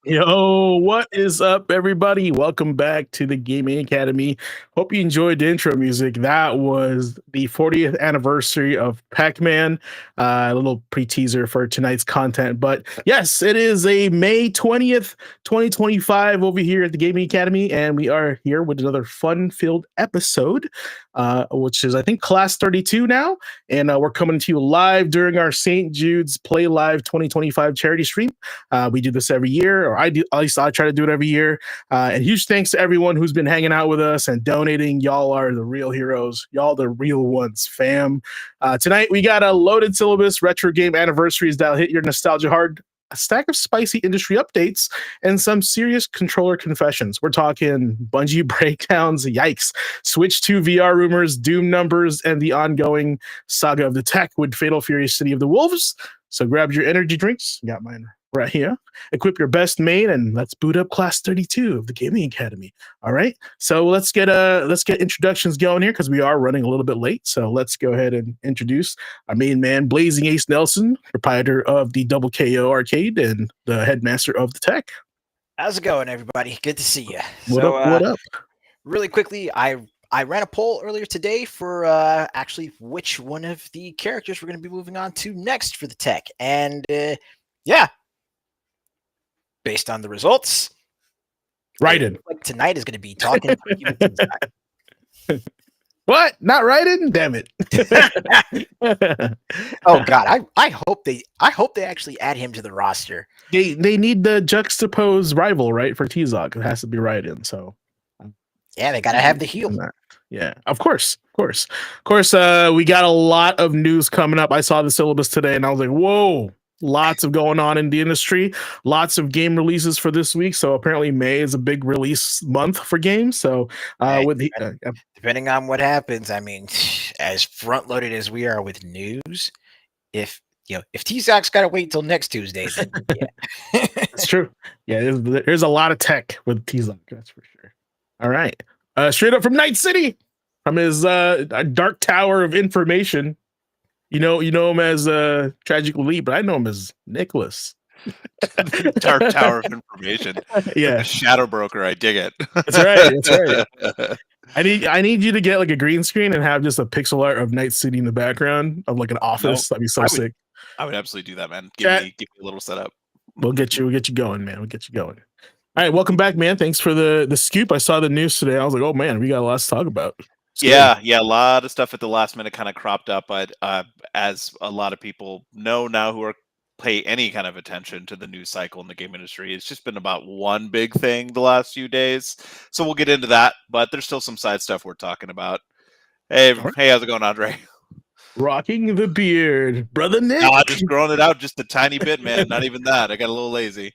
Yo, what is up, everybody? Welcome back to the Gaming Academy. Hope you enjoyed the intro music. That was the 40th anniversary of Pac-Man. A little pre-teaser for tonight's content. But yes, it is a May 20th, 2025 over here at the Gaming Academy, and we are here with another fun-filled episode, which is, I think, Class 32 now. And we're coming to you live during our St. Jude's Play Live 2025 charity stream. We do this every year, or I do. At least I try to do it every year. And huge thanks to everyone who's been hanging out with us and donating. Y'all are the real heroes. Y'all the real ones, fam. Tonight we got a loaded syllabus, retro game anniversaries that'll hit your nostalgia hard, a stack of spicy industry updates, and some serious controller confessions. We're talking Bungie breakdowns, yikes, Switch 2 VR rumors, Doom numbers, and the ongoing saga of the tech with Fatal Fury City of the Wolves. So grab your energy drinks. Got mine right here. Equip your best main, and let's boot up Class 32 of the Gaming Academy. All right. So let's get introductions going here because we are running a little bit late. So let's go ahead and introduce our main man, Blazing Ace Nelson, proprietor of the Double KO Arcade and the headmaster of the tech. How's it going, everybody? Good to see you. What up? Really quickly, I ran a poll earlier today for actually which one of the characters we're going to be moving on to next for the tech. And yeah, based on the results, Raiden. Like tonight is going to be talking about human design. What? Not Raiden? Damn it. Oh God, I hope they actually add him to the roster. They need the juxtaposed rival, right? For T-Zog. It has to be Raiden, so yeah, they gotta have the heel. Yeah, of course. We got a lot of news coming up. I saw the syllabus today and I was like, whoa. Lots of going on in the industry, lots of game releases for this week. So apparently May is a big release month for games. So depending on what happens, I mean, as front loaded as we are with news, if T-Zog's got to wait till next Tuesday, then yeah. That's true. Yeah, there's a lot of tech with T-Zog, that's for sure. All right, straight up from Night City, from his dark tower of information. You know him as Tragic Elite, but I know him as Nicholas. Dark Tower of Information. Yeah, like Shadow Broker. I dig it. That's right. I need you to get like a green screen and have just a pixel art of Night City in the background of like an office. That'd be so sick. I would absolutely do that, man. Give me a little setup. We'll get you going, man. We'll get you going. All right, welcome back, man. Thanks for the scoop. I saw the news today. I was like, oh man, we got a lot to talk about. Yeah, a lot of stuff at the last minute kind of cropped up, but as a lot of people know now who are pay any kind of attention to the news cycle in the game industry, it's just been about one big thing the last few days. So we'll get into that, but there's still some side stuff we're talking about. Hey, how's it going, Andre? Rocking the beard, brother Nick. No, I'm just growing it out just a tiny bit, man. Not even that. I got a little lazy.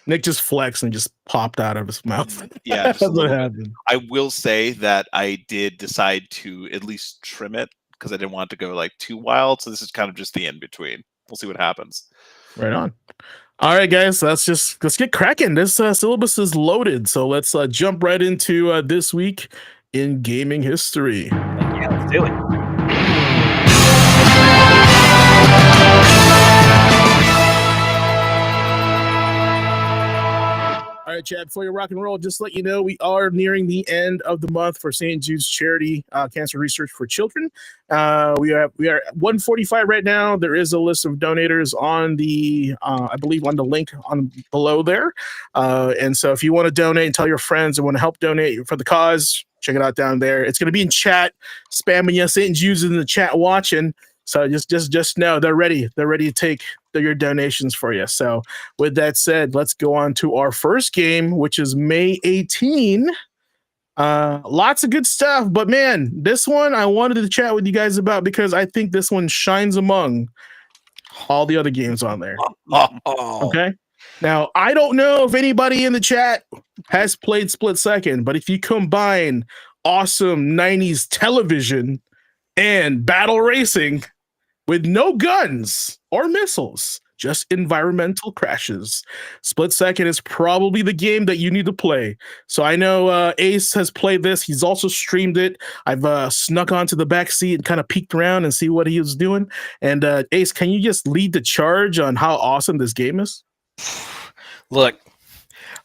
Nick just flexed and just popped out of his mouth. Yeah, that's what happened. I will say that I did decide to at least trim it because I didn't want it to go like too wild. So this is kind of just the in between. We'll see what happens. Right on. All right, guys, let's get cracking. This syllabus is loaded, so let's jump right into this week in gaming history. Yeah, let's do it. All right, Chad, before you rock and roll, just let you know we are nearing the end of the month for St. Jude's charity cancer research for children. We are at 145 right now. There is a list of donators on the I believe on the link on below there. And so if you want to donate and tell your friends and want to help donate for the cause, check it out down there. It's going to be in chat, spamming you. St. Jude's in the chat watching. So just know they're ready. They're ready to take your donations for you. So with that said, let's go on to our first game, which is May 18. Lots of good stuff, but man, this one I wanted to chat with you guys about because I think this one shines among all the other games on there. Okay. Now, I don't know if anybody in the chat has played Split Second, but if you combine awesome 90s television and battle racing with no guns or missiles, just environmental crashes, Split Second is probably the game that you need to play. So I know Ace has played this. He's also streamed it. I've snuck onto the back seat and kind of peeked around and see what he was doing. And Ace, can you just lead the charge on how awesome this game is? Look,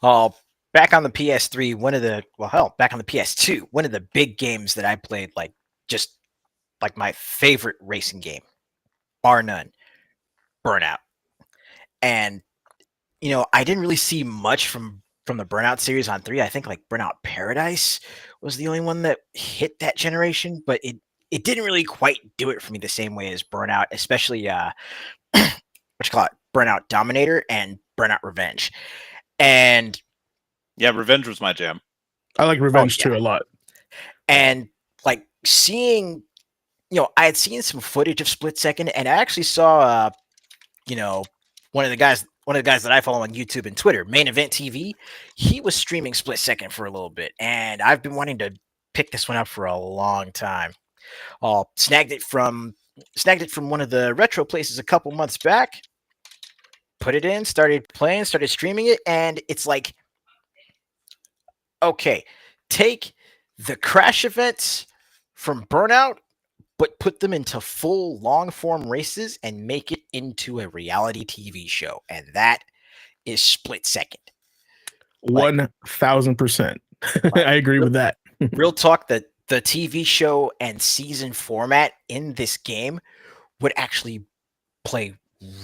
Back on the PS3, back on the PS2, one of the big games that I played, like just like my favorite racing game, bar none, Burnout. And I didn't really see much from the Burnout series on 3. I think like Burnout Paradise was the only one that hit that generation, but it didn't really quite do it for me the same way as Burnout, especially what you call it, Burnout Dominator and Burnout Revenge. And yeah, Revenge was my jam. I like Revenge too a lot. And like seeing, I had seen some footage of Split Second, and I actually saw, one of the guys that I follow on YouTube and Twitter, Main Event TV. He was streaming Split Second for a little bit, and I've been wanting to pick this one up for a long time. Snagged it from one of the retro places a couple months back. Put it in, started playing, started streaming it, and it's like, okay, take the crash events from Burnout, but put them into full long-form races and make it into a reality TV show. And that is Split Second. 1000%. I agree with that. Real talk, that the TV show and season format in this game would actually play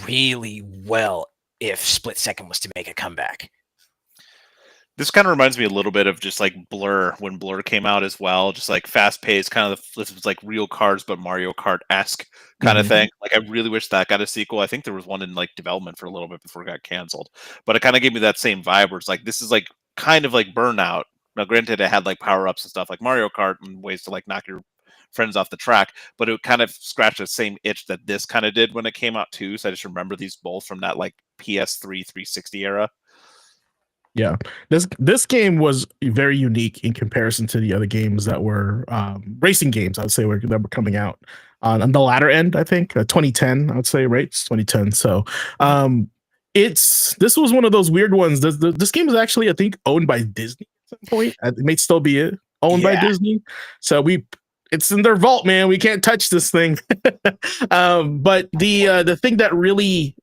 really well if Split Second was to make a comeback. This kind of reminds me a little bit of just like Blur, when Blur came out as well, just like fast paced, kind of this was like real cars but Mario Kart-esque kind of thing. Like I really wish that got a sequel. I think there was one in like development for a little bit before it got canceled, but it kind of gave me that same vibe where it's like this is like kind of like Burnout. Now granted, it had like power-ups and stuff like Mario Kart and ways to like knock your friends off the track, but it kind of scratched the same itch that this kind of did when it came out too. So I just remember these both from that like PS3 360 era. Yeah, this game was very unique in comparison to the other games that were racing games. I would say that were coming out on the latter end. I think 2010. I would say, right? It's 2010. So this was one of those weird ones. This game is actually, I think, owned by Disney at some point. It may still be owned by Disney. So it's in their vault, man. We can't touch this thing. But the thing that really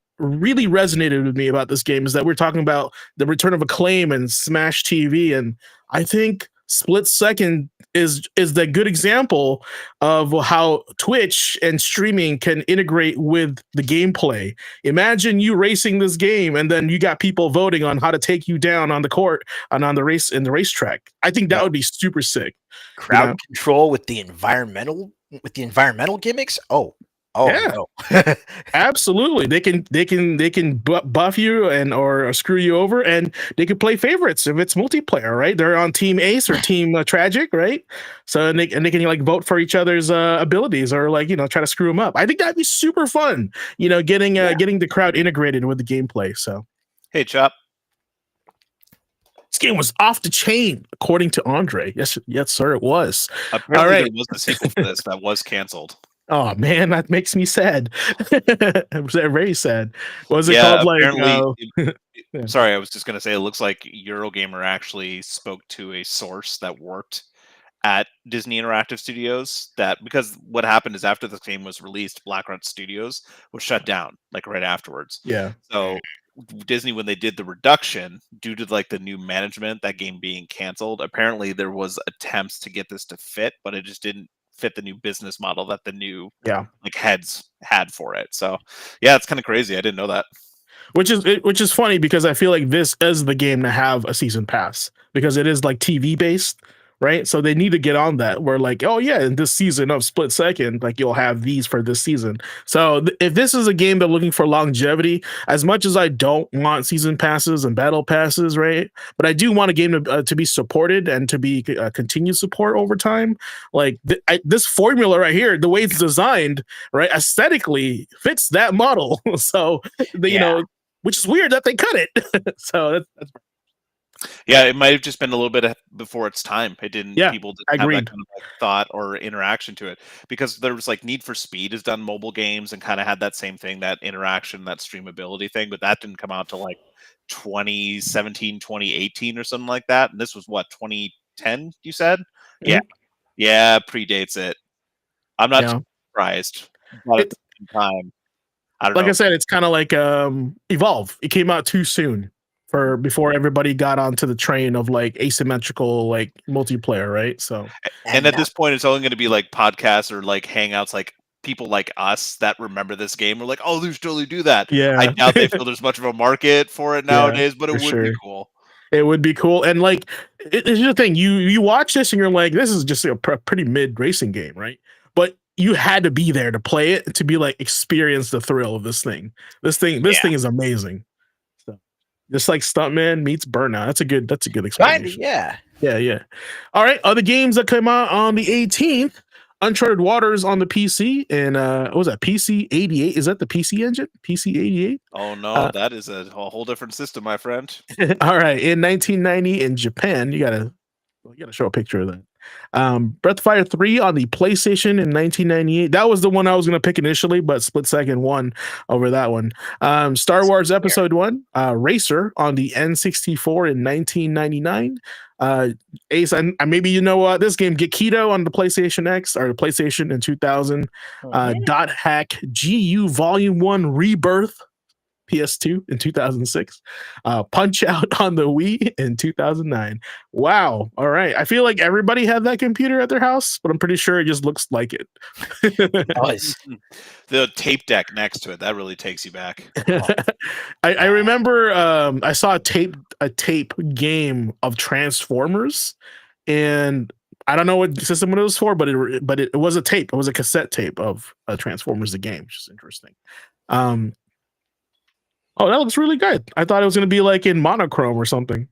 resonated with me about this game is that we're talking about the return of Acclaim and Smash TV, and I think Split Second is the good example of how Twitch and streaming can integrate with the gameplay. Imagine you racing this game and then you got people voting on how to take you down on the court and on the racetrack. I think that would be super sick. Crowd control with the environmental gimmicks. Oh yeah. No. Absolutely. They can buff you or screw you over, and they can play favorites if it's multiplayer, right? They're on Team Ace or Team Tragic, right? So they can like vote for each other's abilities or like try to screw them up. I think that'd be super fun. Getting the crowd integrated with the gameplay. So hey, Chop. This game was off the chain, according to Andre. Yes, sir, it was. Apparently, all right. There was a sequel for this that was canceled. Oh man, that makes me sad. I'm very sad. What was it called? Like, sorry, I was just gonna say it looks like Eurogamer actually spoke to a source that worked at Disney Interactive Studios. That because what happened is after the game was released, Blackrock Studios was shut down like right afterwards. Yeah. So Disney, when they did the reduction due to like the new management, that game being canceled, apparently there was attempts to get this to fit, but it just didn't fit the new business model that the new like heads had for it. So yeah, it's kind of crazy. I didn't know that. Which is funny because I feel like this is the game to have a season pass because it is like TV based, right? So they need to get on that. We're like, oh yeah, in this season of Split Second, like you'll have these for this season. So if this is a game that's looking for longevity, as much as I don't want season passes and battle passes, right? But I do want a game to be supported and to be continued support over time. Like this formula right here, the way it's designed, right, aesthetically fits that model. So which is weird that they cut it. So that's. Yeah, it might have just been a little bit before its time. It didn't. Yeah, people didn't have that kind of like thought or interaction to it because there was like Need for Speed has done mobile games and kind of had that same thing, that interaction, that streamability thing, but that didn't come out till like 2017, 2018 or something like that. And this was what, 2010? You said? Mm-hmm. Yeah, predates it. I'm not surprised, but at the same time, I don't know. I said, it's kind of like Evolve. It came out too soon for before everybody got onto the train of like asymmetrical like multiplayer, right? So And at this point, it's only going to be like podcasts or like hangouts, like people like us that remember this game. We're like, oh, they should totally do that. I yeah, doubt they feel there's much of a market for it yeah, nowadays, but it for would be sure. cool. It would be cool. And like, it's the thing, you watch this and you're like, this is just a pretty mid racing game, right? But you had to be there to play it to be like experience the thrill of this thing. This thing is amazing. So just like Stuntman meets Burnout. That's a good explanation. Yeah. Yeah. All right. Other games that came out on the 18th. Uncharted Waters on the PC and what was that? PC 88? Is that the PC engine? PC 88? Oh no, that is a whole different system, my friend. All right. In 1990 in Japan, you gotta show a picture of that. Breath of Fire 3 on the PlayStation in 1998. That was the one I was gonna pick initially, but split second won over that one. Star Wars Episode 1, Racer on the N64 in 1999. Ace, and maybe you know this game, Gekido on the PlayStation X or the PlayStation in 2000. Dot Hack GU Volume 1 Rebirth PS2 in 2006. Punch Out on the Wii in 2009. Wow. All right. I feel like everybody had that computer at their house, but I'm pretty sure it just looks like it. The tape deck next to it, that really takes you back. I remember I saw a tape game of Transformers, and I don't know what system it was for, but it was a tape. It was a cassette tape of Transformers the game, which is interesting. Oh, that looks really good. I thought it was going to be like in monochrome or something.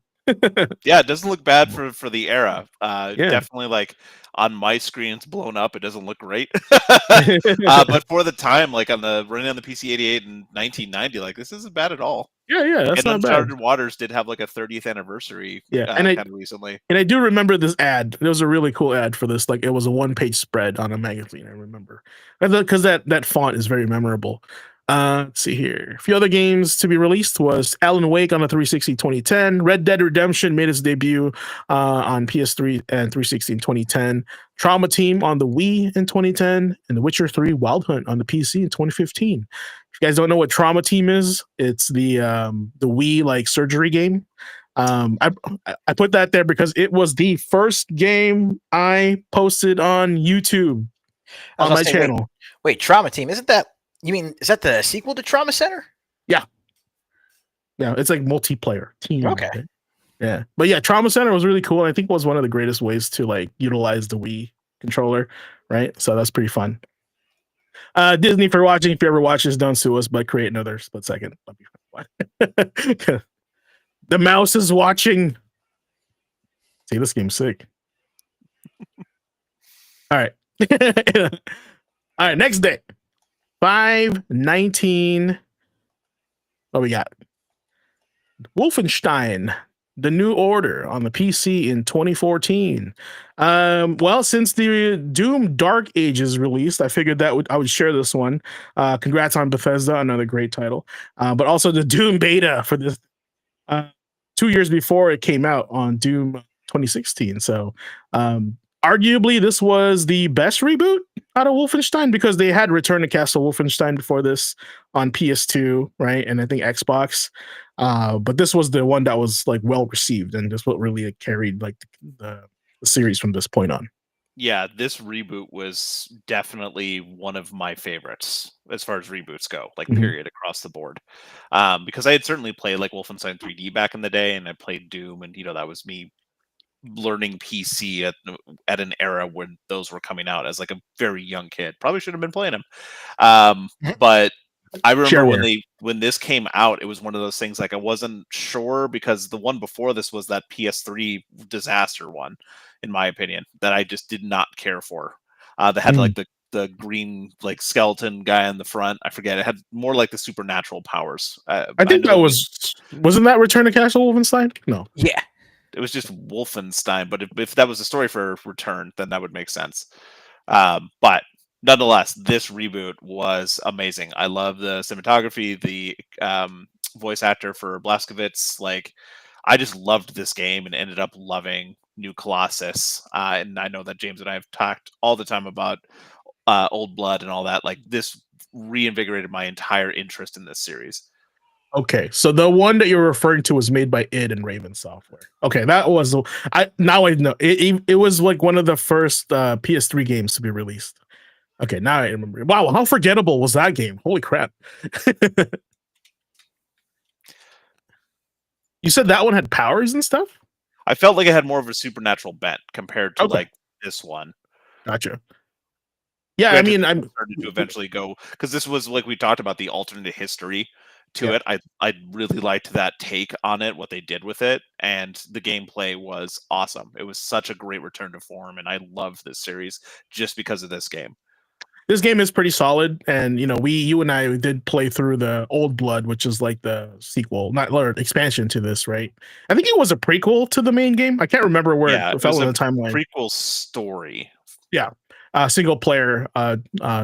Yeah, it doesn't look bad for the era. Definitely like on my screen, it's blown up. It doesn't look great. But for the time, like running on the PC 88 in 1990, like this isn't bad at all. Yeah, that's not bad. Uncharted Waters did have like a 30th anniversary kind of recently. And I do remember this ad. There was a really cool ad for this. Like it was a 1-page spread on a magazine, I remember. Because that font is very memorable. Let's see here. A few other games to be released was Alan Wake on the 360 2010. Red Dead Redemption made its debut on PS3 and 360 in 2010. Trauma Team on the Wii in 2010. And The Witcher 3 Wild Hunt on the PC in 2015. If you guys don't know what Trauma Team is, it's the Wii like surgery game. I put that there because it was the first game I posted on YouTube on my channel. Wait, Trauma Team, isn't that? You mean, is that the sequel to Trauma Center? Yeah, it's like multiplayer team. Okay. Right? Yeah, but yeah, Trauma Center was really cool. I think it was one of the greatest ways to like utilize the Wii controller, right? So that's pretty fun. Disney for watching. If you ever watch this, don't sue us, but create another split second. The mouse is watching. See, this game's sick. All right. All right, next day. 5/19. What we got? Wolfenstein, The New Order on the PC in 2014. Well, since the Doom Dark Ages released, I figured that I would share this one. Congrats on Bethesda, another great title. But also the Doom beta for this 2 years before it came out on Doom 2016. So arguably this was the best reboot out of Wolfenstein because they had Return to Castle Wolfenstein before this on PS2, right? And I think Xbox. But this was the one that was like well received, and just what really carried like the series from this point on. Yeah, this reboot was definitely one of my favorites as far as reboots go, like period across the board. Because I had certainly played like Wolfenstein 3D back in the day, and I played Doom, and that was me learning PC at an era when those were coming out as like a very young kid. Probably should have been playing them. But I remember when this came out, it was one of those things like I wasn't sure because the one before this was that PS3 disaster one, in my opinion, that I just did not care for. That had like the green like skeleton guy on the front. I forget. It had more like the supernatural powers. I think that wasn't that Return to Castle Wolfenstein? No. Yeah. It was just Wolfenstein, but if that was the story for Return, then that would make sense. But nonetheless, this reboot was amazing. I love the cinematography, the voice actor for Blazkowicz. Like, I just loved this game and ended up loving New Colossus. And I know that James and I have talked all the time about Old Blood and all that. Like, this reinvigorated my entire interest in this series. Okay, so the one that you're referring to was made by id and Raven Software. Okay, that was I now I know it was like one of the first PS3 games to be released. Okay, now I remember. Wow, how forgettable was that game? Holy crap! You said that one had powers and stuff. I felt like it had more of a supernatural bent compared to Okay. like this one. Gotcha. Yeah, Granted, I mean, I'm started to eventually go because this was like we talked about the alternate history to Yeah. it. I really liked that take on it, what they did with it, and the gameplay was awesome. It was such a great return to form, and I loved this series just because of this game. this game is pretty solid, and you and I did play through the Old Blood, which is like the sequel, not or expansion to this, right? I think it was a prequel to the main game. I can't remember where Yeah, it it fell was in a the timeline. prequel story. Yeah, single player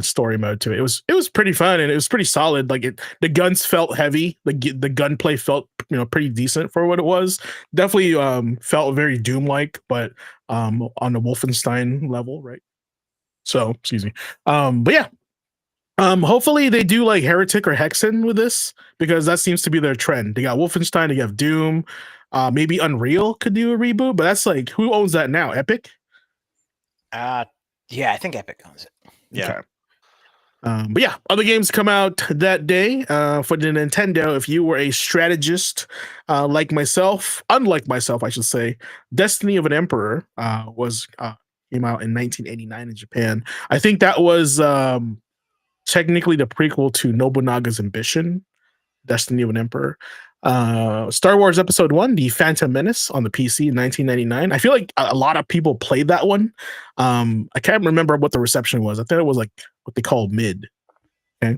story mode to it. It was pretty fun and it was pretty solid. Like the guns felt heavy. The gunplay felt pretty decent for what it was. Definitely felt very Doom like, but on the Wolfenstein level, right? So excuse me. But yeah. Hopefully they do like Heretic or Hexen with this because that seems to be their trend. They got Wolfenstein, they have Doom, maybe Unreal could do a reboot, but that's like who owns that now? Epic? Yeah, I think Epic owns it. Yeah. Okay. But yeah, other games come out that day for the Nintendo. If you were a strategist like myself, unlike myself, I should say, Destiny of an Emperor was came out in 1989 in Japan. I think that was technically the prequel to Nobunaga's Ambition, Destiny of an Emperor. Star Wars Episode 1, The Phantom Menace on the PC in 1999. I feel like a lot of people played that one. I can't remember what the reception was. I thought it was like what they call mid. Okay.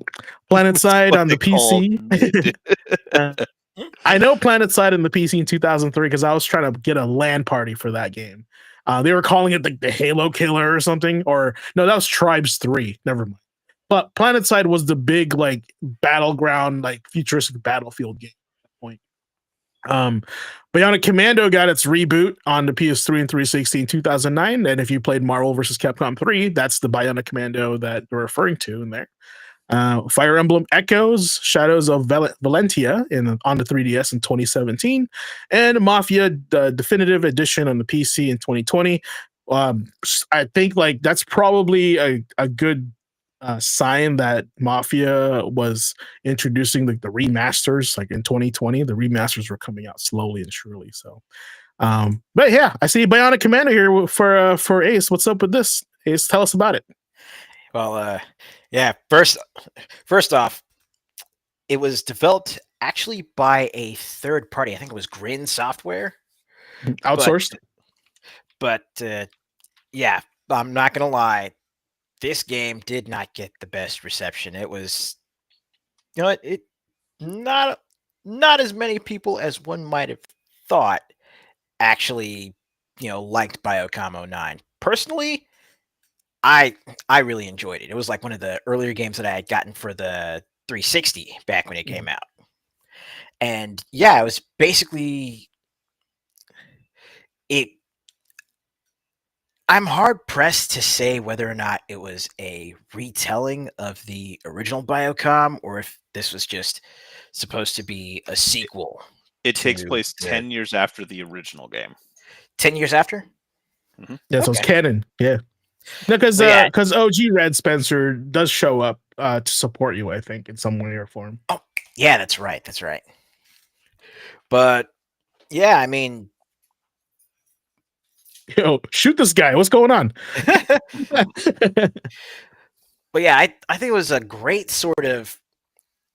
PlanetSide on the PC. I know PlanetSide on the PC in 2003 because I was trying to get a LAN party for that game. They were calling it like the Halo Killer or something. Or no, that was Tribes 3. Never mind. But PlanetSide was the big like battleground, like futuristic battlefield game at that point. Bionic Commando got its reboot on the PS3 and 360 in 2009. And if you played Marvel vs. Capcom 3, that's the Bionic Commando that they're referring to in there. Fire Emblem Echoes, Shadows of Valentia on the 3DS in 2017, and Mafia the Definitive Edition on the PC in 2020. I think like that's probably a good sign that Mafia was introducing like the remasters. Like in 2020, the remasters were coming out slowly and surely. So, but yeah, I see Bionic Commando here for Ace. What's up with this? Ace, tell us about it. Well, yeah. First off, it was developed actually by a third party. I think it was Grin Software, Outsourced. But yeah, I'm not gonna lie. This game did not get the best reception. It was, it not as many people as one might have thought actually, liked Biocom 09. Personally, I really enjoyed it. It was like one of the earlier games that I had gotten for the 360 back when it came out. And yeah, it was basically it. I'm hard pressed to say whether or not it was a retelling of the original Biocom or if this was just supposed to be a sequel. It takes place 10 years after the original game. 10 years after? Mm-hmm. Yeah, so it's canon. Yeah. No, because OG Red Spencer does show up to support you, I think, in some way or form. Oh, yeah, that's right. That's right. But yeah, I mean, shoot this guy. What's going on? But yeah, I think it was a great sort of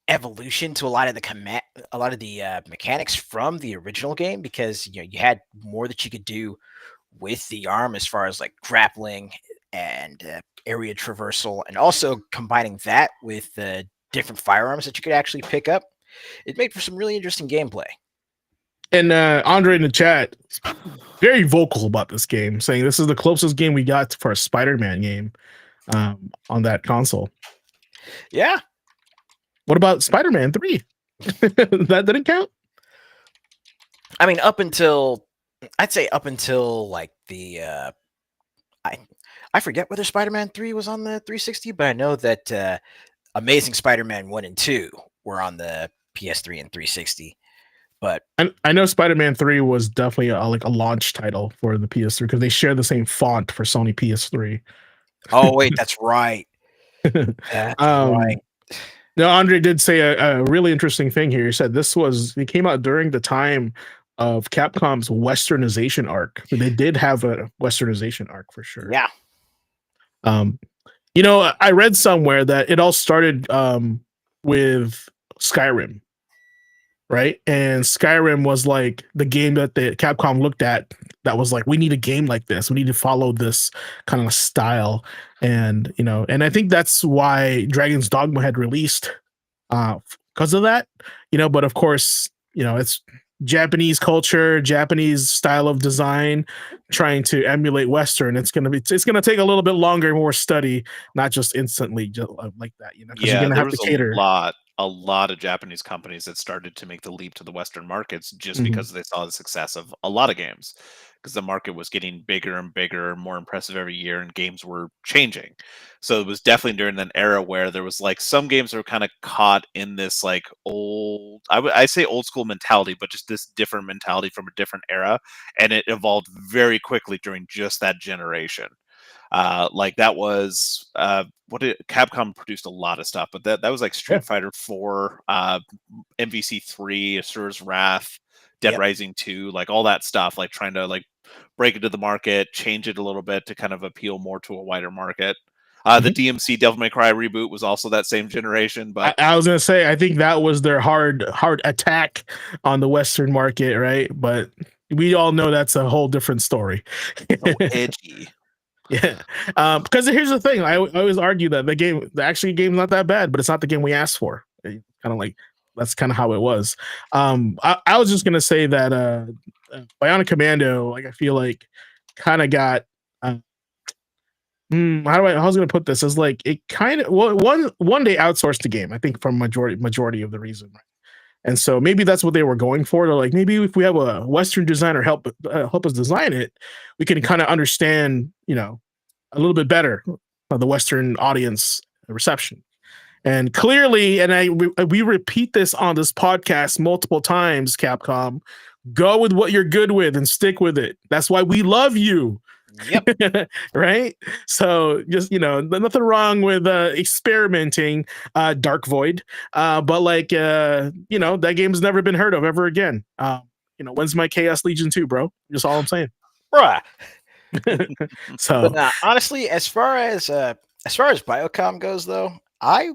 evolution to a lot of the mechanics from the original game because you had more that you could do with the arm as far as like grappling and area traversal, and also combining that with the different firearms that you could actually pick up. It made for some really interesting gameplay. And Andre in the chat, very vocal about this game, saying this is the closest game we got for a Spider-Man game on that console. Yeah. What about Spider-Man 3? That didn't count? I mean, I'd say up until like the I forget whether Spider-Man 3 was on the 360, but I know that Amazing Spider-Man 1 and 2 were on the PS3 and 360. But I know Spider-Man 3 was definitely like a launch title for the PS3 because they share the same font for Sony PS3. oh wait, that's right. That's right. No, Andre did say a really interesting thing here. He said it came out during the time of Capcom's westernization arc. They did have a westernization arc for sure. Yeah. I read somewhere that it all started with Skyrim, right? And Skyrim was like the game that the Capcom looked at that was like, we need a game like this. We need to follow this kind of style. And, and I think that's why Dragon's Dogma had released because of that, but of course, it's Japanese culture, Japanese style of design, trying to emulate Western. It's gonna take a little bit longer, more study, not just instantly, just like that. Because you're gonna there have to was cater. a lot of Japanese companies that started to make the leap to the Western markets just because they saw the success of a lot of games, because the market was getting bigger and bigger, more impressive every year, and games were changing. So it was definitely during that era where there was like some games that were kind of caught in this like I say old school mentality, but just this different mentality from a different era, and it evolved very quickly during just that generation. Like that was Capcom produced a lot of stuff, but that was like Street Fighter 4, MVC 3, Asura's Wrath, Dead Rising 2, like all that stuff, like trying to like break into the market, change it a little bit to kind of appeal more to a wider market. The DMC Devil May Cry reboot was also that same generation, but I was gonna say I think that was their hard attack on the Western market, right? But we all know that's a whole different story. so edgy. Yeah, because here's the thing: I always argue that the game's not that bad, but it's not the game we asked for. Kind of like that's kind of how it was. I was just gonna say that Bionic Commando, like I feel like, kind of got. I was gonna put this as like it kind of one day outsourced the game. I think from majority of the reason. Right? And so maybe that's what they were going for. They're like, maybe if we have a Western designer help us design it, we can kind of understand, a little bit better the Western audience reception. And clearly, and we repeat this on this podcast multiple times, Capcom, go with what you're good with and stick with it. That's why we love you. Yep. Right. So just, nothing wrong with experimenting, Dark Void. But like, that game's never been heard of ever again. When's my Chaos Legion 2, bro? Just all I'm saying. Bruh. So but honestly, as far as Biocom goes, though, I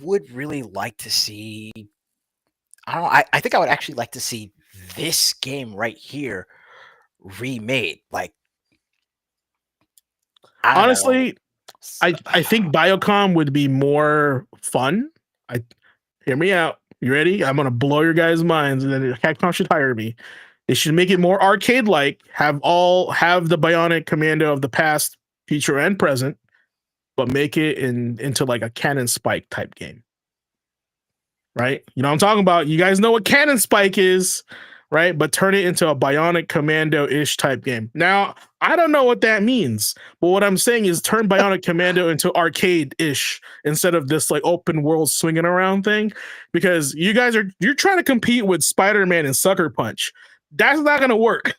would really like to see. I don't know. I think I would actually like to see this game right here remade. Like, honestly, I think Biocom would be more fun. Hear me out. You ready? I'm gonna blow your guys' minds, and then Capcom should hire me. They should make it more arcade-like. Have the Bionic Commando of the past, future, and present, but make it into like a Cannon Spike type game. Right? You know what I'm talking about? You guys know what Cannon Spike is, right? But turn it into a Bionic Commando-ish type game. Now, I don't know what that means, but what I'm saying is turn Bionic Commando into arcade-ish instead of this like open world swinging around thing, because you're trying to compete with Spider-Man and Sucker Punch. That's not going to work.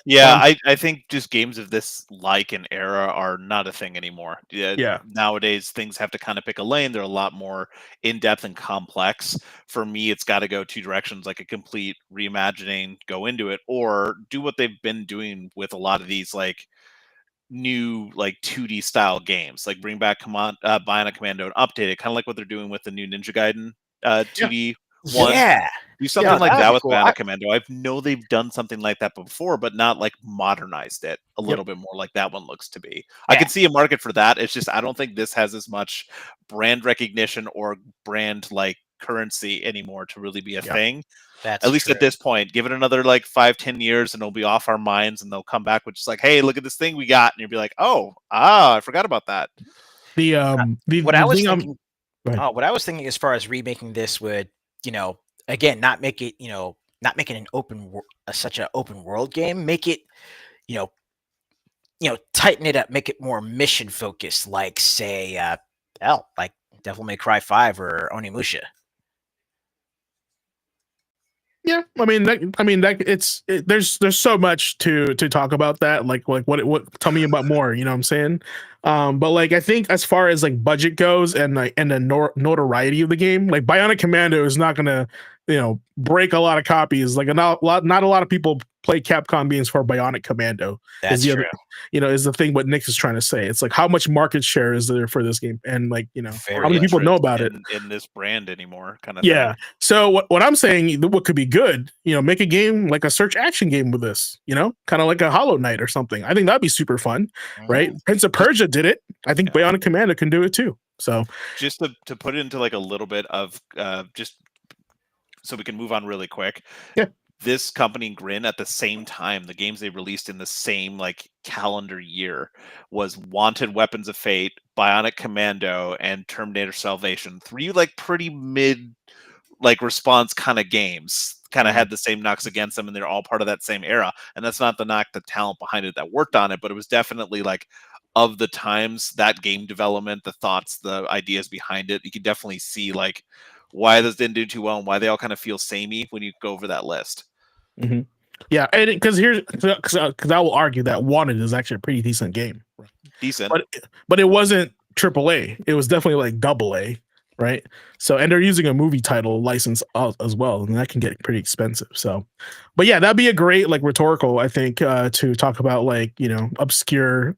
Yeah, I think just games of this like an era are not a thing anymore. Yeah. Nowadays, things have to kind of pick a lane. They're a lot more in-depth and complex. For me, it's got to go two directions, like a complete reimagining, go into it, or do what they've been doing with a lot of these like new like 2D style games, like bring back Bionic Commando and update it, kind of like what they're doing with the new Ninja Gaiden 2D one. Yeah. Do something like that with cool. Bionic Commando. I know they've done something like that before, but not like modernized it a little bit more like that one looks to be. I can see a market for that. It's just I don't think this has as much brand recognition or brand like currency anymore to really be a thing. That's at least true. At this point. Give it another like 5-10 years and it'll be off our minds and they'll come back with just like, hey, look at this thing we got. And you'll be like, I forgot about that. What I was thinking as far as remaking this would, again, not make it, not making an such an open world game, make it, tighten it up, make it more mission focused, like say, like Devil May Cry 5 or Onimusha. Yeah, there's so much to talk about that. Like what? Tell me about more. You know what I'm saying? But like I think as far as like budget goes and like and the notoriety of the game, like Bionic Commando is not gonna break a lot of copies. Like not a lot of people play Capcom games for Bionic Commando. That's is the true. other, is the thing what Nick is trying to say. It's like how much market share is there for this game, and like Very how many people know about it in this brand anymore, kind of yeah thing. So what I'm saying, what could be good, make a game like a search action game with this, kind of like a Hollow Knight or something. I think that'd be super fun, right? Prince of Persia did it. I think Bionic Commando can do it too. So just to put it into like a little bit of just so we can move on really quick. Yeah. This company Grin at the same time, the games they released in the same like calendar year was Wanted Weapons of Fate, Bionic Commando, and Terminator Salvation. 3 like pretty mid like response kind of games, kind of had the same knocks against them, and they're all part of that same era. And that's not the knock the talent behind it that worked on it, but it was definitely like of the times, that game development, the thoughts, the ideas behind it. You can definitely see like why those didn't do too well and why they all kind of feel samey when you go over that list. Mm-hmm. Yeah, and because I will argue that Wanted is actually a pretty decent game. Decent, but it wasn't AAA. It was definitely like AA, right? So, and they're using a movie title license as well, and that can get pretty expensive. So, but yeah, that'd be a great like rhetorical, I think, to talk about like obscure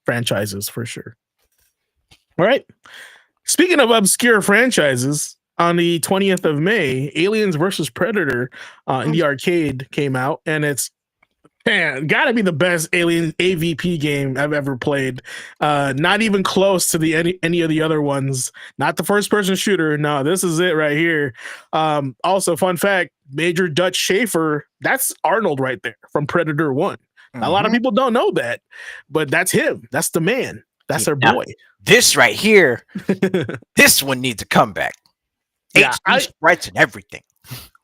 franchises for sure. All right. Speaking of obscure franchises, on the 20th of May, Aliens versus Predator in the arcade came out, and it's gotta be the best Alien AVP game I've ever played. Not even close to any of the other ones. Not the first person shooter. No, this is it right here. Also, fun fact: Major Dutch Schaefer, that's Arnold right there from Predator 1. A lot of people don't know that, but that's him. That's the man. That's our boy. This right here, this one needs a comeback. Yeah, sprites and everything.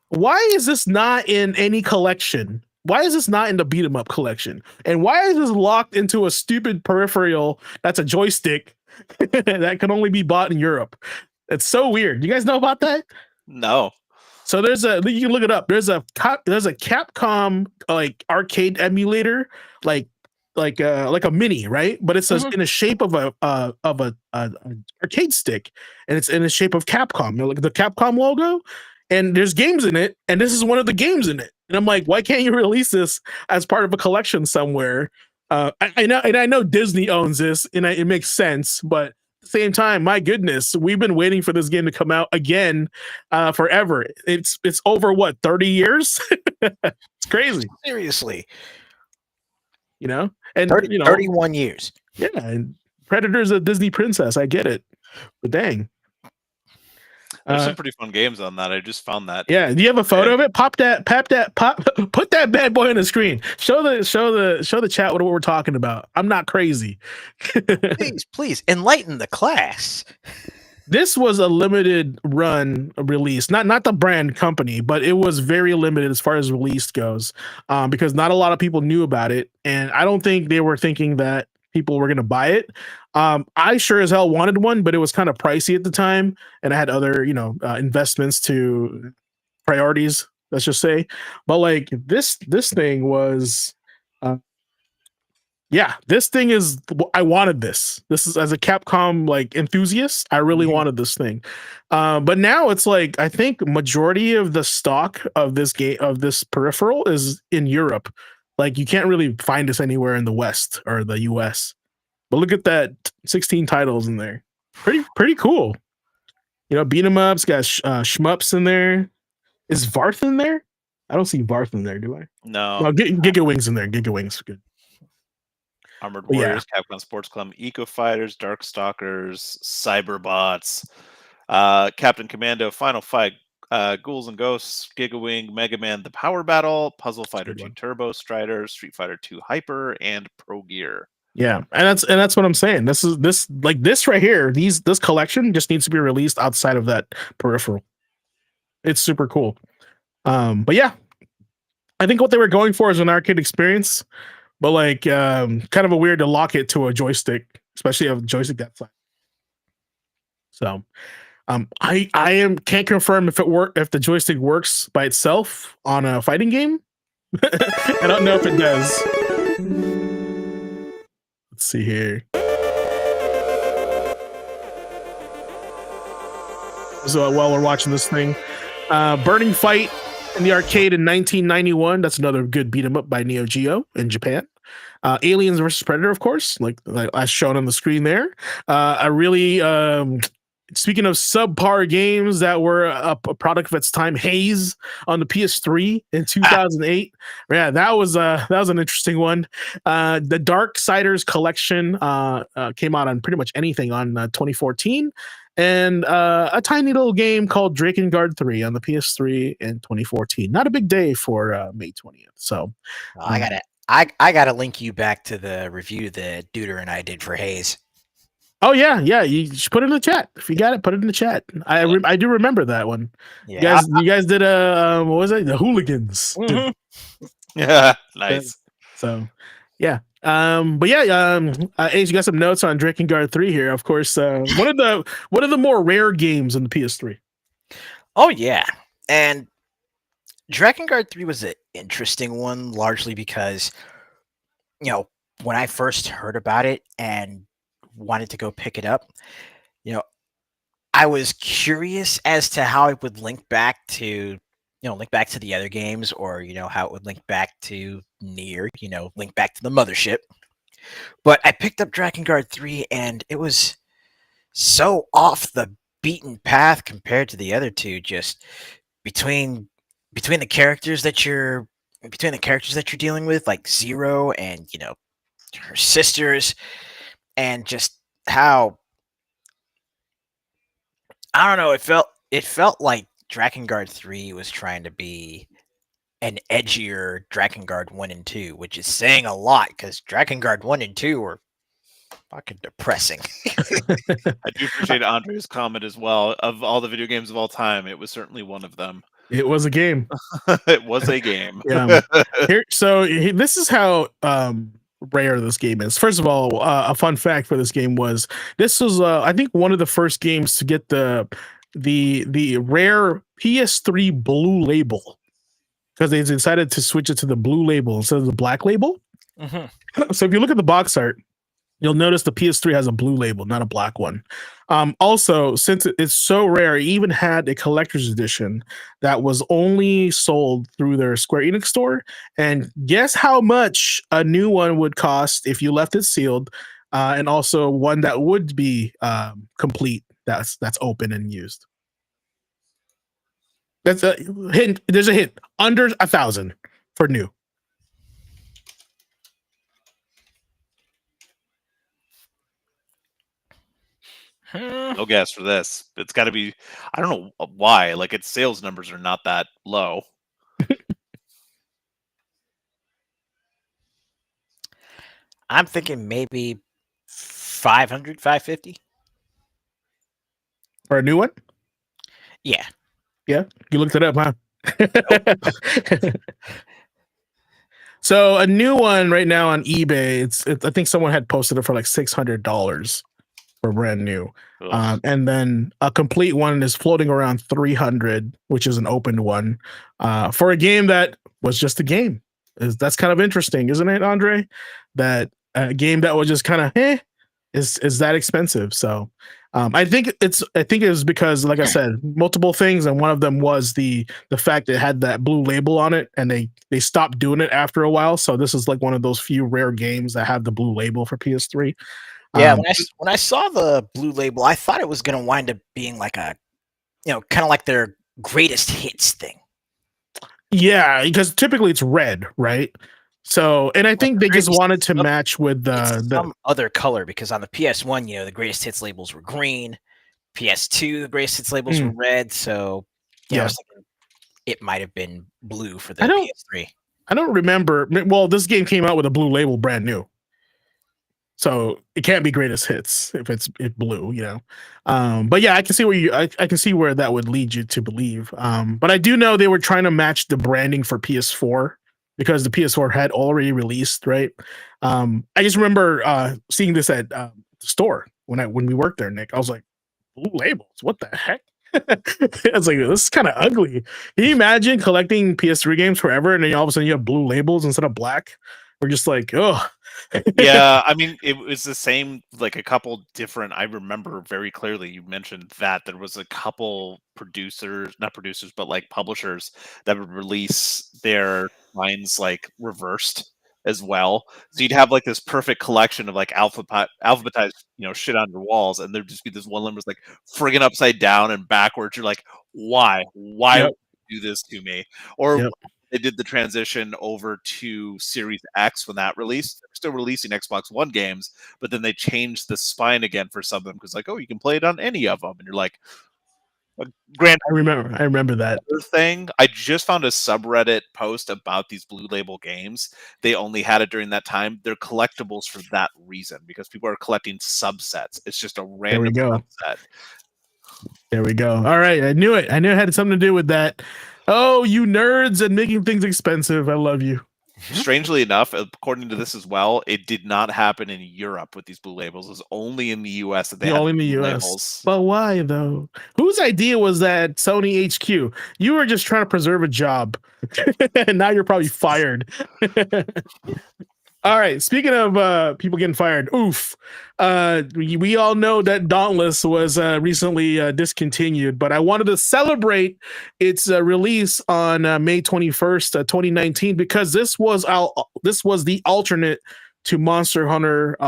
Why is this not in any collection? Why is this not in the beat 'em up collection? And why is this locked into a stupid peripheral that's a joystick that can only be bought in Europe? It's so weird. You guys know about that? No. So you can look it up. There's a Capcom like arcade emulator, like a mini, right? But it's in the shape of a arcade stick, and it's in the shape of Capcom, like the Capcom logo. And there's games in it, and this is one of the games in it. And I'm like, why can't you release this as part of a collection somewhere? I know Disney owns this, and it makes sense, but at the same time, my goodness, we've been waiting for this game to come out again forever. It's over what, 30 years? It's crazy. Seriously. And 31 years. Yeah, and Predator's a Disney princess. I get it, but dang, there's some pretty fun games on that. I just found that. Yeah, do you have a photo of it? Put that bad boy on the screen. Show the chat what we're talking about. I'm not crazy. please enlighten the class. This was a limited run release, not the brand company, but it was very limited as far as release goes, because not a lot of people knew about it, and I don't think they were thinking that people were going to buy it. I sure as hell wanted one, but it was kind of pricey at the time, and I had other investments to priorities, let's just say. But like this thing was. Yeah, this thing is. I wanted this. This is, as a Capcom like enthusiast, I really wanted this thing. But now it's like I think majority of the stock of this game, of this peripheral, is in Europe. Like you can't really find this anywhere in the West or the US. But look at that, 16 titles in there. Pretty cool. Beat 'em ups, got shmups in there. Is Varth in there? I don't see Varth in there, do I? No. Well, Giga Wings in there. Giga Wings, good. Armored Warriors, Capcom Sports Club, Eco Fighters, Darkstalkers, Cyberbots, Captain Commando, Final Fight, Ghouls and Ghosts, Gigawing, Mega Man, The Power Battle, Puzzle Fighter 2 Turbo, Strider, Street Fighter 2 Hyper, and Pro Gear. Yeah, and that's what I'm saying. This right here. This collection just needs to be released outside of that peripheral. It's super cool. But yeah, I think what they were going for is an arcade experience. But like, kind of a weird to lock it to a joystick, especially a joystick that size. So, I can't confirm if the joystick works by itself on a fighting game. I don't know if it does. Let's see here. So while we're watching this thing, Burning Fight in the arcade in 1991. That's another good beat 'em up by Neo Geo in Japan. Aliens versus Predator, of course, like as shown on the screen there. I really speaking of subpar games that were a product of its time, Haze on the PS3 in 2008. Yeah, that was an interesting one. The Darksiders collection came out on pretty much anything on 2014. And a tiny little game called Drakengard 3 on the PS3 in 2014. Not a big day for May 20th. So I gotta link you back to the review that Duder and I did for Haze. Oh yeah. You should put it in the chat. If you got it, put it in the chat. I do remember that one. Yeah, you guys did what was it? The Hooligans. Mhm. Yeah, nice. So yeah. But yeah, Ace, you got some notes on Drakengard 3 here. Of course, one of the more rare games on the PS3. Oh yeah, and Drakengard 3 was an interesting one, largely because, when I first heard about it and wanted to go pick it up, I was curious as to how it would link back to the other games, or how it would link back to Nier, link back to the mothership. But I picked up Drakengard 3 and it was so off the beaten path compared to the other two, just between the characters that you're dealing with, like Zero and her sisters, and just how, I don't know, it felt like Drakengard 3 was trying to be an edgier Drakengard 1 and 2, which is saying a lot because Drakengard 1 and 2 were fucking depressing. I do appreciate Andre's comment as well. Of all the video games of all time, it was certainly one of them. It was a game. It was a game. Yeah. This is how rare this game is. First of all, a fun fact for this game was this was I think one of the first games to get the rare PS3 blue label, because they decided to switch it to the blue label instead of the black label. Mm-hmm. So if you look at the box art, you'll notice the PS3 has a blue label, not a black one. Also, since it's so rare, it even had a collector's edition that was only sold through their Square Enix store. And guess how much a new one would cost if you left it sealed, and also one that would be complete, that's open and used. That's a hint. There's a hint. Under 1,000 for new. No guess for this. It's got to be. I don't know why. Like, its sales numbers are not that low. I'm thinking maybe 500, 550. For a new one? Yeah. Yeah, you looked it up, huh? So a new one right now on eBay, it's I think someone had posted it for like $600 for brand new. And then a complete one is floating around 300, which is an opened one, for a game that was just a game. That's kind of interesting, isn't it, Andre? That a game that was just kind of is that expensive. So I think it was because, like I said, multiple things, and one of them was the fact it had that blue label on it, and they stopped doing it after a while. So this is like one of those few rare games that have the blue label for PS3. Yeah, when I saw the blue label, I thought it was going to wind up being like a, kind of like their greatest hits thing. Yeah, because typically it's red, right? So, and I think they just wanted to match with the other color, because on the PS1, the greatest hits labels were green. PS2, the greatest hits labels were red. So, I was thinking it might have been blue for the PS3. I don't remember. Well, this game came out with a blue label, brand new. So it can't be greatest hits if it's blue, But yeah, I can see where I can see where that would lead you to believe. But I do know they were trying to match the branding for PS4, because the PS4 had already released, right? I just remember seeing this at the store when we worked there, Nick. I was like, blue labels. What the heck? I was like, this is kind of ugly. Can you imagine collecting PS3 games forever and then all of a sudden you have blue labels instead of black? We're just like, oh. Yeah, I mean, it was the same, like a couple different. I remember very clearly you mentioned that there was a couple producers, not producers, but like publishers that would release their lines like reversed as well. So you'd have like this perfect collection of like alphabetized, shit on your walls, and there'd just be this one limb was like friggin' upside down and backwards. You're like, why? Why Yep. would you do this to me? Or Yep. they did the transition over to Series X when that released. They're still releasing Xbox One games, but then they changed the spine again for some of them because, like, oh, you can play it on any of them, and you're like, Grand I remember that. thing. I just found a subreddit post about these blue label games. They only had it during that time. They're collectibles for that reason because people are collecting subsets. It's just a random subset. There we go. All right, I knew it. I knew it had something to do with that. Oh, you nerds and making things expensive. I love you. Strangely enough, according to this as well, it did not happen in Europe with these blue labels. It was only in the US that they had only in the blue US. labels. But why though? Whose idea was that? Sony HQ. You were just trying to preserve a job. And now you're probably fired. All right. Speaking of people getting fired, oof. We all know that Dauntless was recently discontinued, but I wanted to celebrate its release on May 21st, 2019, because this was the alternate to Monster Hunter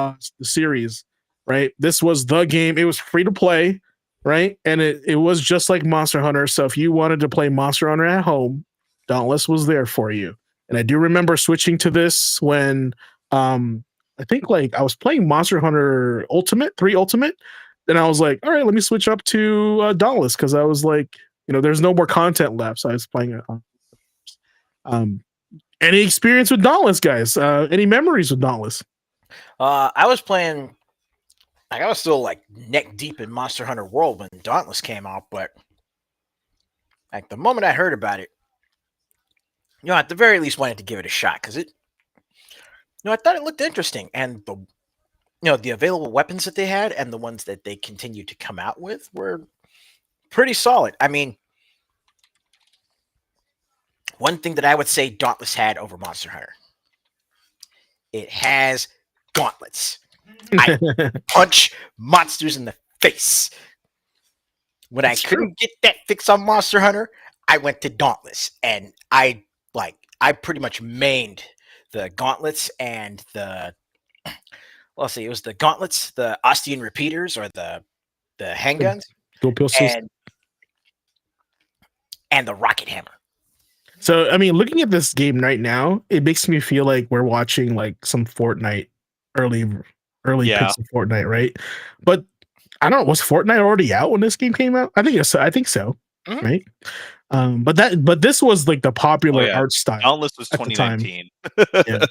series, right? This was the game. It was free to play, right? And it was just like Monster Hunter. So if you wanted to play Monster Hunter at home, Dauntless was there for you. And I do remember switching to this when I think like I was playing Monster Hunter Ultimate, 3 Ultimate. Then I was like, all right, let me switch up to Dauntless because I was like, there's no more content left. So I was playing it. Any experience with Dauntless, guys? Any memories with Dauntless? I was playing, like I was still like neck deep in Monster Hunter World when Dauntless came out, but like the moment I heard about it, at the very least wanted to give it a shot because I thought it looked interesting, and the available weapons that they had and the ones that they continued to come out with were pretty solid. I mean, one thing that I would say Dauntless had over Monster Hunter, it has gauntlets. I punch monsters in the face. When I couldn't get that fix on Monster Hunter, I went to Dauntless, and I pretty much mained the gauntlets and it was the gauntlets, the Ostian repeaters, or the handguns, and the rocket hammer. So, I mean, looking at this game right now, it makes me feel like we're watching like some Fortnite, early pics of Fortnite, right? But I don't know, was Fortnite already out when this game came out? I think so, Mm-hmm. right? But this was like the popular art style. Dauntless was 2019. Yeah.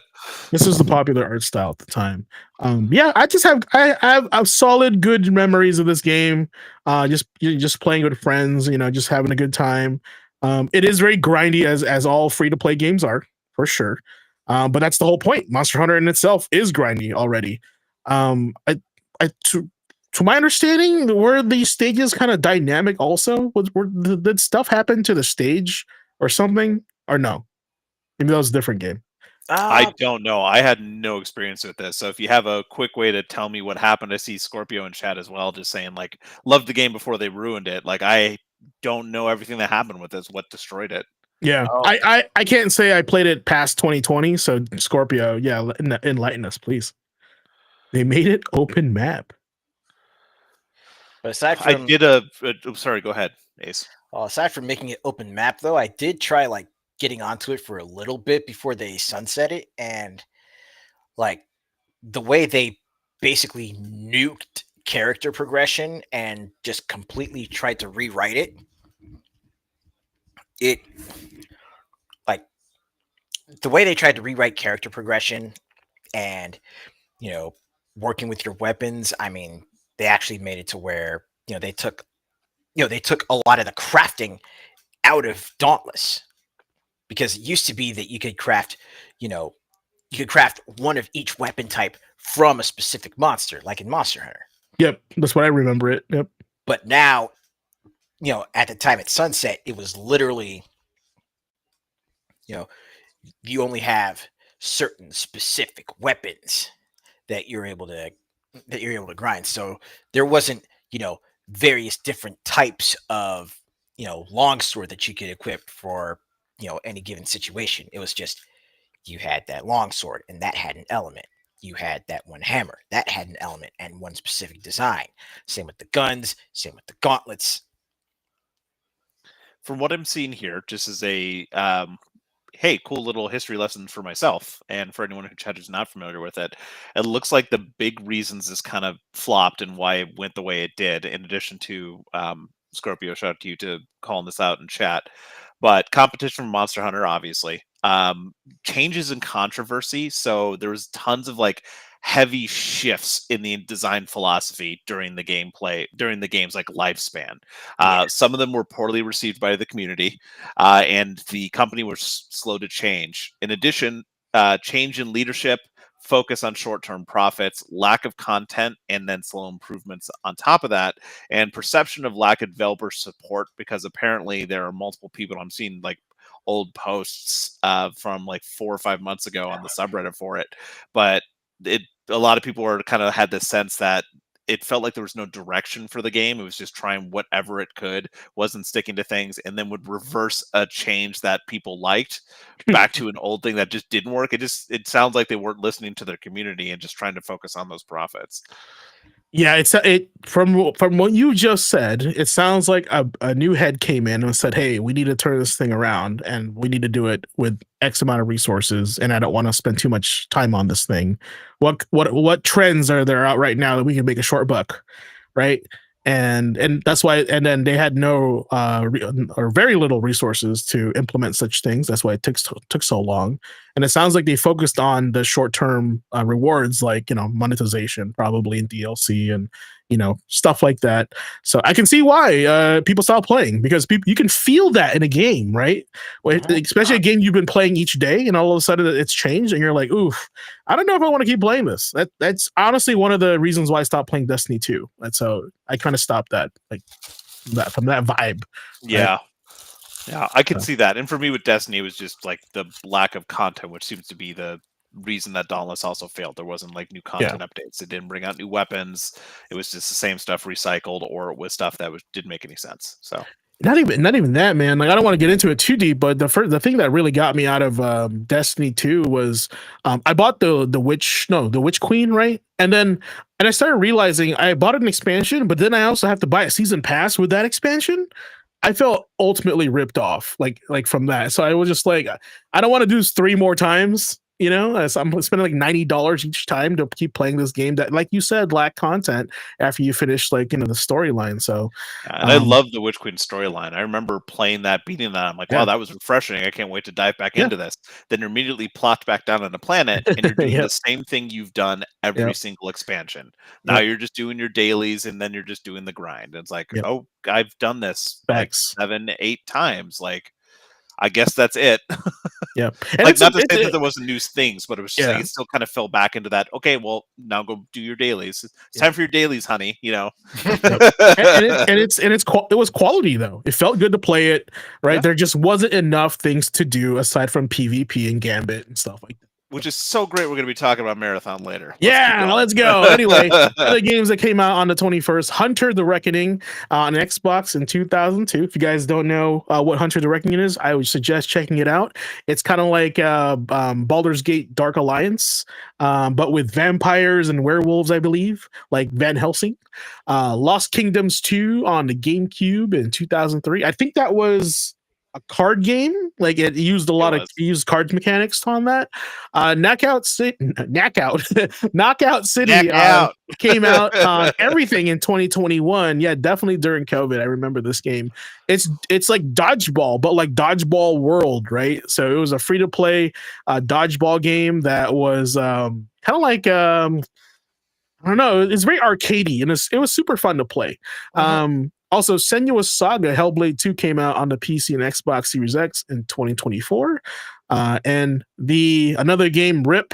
This was the popular art style at the time. I have solid, good memories of this game. Just playing with friends, just having a good time. It is very grindy as all free to play games are, for sure. But that's the whole point. Monster Hunter in itself is grindy already. To my understanding, were these stages kind of dynamic also? Did stuff happen to the stage or something? Or no? Maybe that was a different game. I don't know. I had no experience with this. So if you have a quick way to tell me what happened, I see Scorpio in chat as well, just saying like, loved the game before they ruined it. Like, I don't know everything that happened with this. What destroyed it? Yeah, I can't say I played it past 2020. So Scorpio, enlighten us, please. They made it open map. But aside from, I did sorry, go ahead, Ace. Aside from making it open map, though, I did try like getting onto it for a little bit before they sunset it, and like the way they basically nuked character progression and just completely tried to rewrite it. Like the way they tried to rewrite character progression and working with your weapons. I mean, they actually made it to where they took a lot of the crafting out of Dauntless, because it used to be that you could craft one of each weapon type from a specific monster, like in Monster Hunter. Yep, that's what I remember it. Yep. But now, at the time at sunset, it was literally, you only have certain specific weapons that you're able to grind. So there wasn't, various different types of, longsword that you could equip for, any given situation. It was just you had that longsword and that had an element. You had that one hammer that had an element and one specific design. Same with the guns, same with the gauntlets. From what I'm seeing here, just as a hey, cool little history lesson for myself and for anyone who chat is not familiar with it. It looks like the big reasons this kind of flopped and why it went the way it did, in addition to Scorpio, shout out to you to calling this out in chat. But competition from Monster Hunter, obviously. Changes in controversy. So there was tons of like heavy shifts in the design philosophy during the gameplay, during the game's like lifespan. Some of them were poorly received by the community, and the company was slow to change. In addition, change in leadership, focus on short-term profits, lack of content, and then slow improvements on top of that, and perception of lack of developer support, because apparently there are multiple people I'm seeing like old posts from like 4 or 5 months ago on the subreddit for it, but a lot of people were kind of had this sense that it felt like there was no direction for the game. It was just trying whatever it could, wasn't sticking to things, and then would reverse a change that people liked back to an old thing that just didn't work. It sounds like they weren't listening to their community and just trying to focus on those profits. Yeah, it from what you just said, it sounds like a new head came in and said, "Hey, we need to turn this thing around, and we need to do it with X amount of resources, and I don't want to spend too much time on this thing. What trends are there out right now that we can make a short buck, right?" And that's why. And then they had no or very little resources to implement such things. That's why it took so long. And it sounds like they focused on the short term rewards, like monetization, probably in DLC and stuff like that. So I can see why people stop playing, because you can feel that in a game, right? Especially a game you've been playing each day, and all of a sudden it's changed, and you're like, "Oof, I don't know if I want to keep playing this." That's honestly one of the reasons why I stopped playing Destiny 2. And so I kind of stopped that, like that, from that vibe. Yeah. Right? Yeah, I can see that. And for me with Destiny, it was just like the lack of content, which seems to be the reason that Dauntless also failed. There wasn't like new content updates. It didn't bring out new weapons. It was just the same stuff recycled, or it was stuff that didn't make any sense. So not even that, man. Like, I don't want to get into it too deep, but the thing that really got me out of Destiny 2 was I bought the Witch Queen, right? And I started realizing I bought an expansion, but then I also have to buy a season pass with that expansion. I felt ultimately ripped off, like from that. So I was just like, I don't want to do this 3 more times. So I'm spending like $90 each time to keep playing this game that, like you said, lack content after you finish the storyline. So, and I love the Witch Queen storyline. I remember playing that, beating that. I'm like, wow, that was refreshing. I can't wait to dive back into this. Then you're immediately plopped back down on the planet, and you're doing the same thing you've done every single expansion. Now you're just doing your dailies, and then you're just doing the grind. It's like, oh, I've done this like 7, 8 times. Like, I guess that's it. Yeah. And like, not to say that there wasn't new things, but it was just like, it still kind of fell back into that. Okay, well, now go do your dailies. It's time for your dailies, honey. And it was quality though. It felt good to play it, right? There just wasn't enough things to do aside from PvP and Gambit and stuff like that. Which is so great. We're going to be talking about Marathon later. Let's go. Anyway, other games that came out on the 21st, Hunter the Reckoning on Xbox in 2002. If you guys don't know what Hunter the Reckoning is, I would suggest checking it out. It's kind of like Baldur's Gate Dark Alliance, but with vampires and werewolves, I believe, like Van Helsing. Lost Kingdoms 2 on the GameCube in 2003. I think that was a card game. Like, it used used card mechanics on that. Knockout City came out on everything in 2021. Yeah, definitely during COVID. I remember this game. It's like dodgeball, but like Dodgeball World, right? So it was a free to play dodgeball game that was kind of like I don't know. It's very arcadey, and it was super fun to play. Also, Senua's Saga Hellblade 2 came out on the PC and Xbox Series X in 2024. And another game, RIP,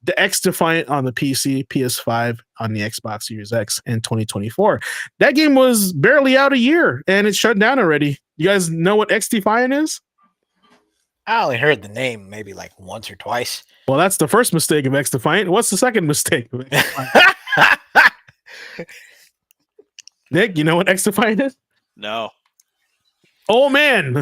the X Defiant on the PC, PS5, on the Xbox Series X in 2024. That game was barely out a year and it's shut down already. You guys know what X Defiant is? I only heard the name maybe like once or twice. Well, that's the first mistake of X Defiant. What's the second mistake of X Defiant? Nick, you know what X Defiant is? No. Oh man,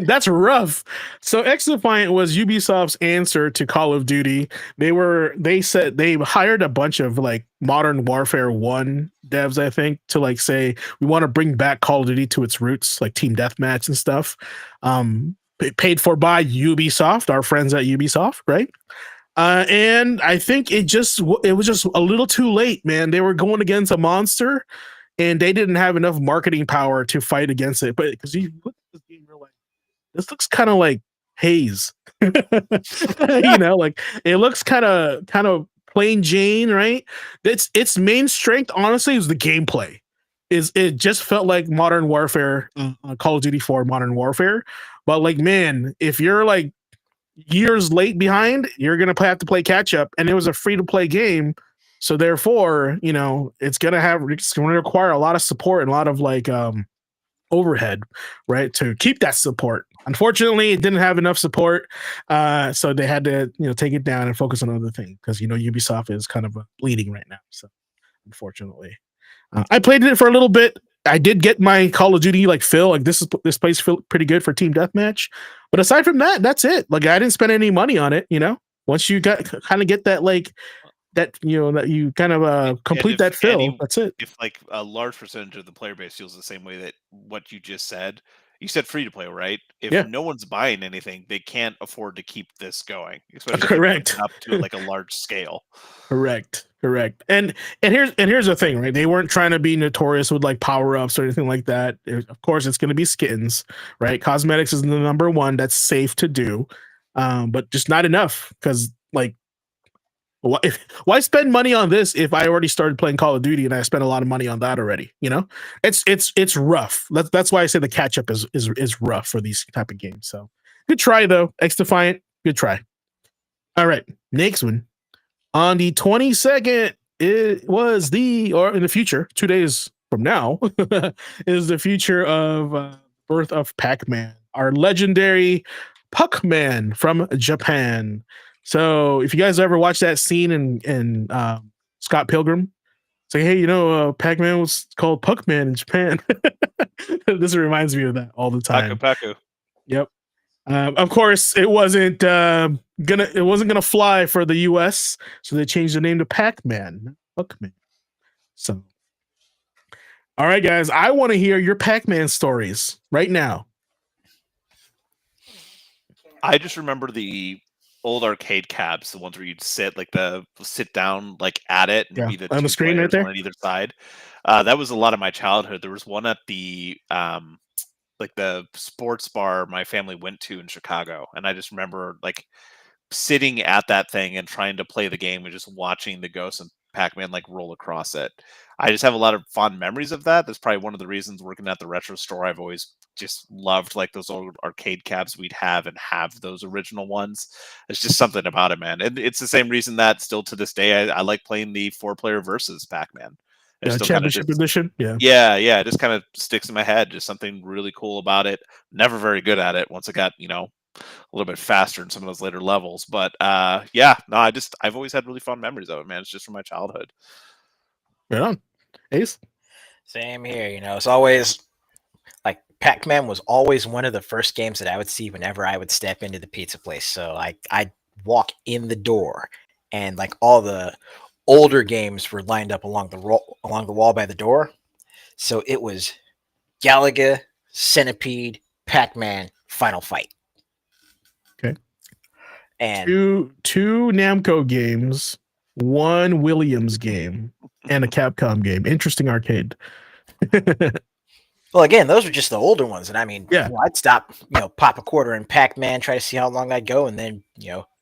that's rough. So X Defiant was Ubisoft's answer to Call of Duty. They said they hired a bunch of like Modern Warfare 1 devs, I think, to like say we want to bring back Call of Duty to its roots, like team deathmatch and stuff. Paid for by Ubisoft, our friends at Ubisoft, right? And I think it was just a little too late, man. They were going against a monster. And they didn't have enough marketing power to fight against it. But because you look at this game, you're like, this looks kind of like Haze. Like it looks kind of plain Jane, right? Its main strength, honestly, is the gameplay. It just felt like Modern Warfare, Call of Duty 4 Modern Warfare. But like, man, if you're like years late behind, you're gonna have to play catch up. And it was a free to play game. So therefore, it's going to require a lot of support and a lot of like overhead, right, to keep that support. Unfortunately, it didn't have enough support, so they had to take it down and focus on other things because Ubisoft is kind of bleeding right now. So unfortunately, I played it for a little bit. I did get my Call of Duty like fill. Like this place feel pretty good for team deathmatch, but aside from that, that's it. Like I didn't spend any money on it. Once you kind of get that like. That you kind of complete that fill. That's it. If like a large percentage of the player base feels the same way that what you just said, you said free to play, right? If no one's buying anything, they can't afford to keep this going. Especially correct. Up to like a large scale. Correct. And here's the thing, right? They weren't trying to be notorious with like power ups or anything like that. Of course, it's going to be skins, right? Cosmetics is the number one that's safe to do, but just not enough because like. Why spend money on this if I already started playing Call of Duty and I spent a lot of money on that already? It's rough. That's why I say the catch up is rough for these type of games. So good try though, X Defiant. Good try. All right, next one. On the 22nd, it was in the future, 2 days from now, is the future of birth of Pac-Man, our legendary Puck-Man from Japan. So if you guys ever watch that scene in Scott Pilgrim, it's like, hey, Pac-Man was called Puck-Man in Japan. This reminds me of that all the time. Paku. Yep. Of course, it wasn't gonna fly for the US, so they changed the name to Pac-Man, Puck-Man. So, all right, guys, I want to hear your Pac-Man stories right now. I just remember the old arcade cabs, the ones where you'd sit down like at it and be the on the screen right there on either side. That was a lot of my childhood. There was one at the like the sports bar my family went to in Chicago, and I just remember like sitting at that thing and trying to play the game and just watching the Ghost and Pac-Man like roll across it. I just have a lot of fond memories of that. That's probably one of the reasons working at the retro store, I've always just loved like those old arcade cabs we'd have those original ones. It's just something about it, man. And it's the same reason that still to this day I like playing the 4-player versus Pac-Man. Championship edition. Yeah. It just kind of sticks in my head. Just something really cool about it. Never very good at it once I got, a little bit faster in some of those later levels. But I've always had really fond memories of it, man. It's just from my childhood. Right on. Ace? Same here. It's always like Pac-Man was always one of the first games that I would see whenever I would step into the pizza place. So I'd walk in the door and like all the older games were lined up along the wall by the door. So it was Galaga, Centipede, Pac-Man, Final Fight. Okay. And two Namco games, one Williams game, and a Capcom game. Interesting arcade. Well, again, those were just the older ones. And I mean, yeah, I'd stop, pop a quarter in Pac-Man, try to see how long I'd go, and then,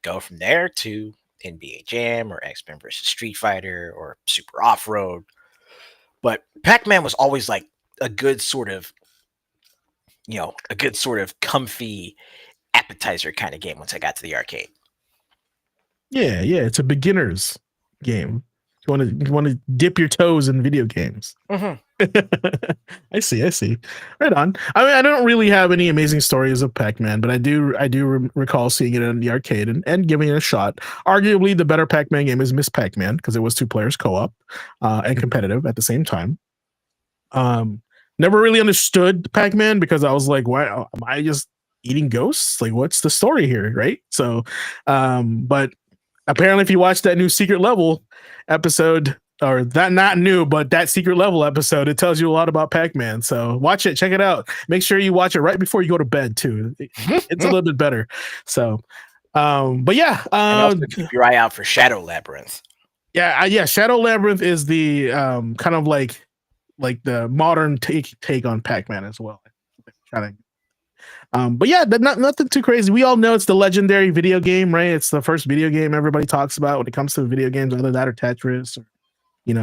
go from there to NBA Jam or X-Men versus Street Fighter or Super Off-Road. But Pac-Man was always like a good sort of comfy appetizer kind of game once I got to the arcade. Yeah, it's a beginner's game. You want to dip your toes in video games. Mm-hmm. I see. Right on. I mean, I don't really have any amazing stories of Pac-Man, but I do recall seeing it in the arcade and giving it a shot. Arguably, the better Pac-Man game is Miss Pac-Man because it was 2 players co-op and competitive at the same time. Never really understood Pac-Man because I was like, why am I just eating ghosts? Like, what's the story here, right? So, but apparently, if you watch that new secret level episode, or that not new, but that secret level episode, it tells you a lot about Pac-Man. So watch it, check it out. Make sure you watch it right before you go to bed too. It's a little bit better. So, but yeah, and also keep your eye out for Shadow Labyrinth. Yeah. Shadow Labyrinth is the kind of like the modern take on Pac-Man as well. Kind of. But yeah, nothing too crazy. We all know it's the legendary video game, right? It's the first video game everybody talks about when it comes to video games, whether that or Tetris, or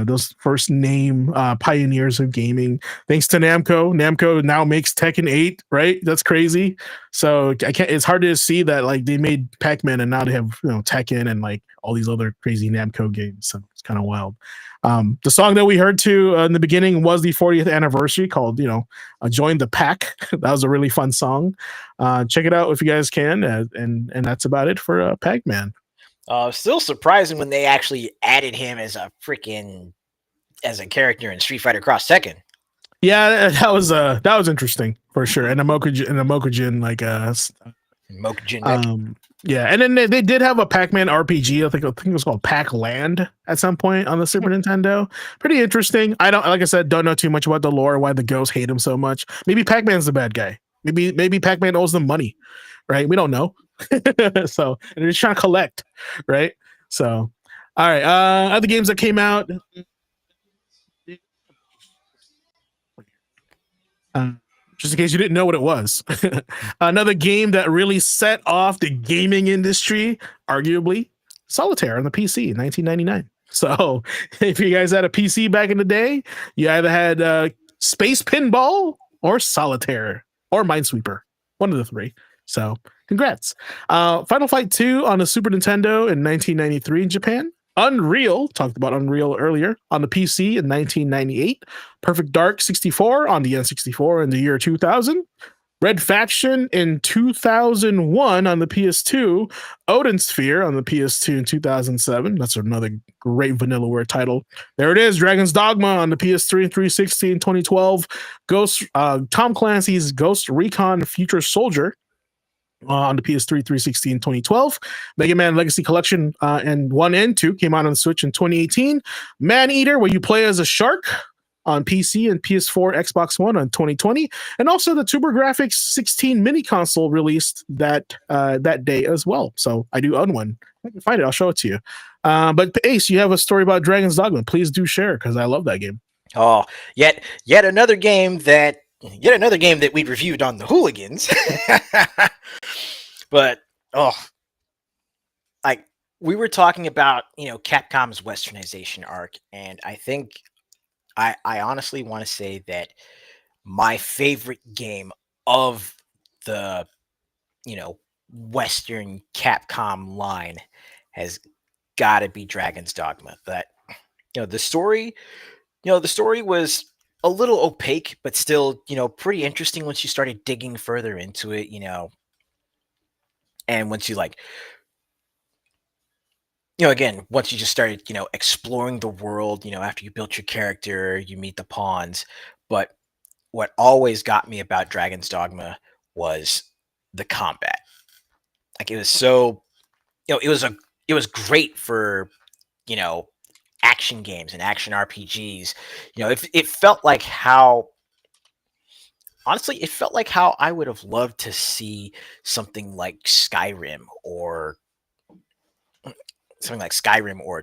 those first name pioneers of gaming. Thanks to Namco now makes Tekken 8, right? That's crazy. So it's hard to see that like they made Pac-Man and now they have Tekken and like all these other crazy Namco games. So it's kind of wild. The song that we heard too in the beginning was the 40th anniversary, called Join the Pack. That was a really fun song. Check it out if you guys can, and that's about it for Pac-Man. Still surprising when they actually added him as a character in Street Fighter Cross Tekken. Yeah, that was interesting for sure. And a Mokujin like Mokujin. Yeah, and then they did have a Pac-Man RPG. I think it was called Pac-Land at some point on the Super Nintendo. Pretty interesting. Like I said, don't know too much about the lore, why the ghosts hate him so much. Maybe Pac-Man's the bad guy. Maybe Pac-Man owes them money, right? We don't know. So, and they're just trying to collect, right? So, all right. Other games that came out. Just in case you didn't know what it was, another game that really set off the gaming industry, arguably, Solitaire on the PC in 1999. So, if you guys had a PC back in the day, you either had Space Pinball or Solitaire or Minesweeper, one of the three. So, congrats. Final Fight 2 on the Super Nintendo in 1993 in Japan. Unreal, talked about Unreal earlier, on the PC in 1998. Perfect Dark 64 on the N64 in the year 2000. Red Faction in 2001 on the PS2. Odin Sphere on the PS2 in 2007. That's another great Vanillaware title. There it is, Dragon's Dogma on the PS3 and 360 in 2012. Tom Clancy's Ghost Recon Future Soldier on the PS3, 360 in 2012. Mega Man Legacy Collection and 1 and 2 came out on the Switch in 2018. Man Eater, where you play as a shark, on PC and PS4, Xbox One on 2020. And also the TurboGrafx 16 mini console released that day as well. So I do own one. If I can find it, I'll show it to you. But Ace, you have a story about Dragon's Dogma. Please do share, because I love that game. Oh, yet another game that we reviewed on the Hooligans. But like we were talking about, Capcom's westernization arc, and I think I honestly want to say that my favorite game of the Western Capcom line has got to be Dragon's Dogma. That the story was a little opaque, but still, pretty interesting once you started digging further into it, and once you once you just started, exploring the world, after you built your character, you meet the pawns. But what always got me about Dragon's Dogma was the combat. Like, it was so, it was great for, action games and action RPGs. It felt like how, honestly, it felt like how I would have loved to see something like Skyrim or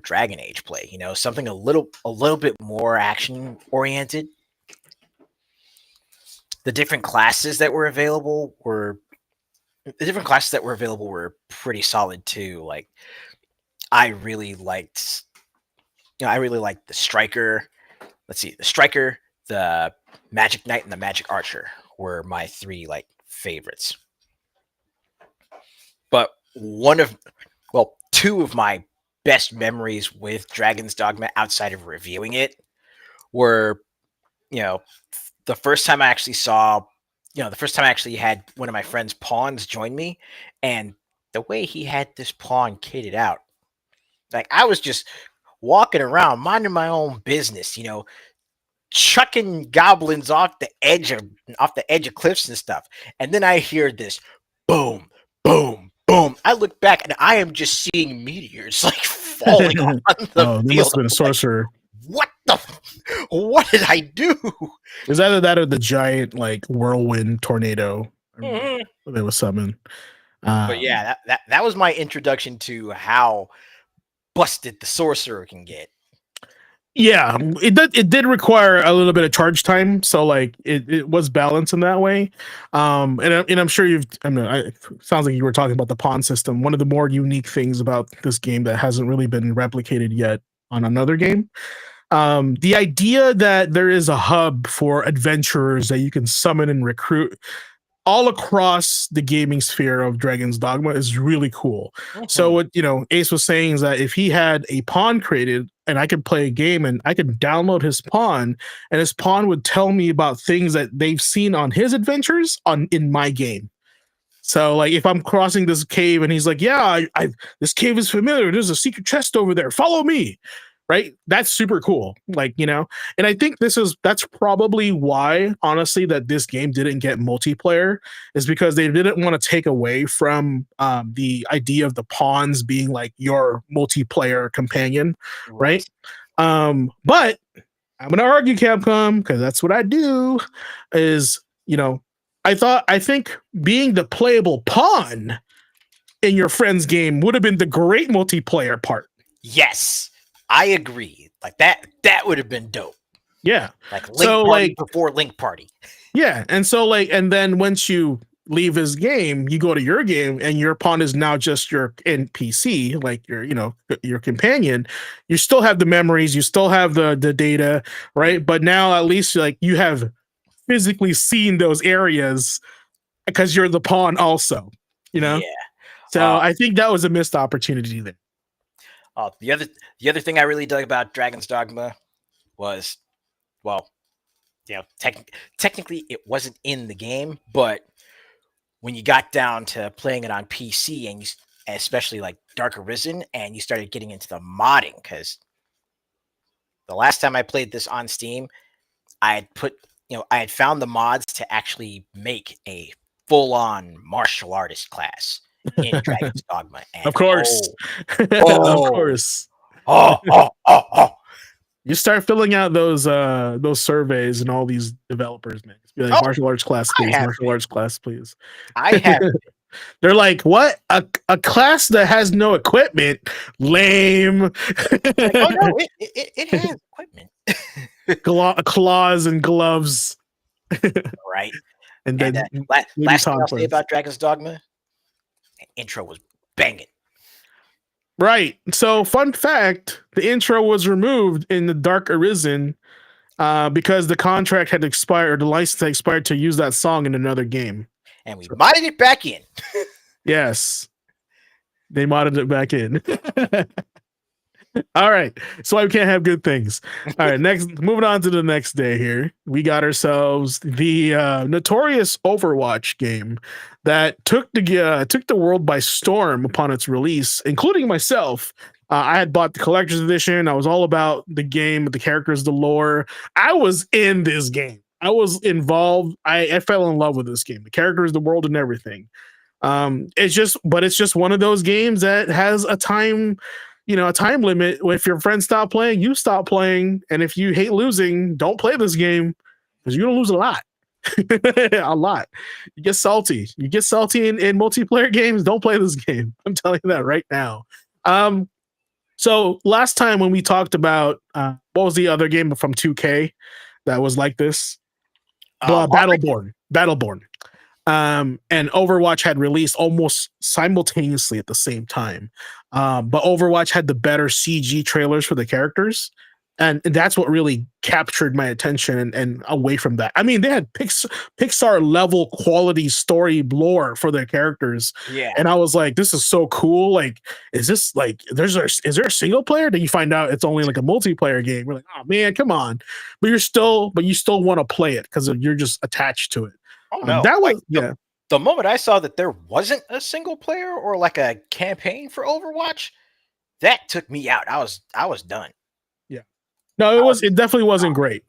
Dragon Age play. Something a little bit more action oriented. The different classes that were available were pretty solid too. Like, I really liked the Striker. Let's see, the Striker, the Magic Knight, and the Magic Archer were my three two of my best memories with Dragon's Dogma outside of reviewing it were, the first time I actually had one of my friend's pawns join me, and the way he had this pawn kitted out, like I was just walking around minding my own business, chucking goblins off the edge of cliffs and stuff, and then I hear this boom, boom, boom. I look back and I am just seeing meteors like falling on the field. They must have been a sorcerer. What did I do? It was either that or the giant like whirlwind tornado that was summoned. But yeah, that was my introduction to how busted the sorcerer can get. Yeah, it did require a little bit of charge time, so like it was balanced in that way. And I'm sure it sounds like you were talking about the pawn system. One of the more unique things about this game that hasn't really been replicated yet on another game. The idea that there is a hub for adventurers that you can summon and recruit all across the gaming sphere of Dragon's Dogma is really cool. So what Ace was saying is that if he had a pawn created and I could play a game and I could download his pawn, and his pawn would tell me about things that they've seen on his adventures in my game. So like if I'm crossing this cave and he's like, yeah, this cave is familiar. There's a secret chest over there. Follow me. Right? That's super cool. Like, and I think that's probably why, honestly, that this game didn't get multiplayer, is because they didn't want to take away from the idea of the pawns being like your multiplayer companion. Right. But I'm going to argue, Capcom, because that's what I do, is, I think being the playable pawn in your friend's game would have been the great multiplayer part. Yes. I agree. Like that would have been dope. Yeah. Like Link Party before Link Party. Yeah. And so and then once you leave his game, you go to your game and your pawn is now just your NPC, like your companion. You still have the memories, you still have the data, right? But now at least like you have physically seen those areas because you're the pawn also, Yeah. So I think that was a missed opportunity there. The other thing I really dug about Dragon's Dogma was, technically it wasn't in the game, but when you got down to playing it on PC and especially like Dark Arisen, and you started getting into the modding, because the last time I played this on Steam, I had found the mods to actually make a full-on martial artist class in Dragon's Dogma. And of course. Of course. You start filling out those surveys and all these developers, man. Just be like, martial arts class, please. Martial arts class, please. I have. They're like, what? A class that has no equipment? Lame. Like, oh no, it has equipment. Claws and gloves. Right. And then last thing I'll say about Dragon's Dogma, intro was banging. Right. So, fun fact: the intro was removed in the Dark Arisen because the contract had expired, the license had expired to use that song in another game. And we modded it back in. Yes, they modded it back in. All right, so why we can't have good things. All right, moving on to the next day here. We got ourselves the notorious Overwatch game that took the world by storm upon its release, including myself. I had bought the collector's edition. I was all about the game, the characters, the lore. I was in this game. I was involved. I fell in love with this game, the characters, the world, and everything. It's just one of those games that has a time limit. If your friends stop playing, you stop playing. And if you hate losing, don't play this game, because you're gonna lose a lot. A lot. You get salty in multiplayer games. Don't play this game. I'm telling you that right now. So last time when we talked about what was the other game from 2K that was like this? Battleborn. And Overwatch had released almost simultaneously at the same time. But Overwatch had the better CG trailers for the characters. And that's what really captured my attention and away from that. I mean, they had Pixar level quality story lore for their characters. Yeah. And I was like, this is so cool. Like, is this like, is there a single player? Then you find out it's only like a multiplayer game. We're like, oh man, come on. But you still want to play it because you're just attached to it. Oh no. That was, like, yeah. The moment I saw that there wasn't a single player or like a campaign for Overwatch, that took me out. I was done. No, it definitely wasn't great.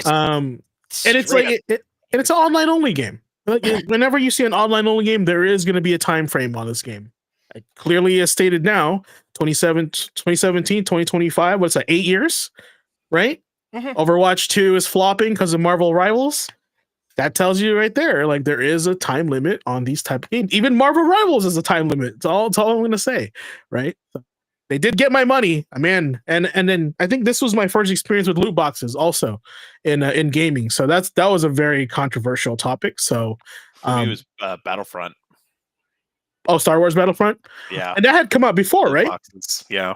And it's like and it's an online only game. Like, whenever you see an online only game, there is going to be a time frame on this game. Like, clearly as stated now, 2017, 2025, what's that, 8 years? Right? Mhm. Overwatch 2 is flopping because of Marvel Rivals. That tells you right there, like, there is a time limit on these type of games. Even Marvel Rivals is a time limit. It's all I'm going to say, right? So, they did get my money, man, and then I think this was my first experience with loot boxes, also in gaming. So that was a very controversial topic. So for me, it was Battlefront. Oh, Star Wars Battlefront, yeah, and that had come out before, loot right? Boxes. Yeah.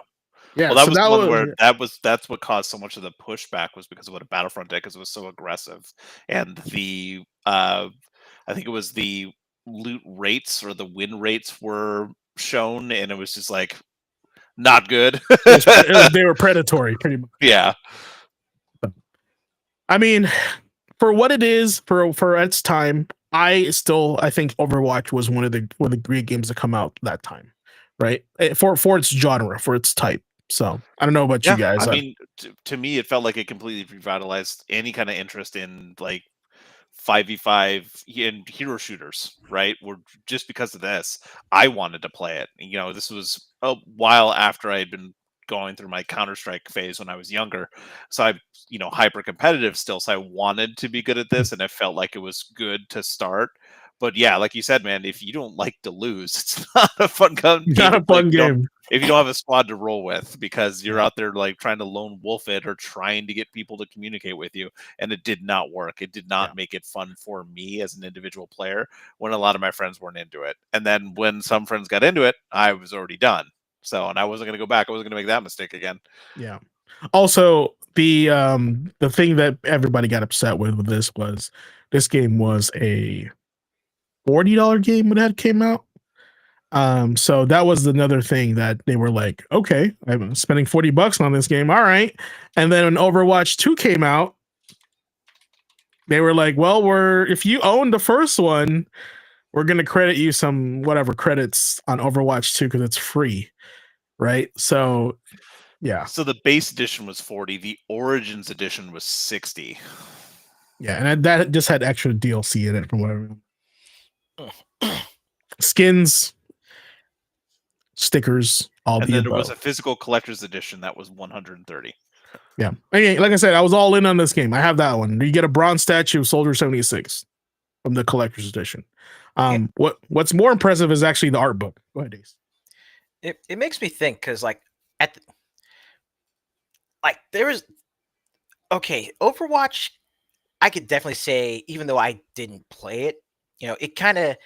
Yeah, well, that so was one where that's what caused so much of the pushback, was because of what a Battlefront did, because it was so aggressive, and the I think it was the loot rates or the win rates were shown, and it was just like not good. They were predatory, pretty much. Yeah. I mean, for what it is, for its time, I think Overwatch was one of the great games to come out that time, right? For its genre, for its type. So I don't know about you guys. I mean, to me, it felt like it completely revitalized any kind of interest in like 5v5 and hero shooters, right? Just because of this, I wanted to play it. You know, this was a while after I had been going through my Counter-Strike phase when I was younger. So I, hyper competitive still. So I wanted to be good at this, and it felt like it was good to start. But yeah, like you said, man, if you don't like to lose, it's not a fun game. Not a fun game. If you don't have a squad to roll with, because you're out there like trying to lone wolf it or trying to get people to communicate with you, and it did not work. It did not make it fun for me as an individual player when a lot of my friends weren't into it. And then when some friends got into it, I was already done. So, and I wasn't going to go back. I wasn't going to make that mistake again. Yeah. Also, the thing that everybody got upset with this was this game was a $40 game when that came out. So that was another thing that they were like, okay, I'm spending $40 on this game. All right. And then when Overwatch 2 came out, they were like, well, if you own the first one, we're going to credit you some whatever credits on Overwatch 2 because it's free. Right. So, yeah. So the base edition was 40. The Origins edition was 60. Yeah. And that just had extra DLC in it from whatever. Skins, stickers, all and the then above. There was a physical collector's edition that was 130. Yeah. Like I said, I was all in on this game. I have that one. You get a bronze statue of Soldier 76 from the collector's edition. What's more impressive is actually the art book. Go ahead, Dace. It makes me think, because like Overwatch, I could definitely say, even though I didn't play it, it kind of,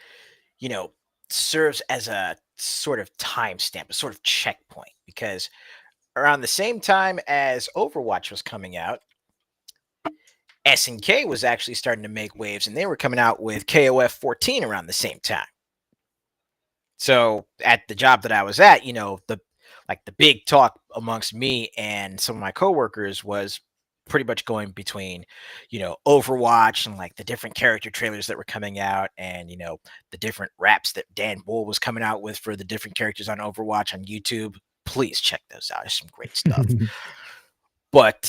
serves as a sort of timestamp, a sort of checkpoint, because around the same time as Overwatch was coming out, SNK was actually starting to make waves, and they were coming out with KOF 14 around the same time. So at the job that I was at, the big talk amongst me and some of my coworkers was pretty much going between, Overwatch and like the different character trailers that were coming out, and the different raps that Dan Bull was coming out with for the different characters on Overwatch on YouTube. Please check those out. There's some great stuff. But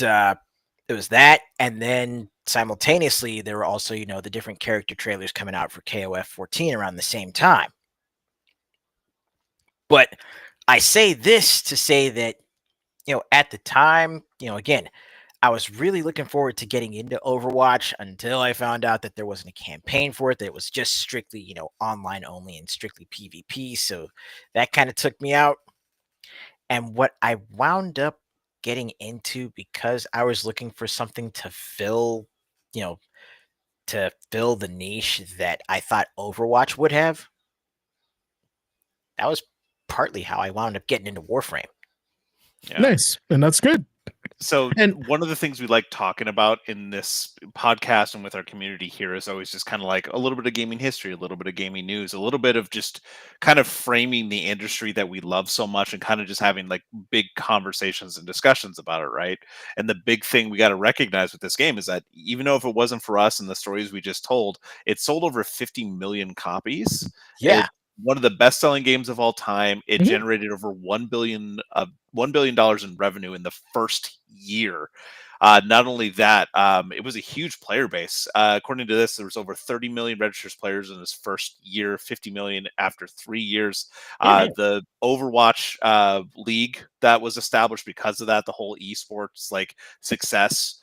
it was that, and then simultaneously there were also, the different character trailers coming out for KOF 14 around the same time. But I say this to say that, at the time, again, I was really looking forward to getting into Overwatch until I found out that there wasn't a campaign for it, that it was just strictly, online only and strictly PvP. So that kind of took me out. And what I wound up getting into, because I was looking for something to fill, the niche that I thought Overwatch would have, that was partly how I wound up getting into Warframe. Yeah. Nice. And that's good. So And one of the things we like talking about in this podcast and with our community here is always just kind of like a little bit of gaming history, a little bit of gaming news, a little bit of just kind of framing the industry that we love so much and kind of just having like big conversations and discussions about it, right? And the big thing we got to recognize with this game is that even though if it wasn't for us and the stories we just told, it sold over 50 million copies. Yeah. One of the best-selling games of all time. It Mhm. generated over $1 billion in revenue in the first year. Not only that, it was a huge player base. According to this, there was over 30 million registered players in his first year, 50 million after 3 years. Mhm. The Overwatch league that was established because of that, the whole esports like success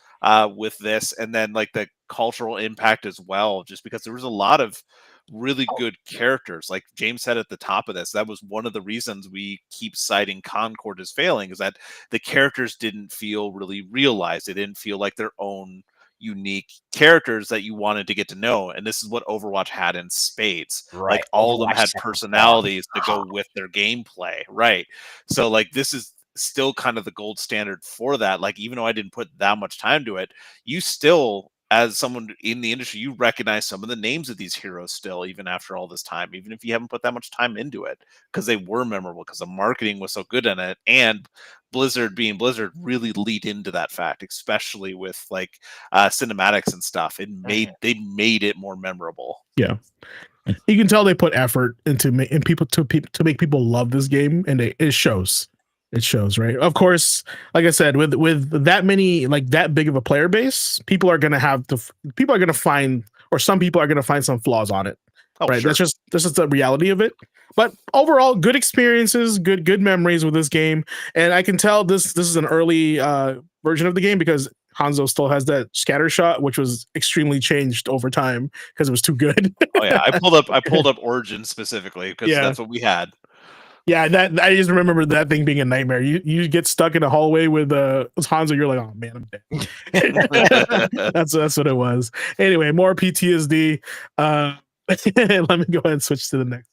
with this, and then like the cultural impact as well, just because there was a lot of really good characters. Like James said at the top of this, that was one of the reasons we keep citing Concord as failing, is that the characters didn't feel really realized. They didn't feel like their own unique characters that you wanted to get to know. And this is what Overwatch had in spades. Right. Like all of them Overwatch had set the bar personalities to go high. with their gameplay. Right. So like this is still kind of the gold standard for that. Like even though I didn't put that much time to it, you still, as someone in the industry, you recognize some of the names of these heroes still, even after all this time, even if you haven't put that much time into it, because they were memorable, because the marketing was so good in it, and Blizzard being Blizzard really lead into that fact, especially with like cinematics and stuff. They made it more memorable. yeah, you can tell they put effort into to make people love this game, and it shows. It shows, right? Of course, like I said, with that many, like that big of a player base, people are gonna find, or some people are gonna find some flaws on it, Oh, right? sure. That's just the reality of it. But overall, good experiences, good memories with this game, and I can tell this is an early version of the game because Hanzo still has that scatter shot, which was extremely changed over time because it was too good. Oh yeah, I pulled up Origin specifically because Yeah. that's what we had. Yeah, that I just remember that thing being a nightmare. You get stuck in a hallway with Hanzo, you're like, oh man, I'm dead. That's what it was. Anyway, more PTSD. Let me go ahead and switch to the next.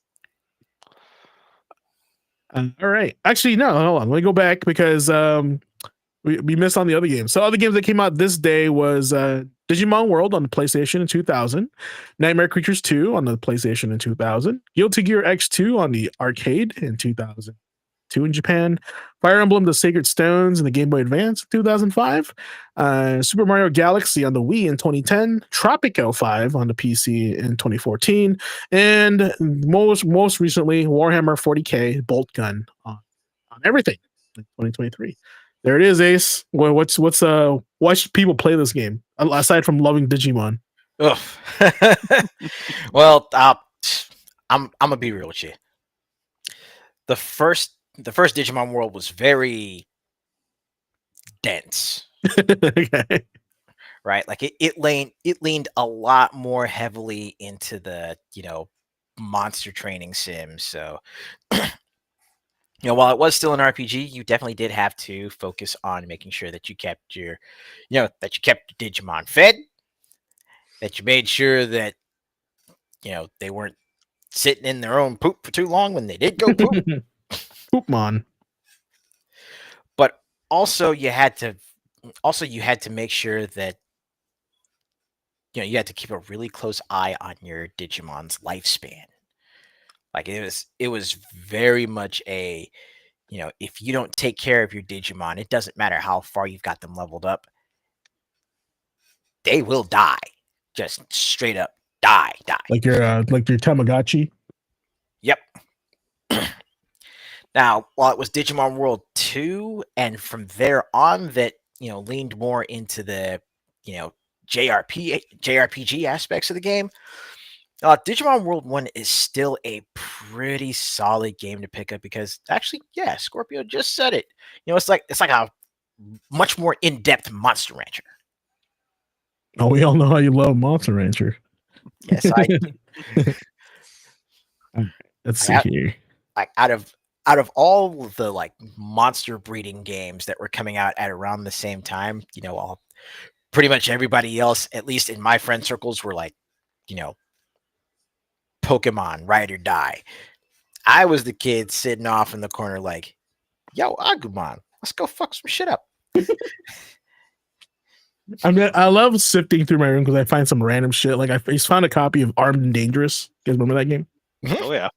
All right. Actually, no, hold on. Let me go back because we missed on the other games. So other games that came out this day was Digimon World on the PlayStation in 2000, Nightmare Creatures 2 on the PlayStation in 2000, Guilty Gear X2 on the arcade in 2002 in Japan, Fire Emblem: The Sacred Stones in the Game Boy Advance in 2005, Super Mario Galaxy on the Wii in 2010, Tropico 5 on the PC in 2014, and most recently Warhammer 40K Bolt Gun on everything in 2023. There it is, Ace. Why should people play this game aside from loving Digimon? Ugh. Well, I'm gonna be real with you. The first Digimon World was very dense, Okay. right? Like it leaned a lot more heavily into the monster training sim. So while it was still an RPG, you definitely did have to focus on making sure that you kept your Digimon fed, that you made sure that they weren't sitting in their own poop for too long when they did go poop. Poopmon. But also you had to make sure that you had to keep a really close eye on your Digimon's lifespan. Like it was very much a if you don't take care of your Digimon, it doesn't matter how far you've got them leveled up, they will die. Just straight up die. Like your Tamagotchi. Yep. Now, while it was Digimon World 2, and from there on that, leaned more into the, JRPG aspects of the game, Digimon World 1 is still a pretty solid game to pick up because actually, yeah, Scorpio just said it. It's like a much more in-depth Monster Rancher. Oh, we all know how you love Monster Rancher. Yes, I Let's see here. like out of all the like monster breeding games that were coming out at around the same time, pretty much everybody else, at least in my friend circles, were like, Pokemon, ride or die. I was the kid sitting off in the corner like, yo, Agumon, let's go fuck some shit up. I love sifting through my room because I find some random shit. Like I just found a copy of Armed and Dangerous. You guys remember that game? Oh yeah.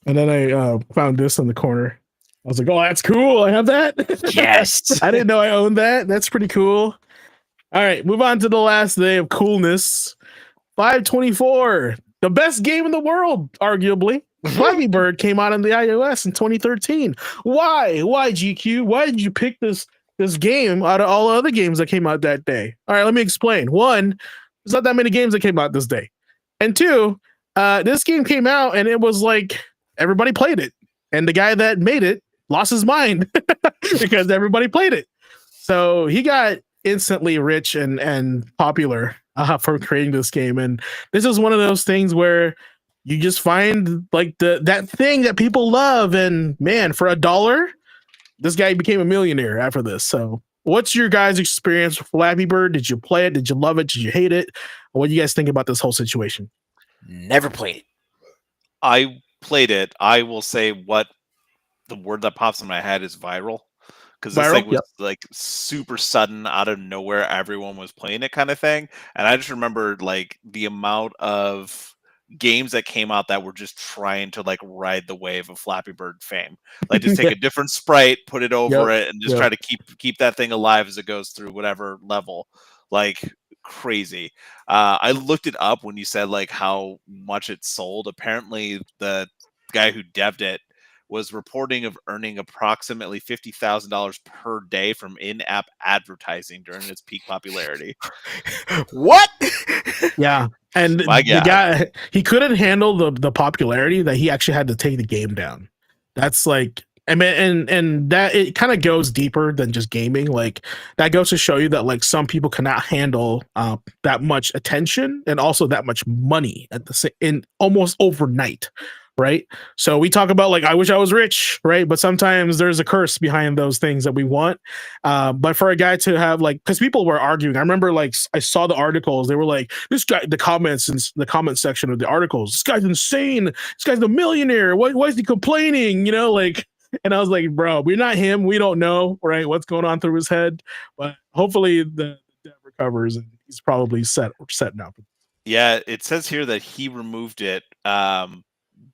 And then I found this in the corner. I was like, "Oh, that's cool! I have that." Yes. I didn't know I owned that. That's pretty cool. All right, move on to the last day of coolness. 524, the best game in the world, arguably. Flappy Bird came out on the iOS in 2013. Why? Why, GQ? Why did you pick this game out of all other games that came out that day? All right, let me explain. One, there's not that many games that came out this day. And two, this game came out and it was like everybody played it. And the guy that made it lost his mind because everybody played it. So he got instantly rich and popular for creating this game. And this is one of those things where you just find like that thing that people love. And man, for $1, this guy became a millionaire after this. So what's your guys' experience with Flappy Bird? Did you play it? Did you love it? Did you hate it? What do you guys think about this whole situation? Never played it. I played it. I will say what the word that pops in my head is viral. Because this thing was like super sudden, out of nowhere, everyone was playing it kind of thing. And I just remember like the amount of games that came out that were just trying to like ride the wave of Flappy Bird fame. Like just take a different sprite, put it over it, and just try to keep that thing alive as it goes through whatever level. Like crazy. I looked it up when you said like how much it sold. Apparently the guy who devved it was reporting of earning approximately $50,000 per day from in-app advertising during its peak popularity. What? Yeah. And the guy, he couldn't handle the popularity that he actually had to take the game down. That's like, I mean, and that it kind of goes deeper than just gaming. Like that goes to show you that like some people cannot handle that much attention and also that much money at the in almost overnight. Right. So we talk about like, I wish I was rich. Right. But sometimes there's a curse behind those things that we want. But for a guy to have like, because people were arguing, I remember like I saw the articles. They were like, this guy, the comments in the comment section of the articles, this guy's insane. This guy's a millionaire. Why is he complaining? You know, like, and I was like, bro, we're not him. We don't know. Right. What's going on through his head. But hopefully the debt recovers and he's probably set now. Yeah. It says here that he removed it.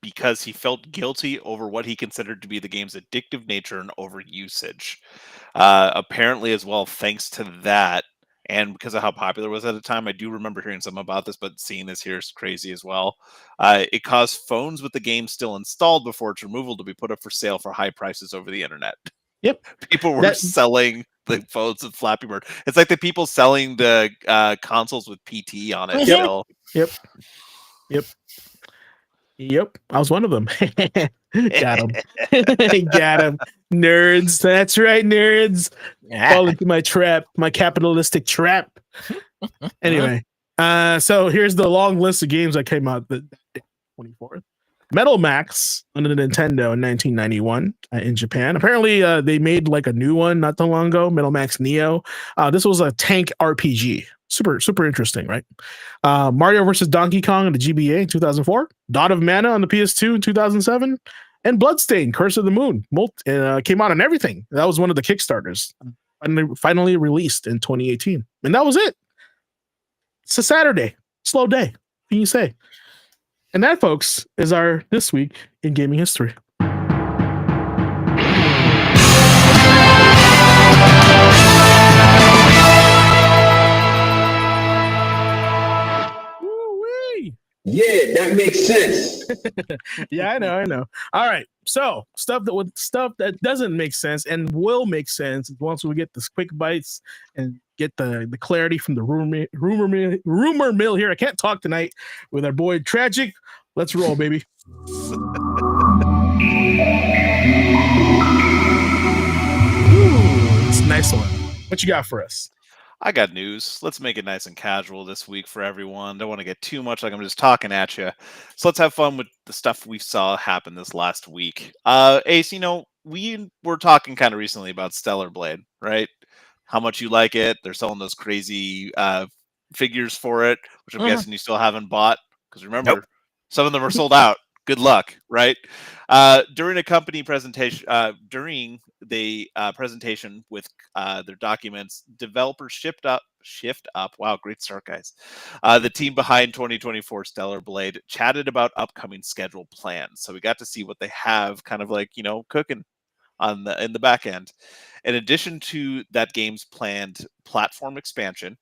Because he felt guilty over what he considered to be the game's addictive nature and overusage. Apparently, as well, thanks to that, and because of how popular it was at the time, I do remember hearing something about this, but seeing this here is crazy as well. It caused phones with the game still installed before its removal to be put up for sale for high prices over the internet. Yep. People were selling the phones of Flappy Bird. It's like the people selling the consoles with PT on it still. Yep. Yep, I was one of them. Got him. Got him. Nerds. That's right, nerds. Fall into my trap, my capitalistic trap. Anyway, so here's the long list of games that came out the 24th. Metal Max on the Nintendo in 1991 in Japan. Apparently, they made like a new one not too long ago, Metal Max Neo. This was a tank RPG. Super interesting, right? Mario vs. Donkey Kong on the GBA in 2004. Dawn of Mana on the PS2 in 2007. And Bloodstained, Curse of the Moon. Came out on everything. That was one of the Kickstarters. Finally released in 2018. And that was it. It's a Saturday. Slow day. What can you say? And that, folks, is our This Week in Gaming History. Yeah, that makes sense. Yeah, I know. All right. So stuff that doesn't make sense and will make sense once we get this quick bites and get the clarity from the rumor mill here. I can't talk tonight with our boy Tragic. Let's roll, baby. It's a nice one. What you got for us? I got news. Let's make it nice and casual this week for everyone. Don't want to get too much like I'm just talking at you. So let's have fun with the stuff we saw happen this last week. Ace, we were talking kind of recently about Stellar Blade, right? How much you like it. They're selling those crazy figures for it, which I'm guessing you still haven't bought. Because remember, some of them are sold out. Good luck, right? During a company presentation, during the presentation with their documents, developers shift up. Wow, great start, guys. The team behind 2024 Stellar Blade chatted about upcoming schedule plans. So we got to see what they have kind of like, cooking in the back end. In addition to that game's planned platform expansion,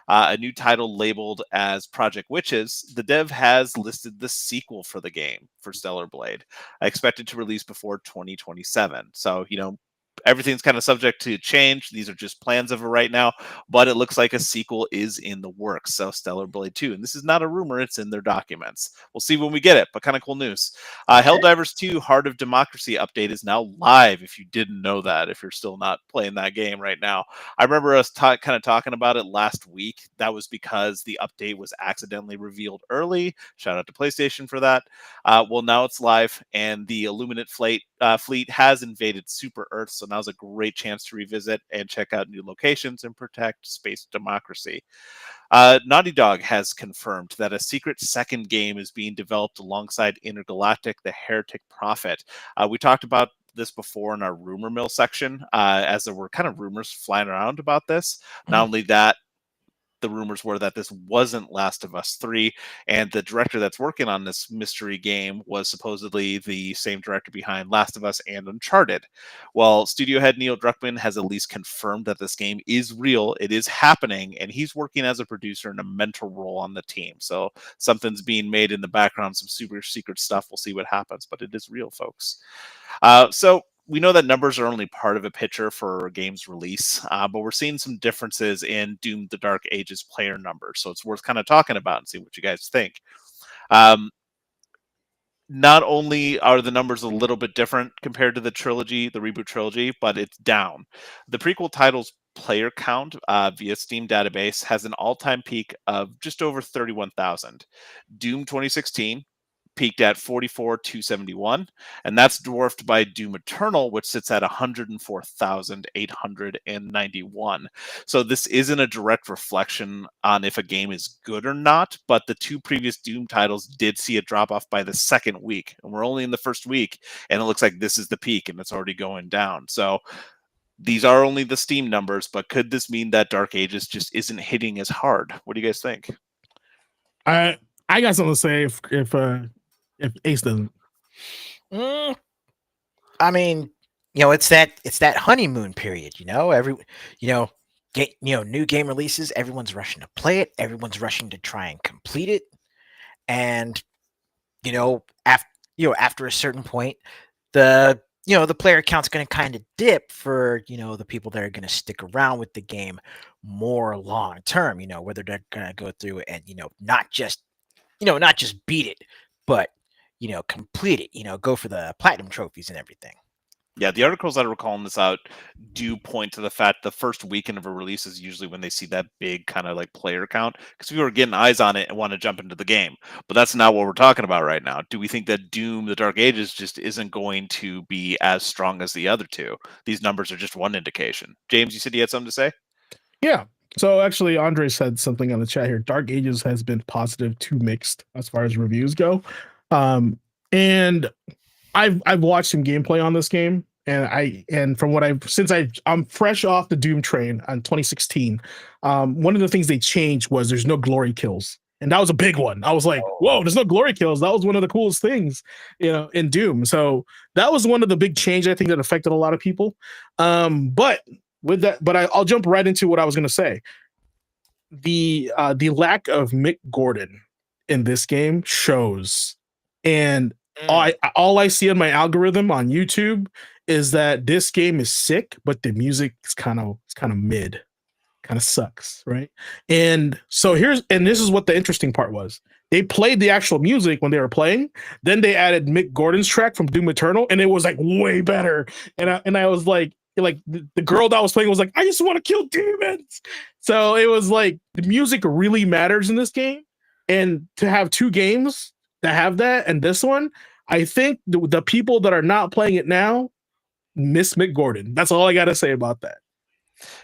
a new title labeled as Project Witches, the dev has listed the sequel for the game for Stellar Blade, expected to release before 2027. So, everything's kind of subject to change. These are just plans of it right now, but it looks like a sequel is in the works. So Stellar Blade 2, and this is not a rumor, it's in their documents. We'll see when we get it, but kind of cool news. Helldivers 2 Heart of Democracy update is now live, if you didn't know that, if you're still not playing that game right now. I remember us kind of talking about it last week. That was because the update was accidentally revealed early. Shout out to PlayStation for that. Well, now it's live, and the Illuminate fleet has invaded Super Earth, so now's a great chance to revisit and check out new locations and protect space democracy. Naughty Dog has confirmed that a secret second game is being developed alongside Intergalactic, the Heretic Prophet. We talked about this before in our rumor mill section, as there were kind of rumors flying around about this. Not only that, the rumors were that this wasn't Last of Us 3, and the director that's working on this mystery game was supposedly the same director behind Last of Us and Uncharted. Well, studio head Neil Druckmann has at least confirmed that this game is real, it is happening, and he's working as a producer in a mentor role on the team. So something's being made in the background, some super secret stuff. We'll see what happens, but it is real, folks. So we know that numbers are only part of a picture for a game's release, but we're seeing some differences in Doom: The Dark Ages player numbers. So it's worth kind of talking about and see what you guys think. Not only are the numbers a little bit different compared to the reboot trilogy, but it's down. The prequel title's player count via Steam database has an all-time peak of just over 31,000. Doom 2016 peaked at 44,271, and that's dwarfed by Doom Eternal, which sits at 104,891. So this isn't a direct reflection on if a game is good or not, but the two previous Doom titles did see a drop off by the second week, and we're only in the first week, and it looks like this is the peak, and it's already going down. So these are only the Steam numbers, but could this mean that Dark Ages just isn't hitting as hard? What do you guys think? I got something to say if Ace doesn't. I mean, it's that honeymoon period. New game releases. Everyone's rushing to play it. Everyone's rushing to try and complete it. And after a certain point, the player count's going to kind of dip for the people that are going to stick around with the game more long term. Whether they're going to go through and not just beat it, but complete it, go for the platinum trophies and everything. Yeah, the articles that are calling this out do point to the fact the first weekend of a release is usually when they see that big kind of like player count, because people are getting eyes on it and want to jump into the game. But that's not what we're talking about right now. Do we think that Doom: The Dark Ages just isn't going to be as strong as the other two? These numbers are just one indication. James, you said you had something to say? Yeah. So actually, Andre said something on the chat here. Dark Ages has been positive to mixed as far as reviews go. And I've watched some gameplay on this game, and from what I'm fresh off the Doom train on 2016. One of the things they changed was there's no glory kills, and that was a big one. I was like, whoa, there's no glory kills. That was one of the coolest things, in Doom. So that was one of the big changes I think that affected a lot of people. But I'll jump right into what I was going to say. The lack of Mick Gordon in this game shows, and all I see on my algorithm on YouTube is that this game is sick, but the music is kind of mid, kind of sucks, right? And so this is what the interesting part was. They played the actual music when they were playing, then they added Mick Gordon's track from Doom Eternal, and it was like way better. And I was like the girl that was playing was like, I just want to kill demons. So it was like the music really matters in this game, and to have two games that have that and this one, I think the people that are not playing it now miss Mick Gordon. That's all I got to say about that.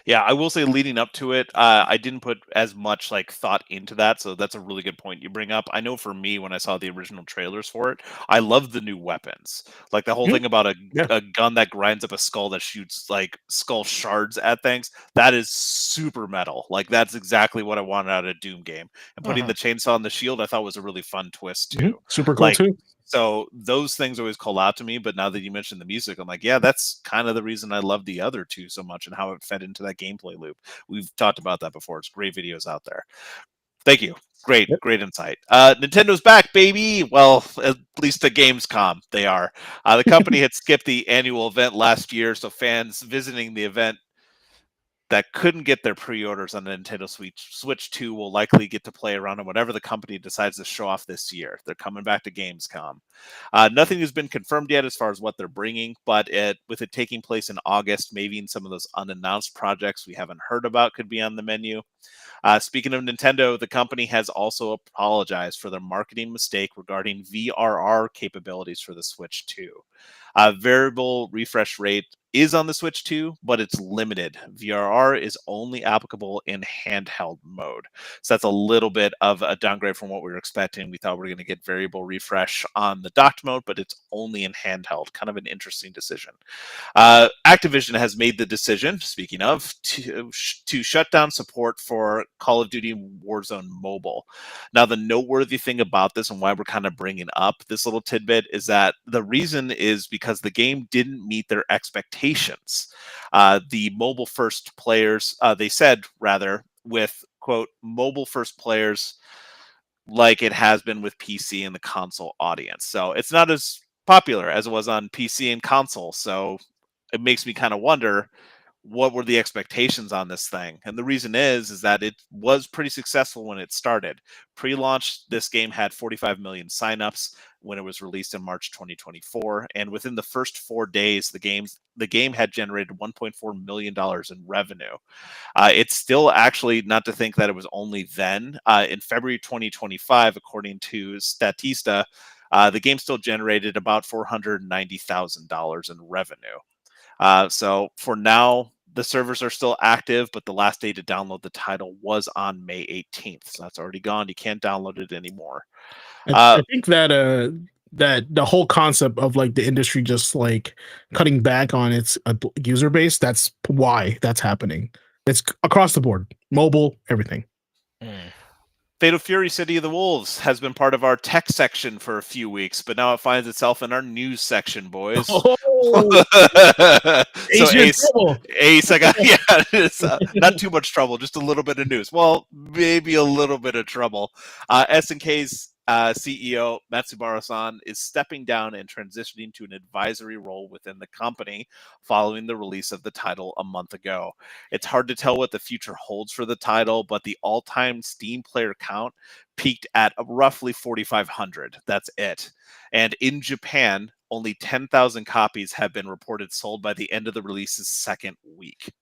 Yeah, I will say leading up to it, I didn't put as much like thought into that, so that's a really good point you bring up. I know for me, when I saw the original trailers for it, I love the new weapons. Like the whole Mhm. thing about Yeah. a gun that grinds up a skull that shoots like skull shards at things. That is super metal. Like that's exactly what I wanted out of a Doom game. And putting the chainsaw on the shield, I thought was a really fun twist too. Super cool Like too. so those things always call out to me, but now that you mentioned the music, I'm like, yeah, that's kind of the reason I love the other two so much and how it fed into that gameplay loop. We've talked about that before. It's great videos out there. Thank you. Great, Yep. great insight. Nintendo's back, baby. Well, at least at Gamescom, they are. The company had skipped the annual event last year, so fans visiting the event that couldn't get their pre-orders on the Nintendo Switch 2 will likely get to play around on whatever the company decides to show off this year. They're coming back to Gamescom. Nothing has been confirmed yet as far as what they're bringing, but with it taking place in August, maybe some of those unannounced projects we haven't heard about could be on the menu. Speaking of Nintendo, the company has also apologized for their marketing mistake regarding VRR capabilities for the Switch 2. Variable refresh rate is on the Switch 2, but it's limited. VRR is only applicable in handheld mode. So that's a little bit of a downgrade from what we were expecting. We thought we were going to get variable refresh on the docked mode, but it's only in handheld. Kind of an interesting decision. Activision has made the decision, speaking of, to shut down support for Call of Duty Warzone Mobile. Now, the noteworthy thing about this and why we're kind of bringing up this little tidbit is that the reason is because the game didn't meet their expectations. The mobile first players, they said rather, with quote, mobile first players like it has been with PC and the console audience. So it's not as popular as it was on PC and console. So it makes me kind of wonder what were the expectations on this thing. And the reason is that it was pretty successful when it started. Pre-launch, this game had 45 million signups when it was released in March 2024, and within the first 4 days the game had generated $1.4 million in revenue. It's still actually not to think that it was only then. In February 2025, according to Statista, the game still generated about $490,000 in revenue. So for now, the servers are still active, but the last day to download the title was on May 18th. So that's already gone. You can't download it anymore. I think that that the whole concept of like the industry just like cutting back on its user base, that's why that's happening. It's across the board, mobile, everything. Fatal Fury City of the Wolves has been part of our tech section for a few weeks, but now it finds itself in our news section, boys. Oh, So Ace, I got it's not too much trouble, just a little bit of news. Well, maybe a little bit of trouble. SNK's CEO Matsubara-san is stepping down and transitioning to an advisory role within the company following the release of the title a month ago. It's hard to tell what the future holds for the title, but the all-time Steam player count peaked at roughly 4,500. That's it. And in Japan, only 10,000 copies have been reported sold by the end of the release's second week.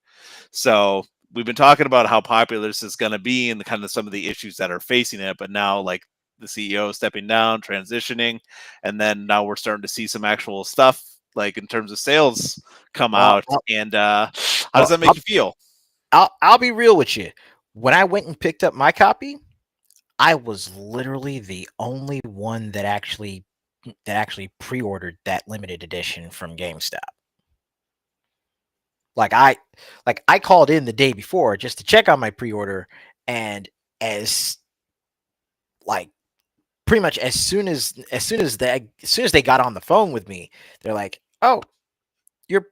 So we've been talking about how popular this is going to be and the kind of some of the issues that are facing it, but now like the CEO stepping down, transitioning, and then now we're starting to see some actual stuff like in terms of sales come out. And how does that make you feel? I'll be real with you. When I went and picked up my copy, I was literally the only one that actually pre-ordered that limited edition from GameStop. Like I called in the day before just to check on my pre-order, and as like pretty much as soon as they got on the phone with me, they're like, "Oh, your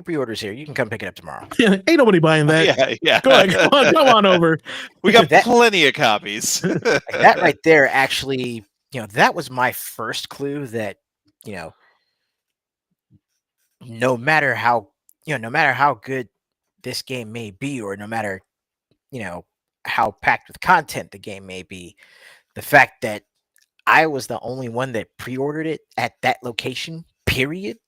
pre-order's here. You can come pick it up tomorrow." Yeah, ain't nobody buying that. Yeah. Go ahead, come on over. We got plenty of copies. That right there, actually, that was my first clue that, no matter how good this game may be, or no matter, how packed with content the game may be, the fact that I was the only one that pre-ordered it at that location, period,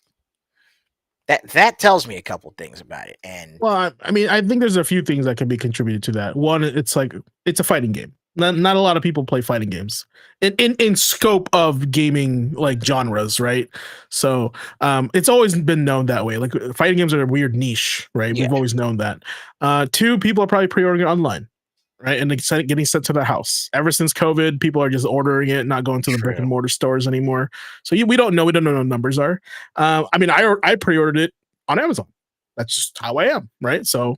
that tells me a couple things about it. And well, I mean, I think there's a few things that can be contributed to that. One, it's like it's a fighting game. Not a lot of people play fighting games in scope of gaming like genres, right? So it's always been known that way. Like fighting games are a weird niche, right? Yeah. We've always known that. Two, people are probably pre-ordering it online, right? And getting sent to the house. Ever since COVID, people are just ordering it, not going to the brick and mortar stores anymore. So we don't know. We don't know what numbers are. I mean, I pre-ordered it on Amazon. That's just how I am, right? So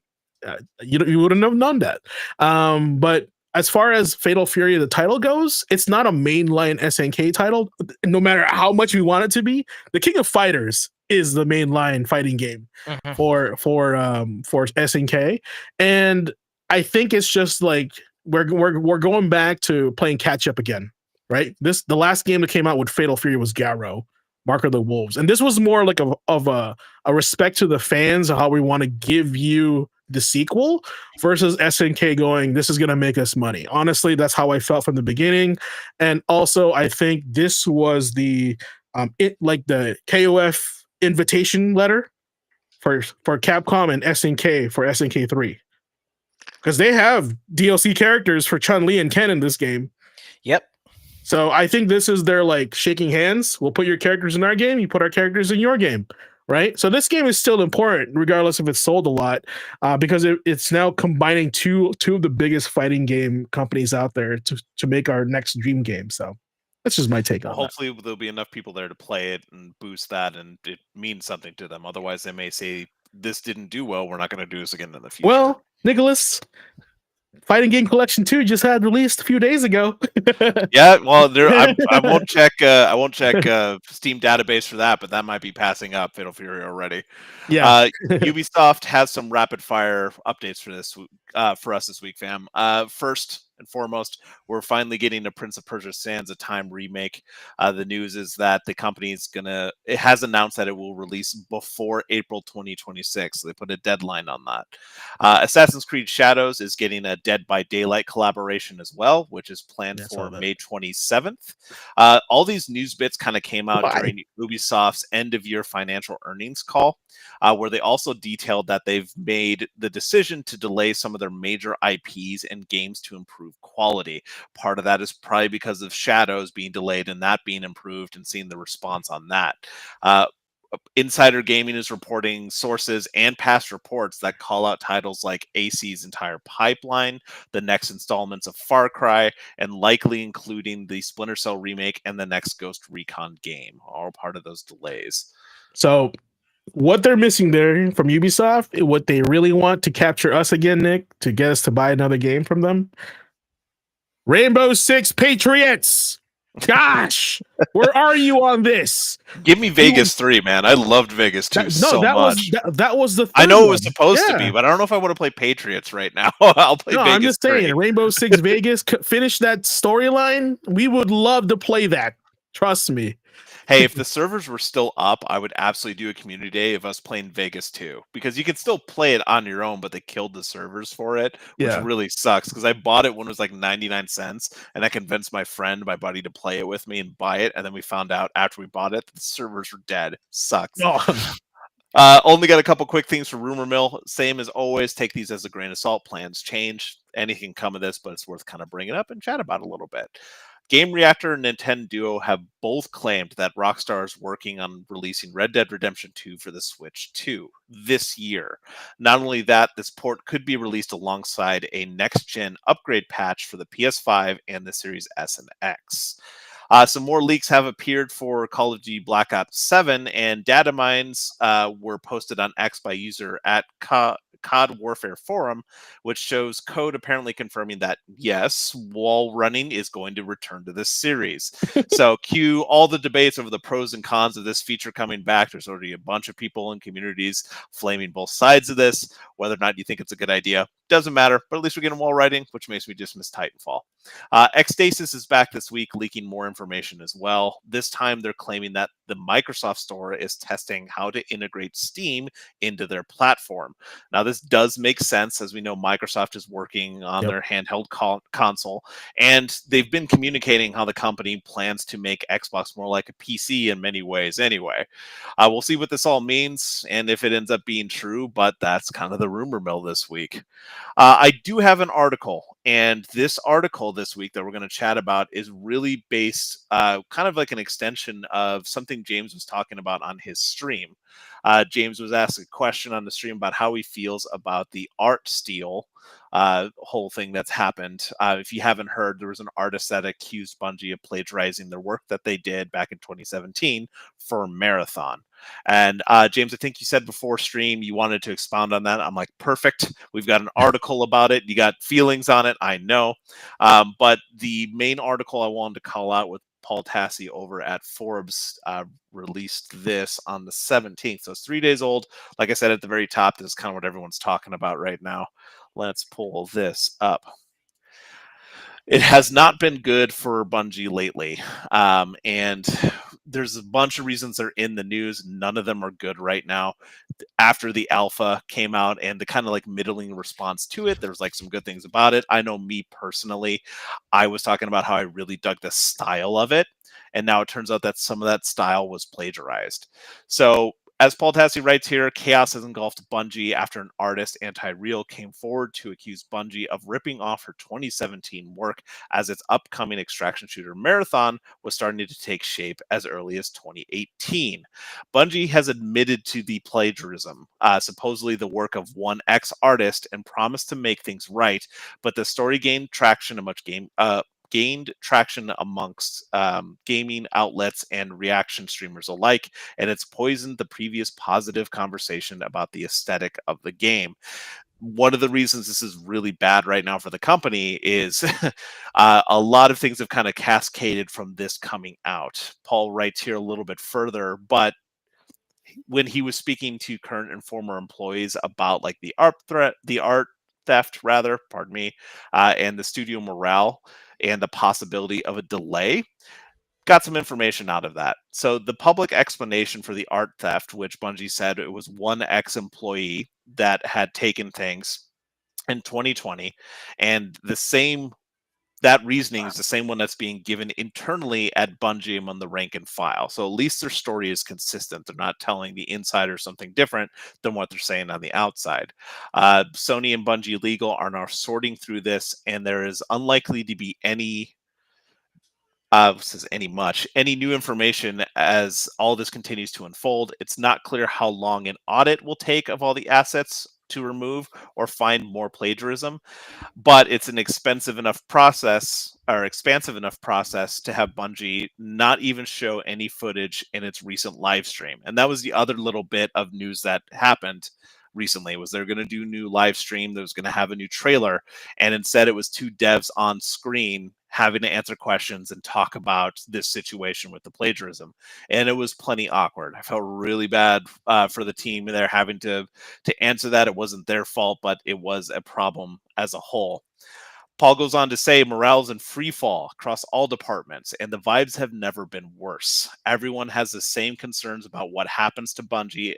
you wouldn't have known that. But as far as Fatal Fury, the title goes, it's not a mainline SNK title. No matter how much we want it to be, the King of Fighters is the mainline fighting game for SNK, and I think it's just like we're going back to playing catch up again, right? The last game that came out with Fatal Fury was Garrow, Mark of the Wolves, and this was more like of a respect to the fans of how we want to give you the sequel versus SNK going, this is going to make us money. Honestly, that's how I felt from the beginning. And also, I think this was the the KOF invitation letter for Capcom and SNK for SNK 3. Because they have DLC characters for Chun-Li and Ken in this game. Yep. So I think this is their like shaking hands. We'll put your characters in our game, you put our characters in your game. Right, so this game is still important, regardless if it's sold a lot, because it's now combining two of the biggest fighting game companies out there to make our next dream game. So that's just my take on it. Hopefully, there'll be enough people there to play it and boost that, and it means something to them. Otherwise, they may say this didn't do well. We're not going to do this again in the future. Well, Nicholas, Fighting Game Collection 2 just had released a few days ago. Yeah, well, I won't check. I won't check Steam database for that, but that might be passing up Fatal Fury already. Yeah. Ubisoft has some rapid fire updates for us this week, fam. First and foremost, we're finally getting a Prince of Persia: Sands of Time remake. The news is that the company it has announced that it will release before April 2026. So they put a deadline on that. Assassin's Creed Shadows is getting a Dead by Daylight collaboration as well, which is planned for May 27th. All these news bits kind of came out during Ubisoft's end of year financial earnings call, where they also detailed that they've made the decision to delay some of their major IPs and games to improve quality. Part of that is probably because of Shadows being delayed and that being improved, and seeing the response on that. Insider Gaming is reporting sources and past reports that call out titles like AC's entire pipeline, the next installments of Far Cry, and likely including the Splinter Cell remake and the next Ghost Recon game, all part of those delays. So what they're missing there from Ubisoft, what they really want to capture us again, Nick, to get us to buy another game from them, Rainbow Six Patriots. Gosh, where are you on this? Give me Vegas 3, man. I loved Vegas 2 much. That was the third I know it was one. supposed to be, but I don't know if I want to play Patriots right now. I'll play Vegas I'm just 3. saying, Rainbow Six Vegas, finish that storyline. We would love to play that. Trust me. Hey, if the servers were still up, I would absolutely do a community day of us playing Vegas 2, because you can still play it on your own, but they killed the servers for it, which really sucks, because I bought it when it was like 99 cents, and I convinced my buddy, to play it with me and buy it, and then we found out after we bought it that the servers were dead. Sucks. Only got a couple quick things for Rumor Mill. Same as always, take these as a grain of salt. Plans change. Anything come of this, but it's worth kind of bringing up and chat about a little bit. Game Reactor and Nintendo Duo have both claimed that Rockstar is working on releasing Red Dead Redemption 2 for the Switch 2 this year. Not only that, this port could be released alongside a next-gen upgrade patch for the PS5 and the Series S and X. Some more leaks have appeared for Call of Duty Black Ops 7, and data mines were posted on X by user at COD Warfare Forum, which shows code apparently confirming that, yes, wall running is going to return to this series. So cue all the debates over the pros and cons of this feature coming back. There's already a bunch of people in communities flaming both sides of this. Whether or not you think it's a good idea doesn't matter, but at least we're getting wall riding, which makes me dismiss Titanfall. Xstasis is back this week, leaking more information as well. This time they're claiming that the Microsoft Store is testing how to integrate Steam into their platform. Now, this does make sense, as we know Microsoft is working on their handheld console, and they've been communicating how the company plans to make Xbox more like a PC in many ways anyway. We'll see what this all means and if it ends up being true, but that's kind of the rumor mill this week. I do have an article, and this article this week that we're going to chat about is really based kind of like an extension of something James was talking about on his stream. James was asked a question on the stream about how he feels about the art steal whole thing that's happened. If you haven't heard, there was an artist that accused Bungie of plagiarizing their work that they did back in 2017 for Marathon. And James, I think you said before stream you wanted to expound on that. I'm like, perfect. We've got an article about it. You got feelings on it, I know. But the main article I wanted to call out with Paul Tassi over at Forbes released this on the 17th. So it's 3 days old. Like I said at the very top, this is kind of what everyone's talking about right now. Let's pull this up. It has not been good for Bungie lately. And there's a bunch of reasons they're in the news. None of them are good right now. After the alpha came out and the kind of like middling response to it, there's like some good things about it. I know me personally, I was talking about how I really dug the style of it. And now it turns out that some of that style was plagiarized. So as Paul Tassi writes here, chaos has engulfed Bungie after an artist, Anti-Real, came forward to accuse Bungie of ripping off her 2017 work as its upcoming extraction shooter Marathon was starting to take shape as early as 2018. Bungie has admitted to the plagiarism, supposedly the work of one ex-artist, and promised to make things right, but the story gained traction amongst gaming outlets and reaction streamers alike, and it's poisoned the previous positive conversation about the aesthetic of the game. One of the reasons this is really bad right now for the company is a lot of things have kind of cascaded from this coming out. Paul writes here a little bit further, but when he was speaking to current and former employees about like the art theft, pardon me, and the studio morale and the possibility of a delay, got some information out of that. So the public explanation for the art theft, which Bungie said it was one ex-employee that had taken things in 2020, and that reasoning is the same one that's being given internally at Bungie among the rank and file. So at least their story is consistent. They're not telling the insider something different than what they're saying on the outside. Sony and Bungie Legal are now sorting through this, and there is unlikely to be any new information as all this continues to unfold. It's not clear how long an audit will take of all the assets to remove or find more plagiarism, but it's an expensive enough process to have Bungie not even show any footage in its recent live stream. And that was the other little bit of news that happened recently, was they're going to do new live stream. There was going to have a new trailer, and instead it was two devs on screen having to answer questions and talk about this situation with the plagiarism. And it was plenty awkward. I felt really bad for the team there having to answer that. It wasn't their fault, but it was a problem as a whole. Paul goes on to say morale's in free fall across all departments, and the vibes have never been worse. Everyone has the same concerns about what happens to Bungie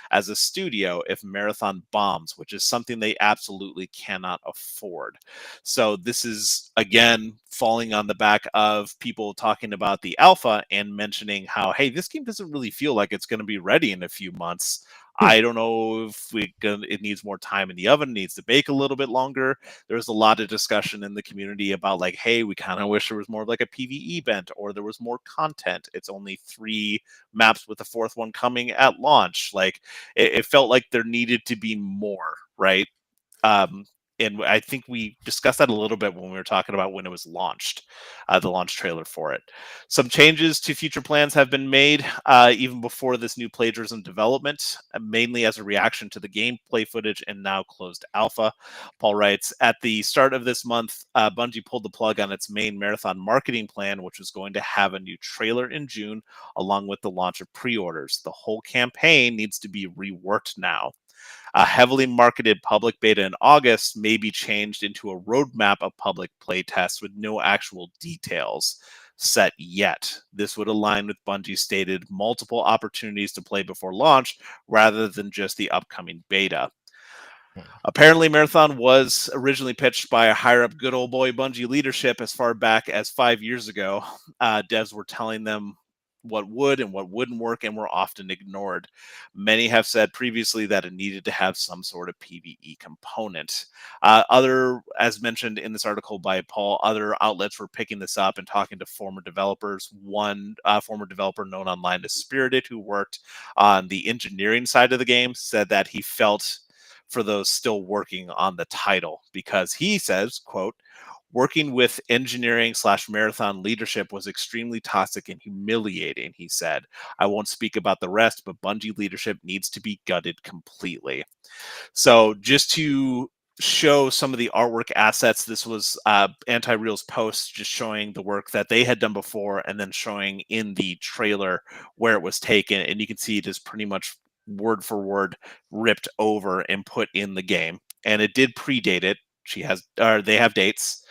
as a studio if Marathon bombs, which is something they absolutely cannot afford. So this is, again, falling on the back of people talking about the alpha and mentioning how, hey, this game doesn't really feel like it's going to be ready in a few months. I don't know if it needs more time in the oven, needs to bake a little bit longer. There's a lot of discussion in the community about like, hey, we kind of wish there was more of like a PvE bent, or there was more content. It's only 3 maps with the 4th one coming at launch. Like it felt like there needed to be more, right? And I think we discussed that a little bit when we were talking about when it was launched, the launch trailer for it. Some changes to future plans have been made even before this new plagiarism development, mainly as a reaction to the gameplay footage and now closed alpha. Paul writes, at the start of this month, Bungie pulled the plug on its main Marathon marketing plan, which was going to have a new trailer in June, along with the launch of pre-orders. The whole campaign needs to be reworked now. A heavily marketed public beta in August may be changed into a roadmap of public playtests with no actual details set yet. This would align with Bungie's stated multiple opportunities to play before launch rather than just the upcoming beta. Apparently, Marathon was originally pitched by a higher-up good old boy Bungie leadership as far back as 5 years ago. Devs were telling them would and what wouldn't work, and were often ignored. Many have said previously that it needed to have some sort of PvE component. As mentioned in this article by Paul, other outlets were picking this up and talking to former developers. One former developer known online as Spirited, who worked on the engineering side of the game, said that he felt for those still working on the title, because he says, quote, "Working with engineering/marathon leadership was extremely toxic and humiliating," he said. "I won't speak about the rest, but Bungie leadership needs to be gutted completely." So just to show some of the artwork assets, this was Anti-Real's post just showing the work that they had done before and then showing in the trailer where it was taken. And you can see it is pretty much word for word ripped over and put in the game. And it did predate it. They have dates,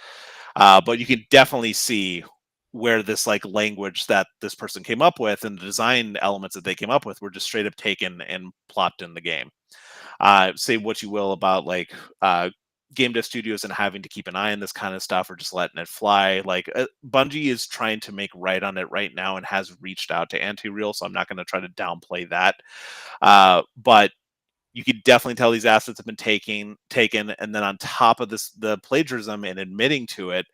but you can definitely see where this like language that this person came up with and the design elements that they came up with were just straight up taken and plopped in the game. Say what you will about like game dev studios and having to keep an eye on this kind of stuff or just letting it fly. Like Bungie is trying to make right on it right now and has reached out to Anti-Real, so I'm not going to try to downplay that. But you could definitely tell these assets have been taken, and then on top of this, the plagiarism and admitting to it,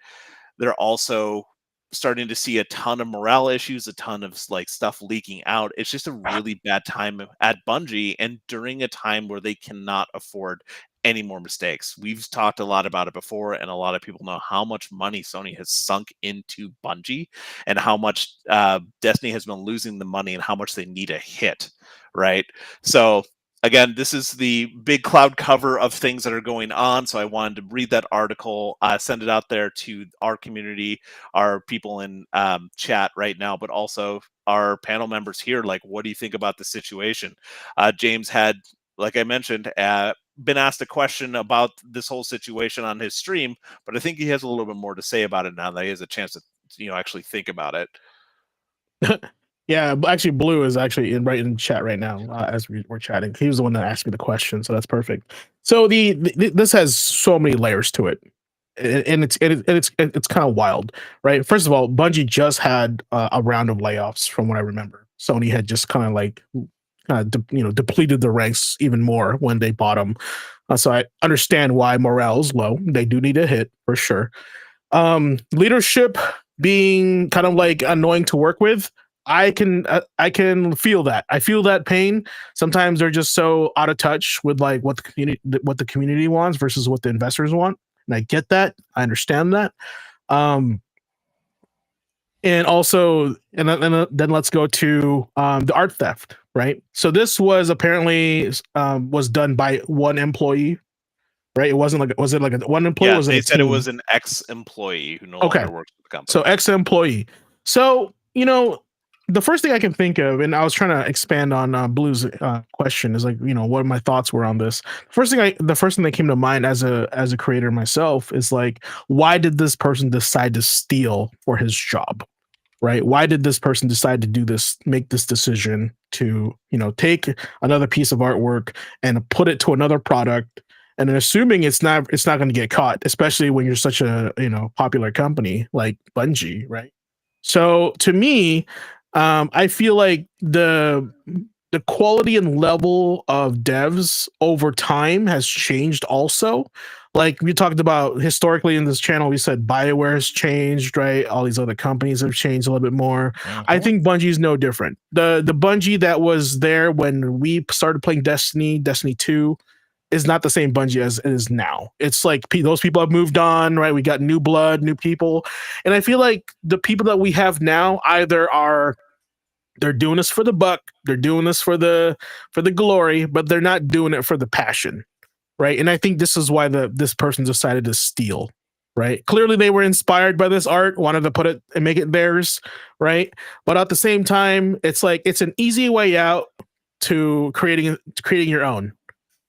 they're also starting to see a ton of morale issues, a ton of like stuff leaking out. It's just a really bad time at Bungie, and during a time where they cannot afford any more mistakes. We've talked a lot about it before, and a lot of people know how much money Sony has sunk into Bungie and how much Destiny has been losing the money and how much they need a hit, right? So again, this is the big cloud cover of things that are going on. So I wanted to read that article, send it out there to our community, our people in chat right now, but also our panel members here. Like, what do you think about the situation? James had, like I mentioned, been asked a question about this whole situation on his stream, but I think he has a little bit more to say about it now that he has a chance to, actually think about it. Yeah, actually, Blue is actually right in chat right now as we're chatting. He was the one that asked me the question, so that's perfect. So this has so many layers to it, and it's kind of wild, right? First of all, Bungie just had a round of layoffs, from what I remember. Sony had just kind of like depleted the ranks even more when they bought them. So I understand why morale is low. They do need a hit for sure. Leadership being kind of like annoying to work with. I can feel that. I feel that pain. Sometimes they're just so out of touch with like what the community wants versus what the investors want, and I get that. I understand that. And also, and then let's go to the art theft, right? So this was apparently was done by one employee, right? It wasn't like, was it like one employee? Yeah, was they it said it was an ex-employee who no longer works with the company. So ex-employee. So the first thing I can think of, and I was trying to expand on Blue's question, is like, what my thoughts were on this. The first thing that came to mind as a creator myself is like, why did this person decide to steal for his job, right? Why did this person decide to do this, make this decision to, take another piece of artwork and put it to another product, and then assuming it's not going to get caught, especially when you're such a popular company like Bungie, right? So to me, I feel like the quality and level of devs over time has changed also. Like we talked about historically in this channel, we said BioWare has changed, right? All these other companies have changed a little bit more. I think Bungie is no different. The Bungie that was there when we started playing Destiny 2 is not the same Bungie as it is now. It's like those people have moved on, right? We got new blood, new people. And I feel like the people that we have now either they're doing this for the buck, they're doing this for the glory, but they're not doing it for the passion, right? And I think this is why this person decided to steal, right? Clearly they were inspired by this art, wanted to put it and make it theirs, right? But at the same time, it's like it's an easy way out to creating your own.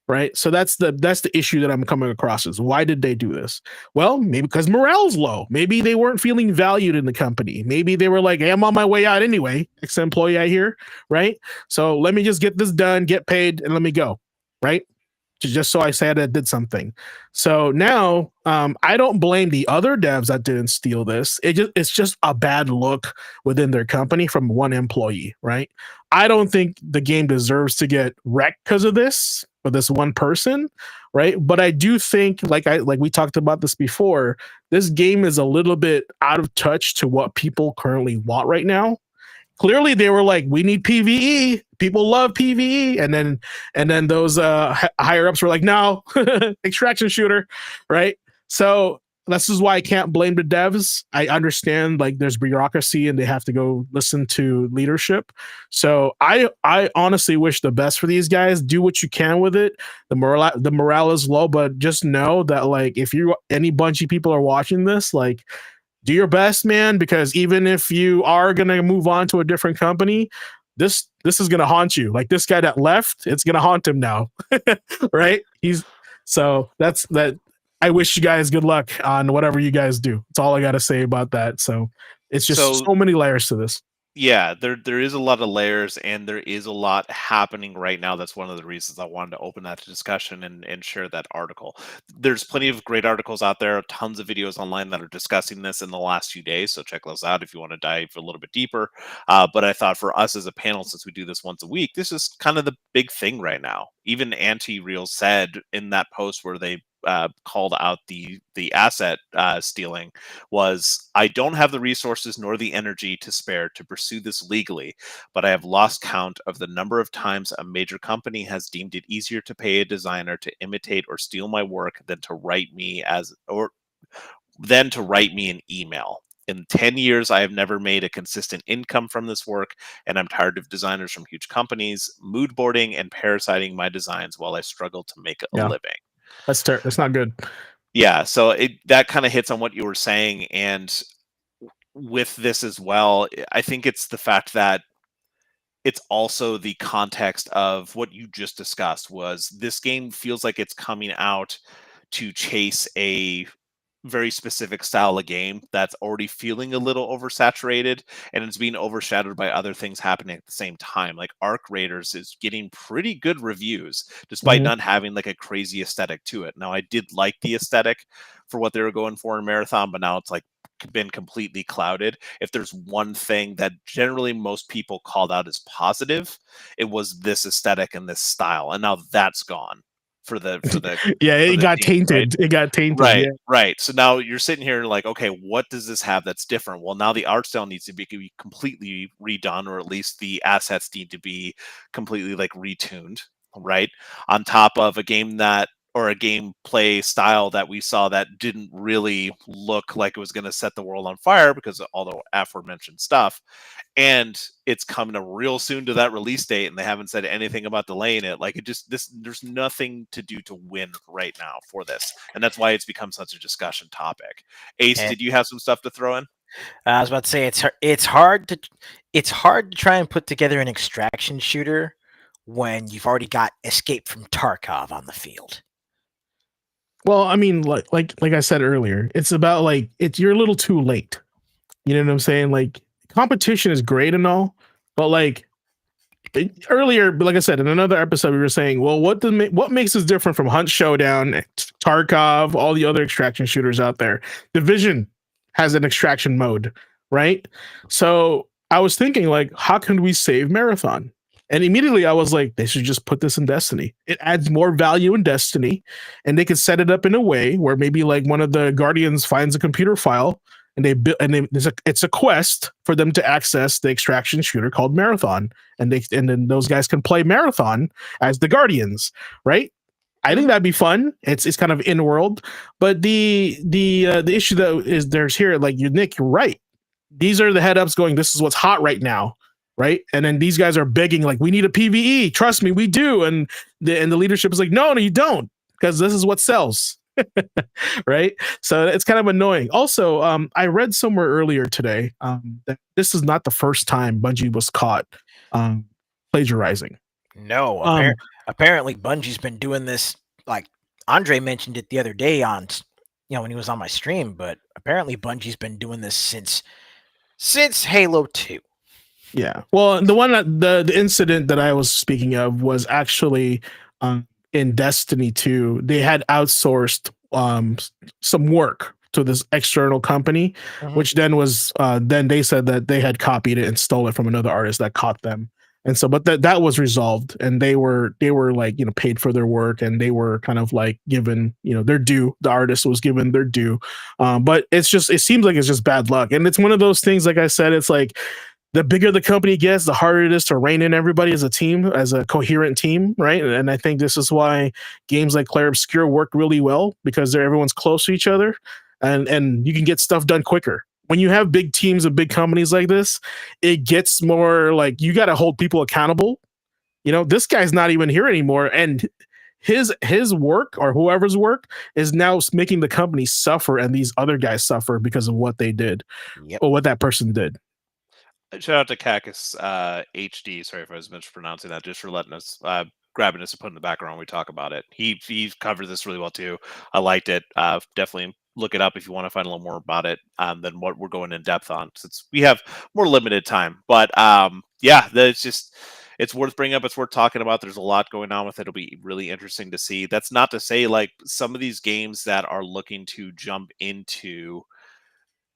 Right. So that's the issue that I'm coming across is why did they do this? Well, maybe because morale's low. Maybe they weren't feeling valued in the company. Maybe they were like, hey, I'm on my way out anyway. Ex-employee out here. Right. So let me just get this done, get paid, and let me go. Right. just so I said I did something. So now I don't blame the other devs that didn't steal this. It's just a bad look within their company from one employee, right? I don't think the game deserves to get wrecked because of this, for this one person, right? But I do think, like we talked about this before, this game is a little bit out of touch to what people currently want right now. Clearly they were like, we need PvE, people love PvE, and then those higher ups were like, no, extraction shooter, right? So this is why I can't blame the devs. I understand, like, there's bureaucracy and they have to go listen to leadership. So I honestly wish the best for these guys. Do what you can with it. The morale is low, but just know that, like, if any Bungie people are watching this, like, do your best, man, because even if you are going to move on to a different company, this is going to haunt you. Like this guy that left, it's going to haunt him now. Right? That's that. I wish you guys good luck on whatever you guys do. That's all I got to say about that. So it's just so many layers to this. Yeah, there is a lot of layers and there is a lot happening right now. That's one of the reasons I wanted to open that discussion and share that article. There's plenty of great articles out there, tons of videos online that are discussing this in the last few days. So check those out if you want to dive a little bit deeper. But I thought for us as a panel, since we do this once a week, this is kind of the big thing right now. Even Anti-Real said in that post where they called out the asset stealing was, I don't have the resources nor the energy to spare to pursue this legally, but I have lost count of the number of times a major company has deemed it easier to pay a designer to imitate or steal my work than to write me an email. In 10 years, I have never made a consistent income from this work, and I'm tired of designers from huge companies mood boarding and parasiting my designs while I struggle to make a living. That's not good. Yeah, so that kind of hits on what you were saying, and with this as well, I think it's the fact that it's also the context of what you just discussed. Was this game feels like it's coming out to chase a very specific style of game that's already feeling a little oversaturated, and it's being overshadowed by other things happening at the same time. Like Arc Raiders is getting pretty good reviews despite not having like a crazy aesthetic to it. Now I did like the aesthetic for what they were going for in Marathon, but now it's like been completely clouded. If there's one thing that generally most people called out as positive, it was this aesthetic and this style, and now that's gone. For the yeah, it got team, tainted. Right? It got tainted. Right, yeah. right. So now you're sitting here like, okay, what does this have that's different? Well, now the art style needs to be completely redone, or at least the assets need to be completely like retuned, right? On top of a game that, or a gameplay style that we saw that didn't really look like it was going to set the world on fire because of all the aforementioned stuff. And it's coming up real soon to that release date, and they haven't said anything about delaying it. Like, there's nothing to do to win right now for this, and that's why it's become such a discussion topic. Ace, did you have some stuff to throw in? I was about to say it's hard to try and put together an extraction shooter when you've already got Escape from Tarkov on the field. Well, I mean, like I said earlier, it's about like you're a little too late. You know what I'm saying? Like, competition is great and all, but like earlier, like I said in another episode, we were saying, well, what makes us different from Hunt Showdown, Tarkov, all the other extraction shooters out there? Division has an extraction mode, right? So I was thinking, like, how can we save Marathon? And immediately I was like, they should just put this in Destiny. It adds more value in Destiny, and they could set it up in a way where maybe like one of the Guardians finds a computer file, and it's a quest for them to access the extraction shooter called Marathon, and then those guys can play Marathon as the Guardians, right? I think that'd be fun. It's kind of in world, but the issue though is there's here, like, Nick, you're right. These are the head ups going, this is what's hot right now. Right. And then these guys are begging, like, we need a PvE. Trust me, we do. And the leadership is like, no, you don't, because this is what sells. Right. So it's kind of annoying. Also, I read somewhere earlier today that this is not the first time Bungie was caught plagiarizing. No, apparently Bungie's been doing this. Like Andre mentioned it the other day on, when he was on my stream, but apparently Bungie's been doing this since Halo 2. Yeah. Well, the one that the incident that I was speaking of was actually in Destiny 2, they had outsourced some work to this external company, which then was then they said that they had copied it and stole it from another artist that caught them. And so, but that was resolved, and they were like, you know, paid for their work, and they were kind of like given, you know, their due. The artist was given their due. But it seems like it's just bad luck. And it's one of those things, like I said, it's like the bigger the company gets, the harder it is to rein in everybody as a team, as a coherent team, right? And I think this is why games like Clair Obscur work really well, because everyone's close to each other, and you can get stuff done quicker. When you have big teams of big companies like this, it gets more like you got to hold people accountable. You know, this guy's not even here anymore, and his work, or whoever's work, is now making the company suffer, and these other guys suffer because of what they did, or what that person did. Shout out to Cactus HD. Sorry if I was mispronouncing that. Just for letting us, grabbing us and putting in the background when we talk about it. He covered this really well too. I liked it. Definitely look it up if you want to find a little more about it than what we're going in depth on, since we have more limited time. But yeah, it's worth bringing up. It's worth talking about. There's a lot going on with it. It'll be really interesting to see. That's not to say like some of these games that are looking to jump into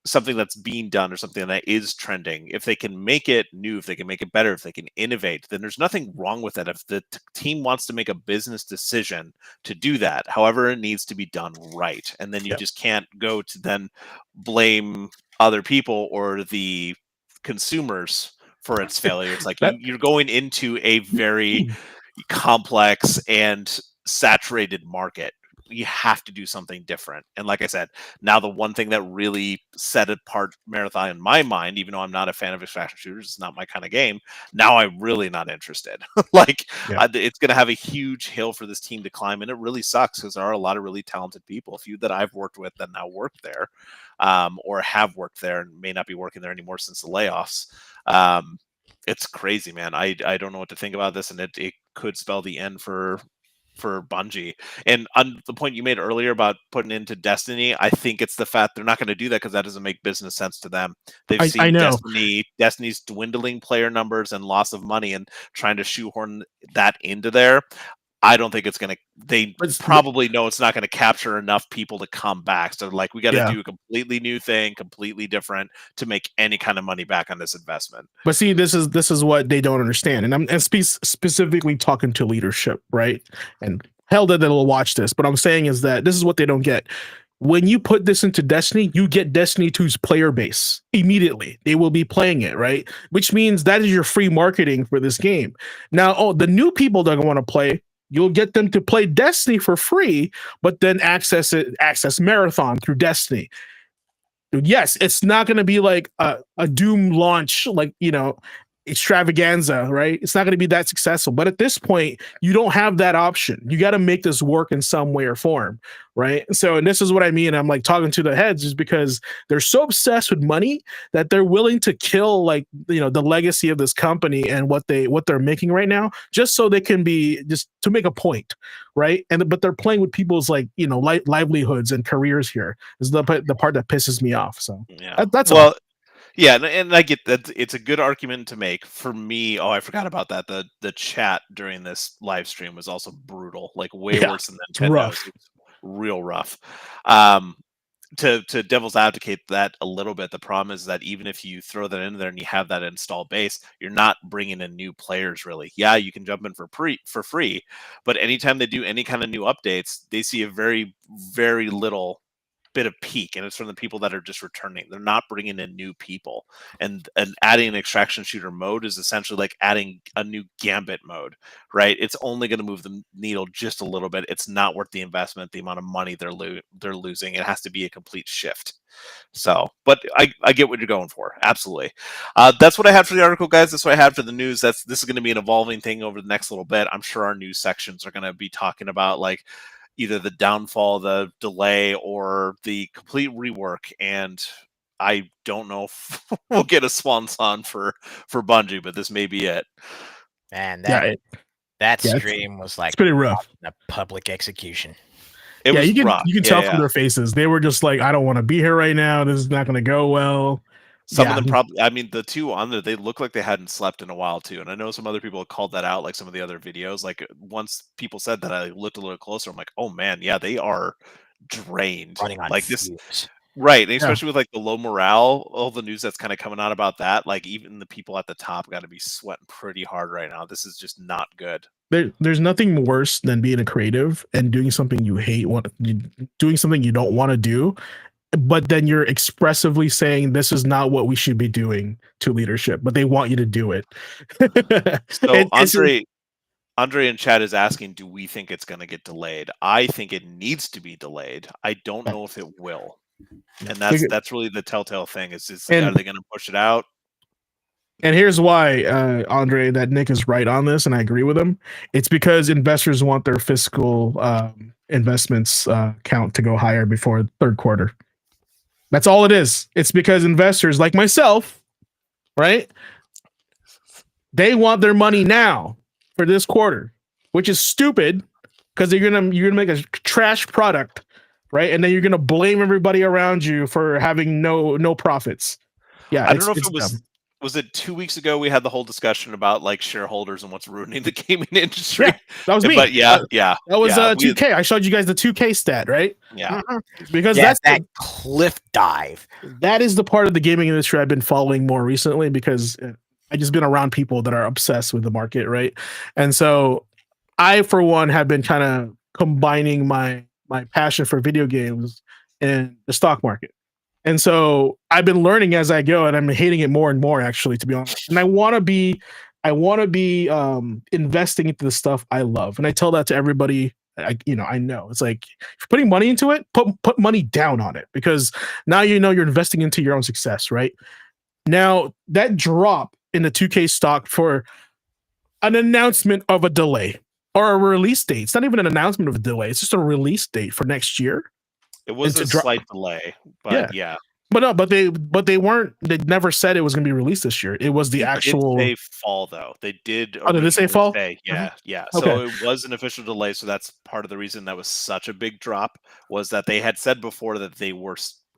something that's being done or something that is trending, if they can make it new, if they can make it better, if they can innovate, then there's nothing wrong with that. If the team wants to make a business decision to do that, however, it needs to be done right. And then you just can't go to then blame other people or the consumers for its failure. It's like you're going into a very complex and saturated market. You have to do something different. And like I said, now the one thing that really set apart Marathon in my mind, even though I'm not a fan of extraction shooters, it's not my kind of game, now I'm really not interested. It's going to have a huge hill for this team to climb, and it really sucks because there are a lot of really talented people, a few that I've worked with that now work there, or have worked there and may not be working there anymore since the layoffs. It's crazy, man. I don't know what to think about this, and it could spell the end for Bungie. And on the point you made earlier about putting into Destiny, I think it's the fact they're not going to do that because that doesn't make business sense to them. They've seen Destiny's dwindling player numbers and loss of money, and trying to shoehorn that into there. I don't think it's going to, they probably know it's not going to capture enough people to come back. So like, we got to do a completely new thing, completely different, to make any kind of money back on this investment. But see, this is what they don't understand. And I'm specifically talking to leadership, right? And hell that they'll watch this. But I'm saying is that this is what they don't get. When you put this into Destiny, you get Destiny 2's player base immediately. They will be playing it, right? Which means that is your free marketing for this game. Now, the new people that want to play, you'll get them to play Destiny for free, but then access Marathon through Destiny. Yes, it's not going to be like a Doom launch, like, you know, extravaganza, right? It's not going to be that successful. But at this point, you don't have that option. You got to make this work in some way or form, right? So, and this is what I mean. I'm like talking to the heads, is because they're so obsessed with money that they're willing to kill, like, you know, the legacy of this company and what they're making right now, just so they can be, just to make a point, right? But they're playing with people's, like, you know, livelihoods and careers here. Is the part that pisses me off. So that's all. Yeah, and I get that. It's a good argument to make. For me, I forgot about that. The chat during this live stream was also brutal, like way worse than Nintendo. Rough. It was real rough. To devil's advocate that a little bit, the problem is that even if you throw that in there and you have that install base, you're not bringing in new players, really. Yeah, you can jump in for free, but anytime they do any kind of new updates, they see a very, very little bit of peak, and it's from the people that are just returning. They're not bringing in new people, and adding an extraction shooter mode is essentially like adding a new Gambit mode, right? It's only going to move the needle just a little bit. It's not worth the investment, the amount of money they're losing. It has to be a complete shift. So, but I get what you're going for. Absolutely. That's what I had for the article, guys. That's what I had for the news. This is going to be an evolving thing over the next little bit. I'm sure our news sections are going to be talking about, like, either the downfall, the delay, or the complete rework. And I don't know if we'll get a swan song for Bungie, but this may be it. And that stream was like, it's pretty rough. A public execution. You can tell from their faces. They were just like, I don't want to be here right now. This is not going to go well. Some of them probably, I mean, the two on there, they look like they hadn't slept in a while too. And I know some other people have called that out, like some of the other videos. Like once people said that, I looked a little closer. I'm like, oh man, yeah, they are drained. Running on Like this, fumes. right? And especially with like the low morale, all the news that's kind of coming out about that. Like even the people at the top got to be sweating pretty hard right now. This is just not good. There's nothing worse than being a creative and doing something you hate, doing something you don't want to do, but then you're expressively saying this is not what we should be doing to leadership, but they want you to do it. So Andre in chat is asking, do we think it's going to get delayed? I think it needs to be delayed. I don't know if it will. And that's really the telltale thing is are they going to push it out? And here's why, Andre, that Nick is right on this, and I agree with him. It's because investors want their fiscal investments count to go higher before third quarter. That's all it is. It's because investors like myself, right? They want their money now for this quarter, which is stupid because you're gonna make a trash product, right? And then you're gonna blame everybody around you for having no profits. Yeah, I don't know if it was it 2 weeks ago we had the whole discussion about like shareholders and what's ruining the gaming industry. Yeah, that was me. But yeah. That was 2K. I showed you guys the 2K stat, right? Yeah. Because that's that cliff dive. That is the part of the gaming industry I've been following more recently because I just been around people that are obsessed with the market, right? And so I, for one, have been kind of combining my passion for video games and the stock market. And so I've been learning as I go, and I'm hating it more and more, actually, to be honest. And I want to be investing into the stuff I love. And I tell that to everybody. I know it's like if you're putting money into it, put money down on it, because now you're investing into your own success, right? Now that drop in the 2K stock for an announcement of a delay or a release date. It's not even an announcement of a delay. It's just a release date for next year. It was a slight delay, but yeah. But they weren't. They never said it was going to be released this year. It was the actual. They fall though. They did. Oh, did they say fall? Yeah. Okay. So it was an official delay. So that's part of the reason that was such a big drop, was that they had said before that they were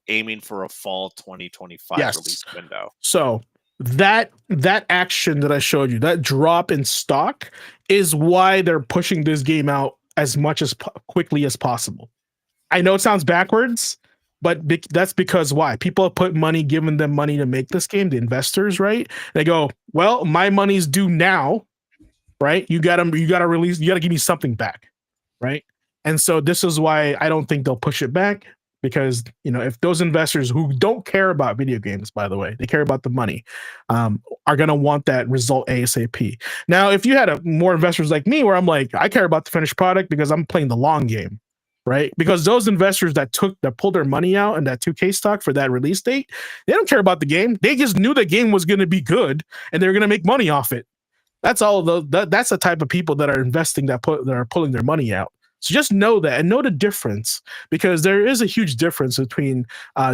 aiming for a fall 2025 release window. So that action that I showed you, that drop in stock, is why they're pushing this game out as much as quickly as possible. I know it sounds backwards, but that's because why? People have put money, given them money to make this game, the investors, right? They go, well, my money's due now, right? You gotta release, you gotta give me something back, right? And so this is why I don't think they'll push it back, because if those investors who don't care about video games, by the way, they care about the money, are gonna want that result ASAP. Now, if you had more investors like me, where I'm like, I care about the finished product because I'm playing the long game. Right, because those investors that pulled their money out in that 2K stock for that release date, they don't care about the game. They just knew the game was going to be good and they're going to make money off it. That's all. That's the type of people that are investing that are pulling their money out. So just know that and know the difference, because there is a huge difference between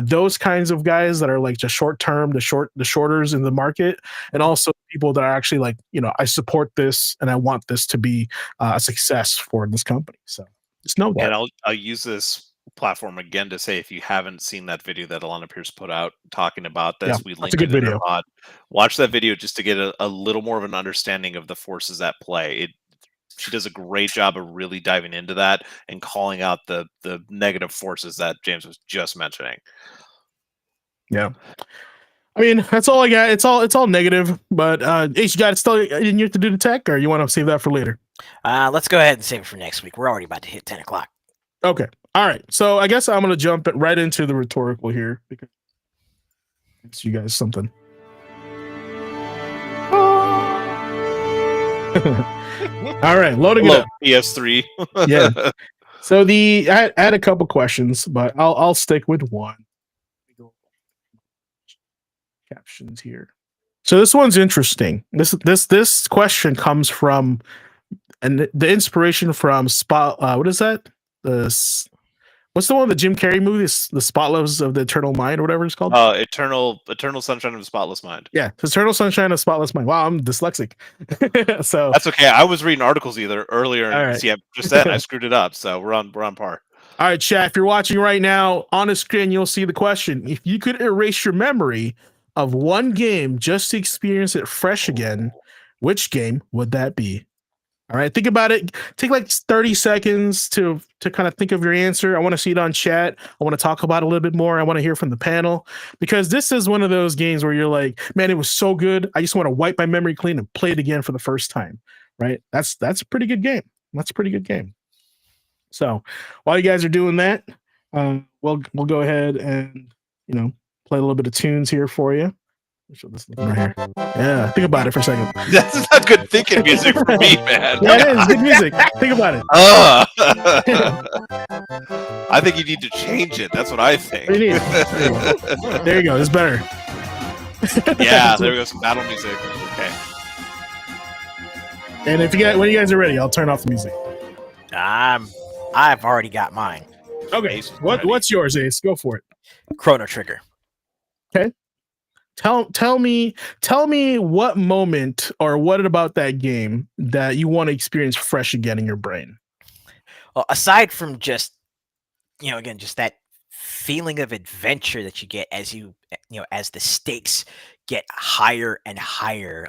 those kinds of guys that are like just short term, the shorters in the market, and also people that are actually like, I support this and I want this to be a success for this company. So. Just know that. And I'll use this platform again to say, if you haven't seen that video that Alana Pierce put out talking about this, we linked it in our pod. Watch that video just to get a little more of an understanding of the forces at play. She does a great job of really diving into that and calling out the negative forces that James was just mentioning. Yeah. I mean, that's all I got. It's all negative, but H, you got it still in you to do the tech, or you want to save that for later? Let's go ahead and save it for next week. We're already about to hit 10 o'clock. Okay. All right. So I guess I'm going to jump right into the rhetorical here, because it's you guys something. All right. Loading it up. PS3. Yeah. So I had a couple questions, but I'll stick with one. Captions here. So this one's interesting. This question comes from, and the inspiration from Spot. What is that? What's the one, the Jim Carrey movie? The Spotless of the Eternal Mind, or whatever it's called. Eternal Sunshine of the Spotless Mind. Yeah, Eternal Sunshine of the Spotless Mind. Wow, I'm dyslexic. So that's okay. I was reading articles earlier, and see, I just said I screwed it up. So we're on par. All right, chat. If you're watching right now, on the screen you'll see the question: if you could erase your memory of one game just to experience it fresh again, which game would that be? All right, think about it. Take like 30 seconds to kind of think of your answer. I want to see it on chat. I want to talk about it a little bit more. I want to hear from the panel because this is one of those games where you're like, man, it was so good. I just want to wipe my memory clean and play it again for the first time. Right? That's a pretty good game. That's a pretty good game. So while you guys are doing that, we'll go ahead and play a little bit of tunes here for you. Show this right here. Yeah, think about it for a second. That's not good thinking music for me, man. Yeah, it is good music. Think about it. I think you need to change it. That's what I think. There you go. It's better. Yeah, there we go. Some battle music. Okay. And when you guys are ready, I'll turn off the music. I've already got mine. Okay. What's yours, Ace? Go for it. Chrono Trigger. Okay. Tell me what moment or what about that game that you want to experience fresh again in your brain. Well, aside from just again, just that feeling of adventure that you get as as the stakes get higher and higher,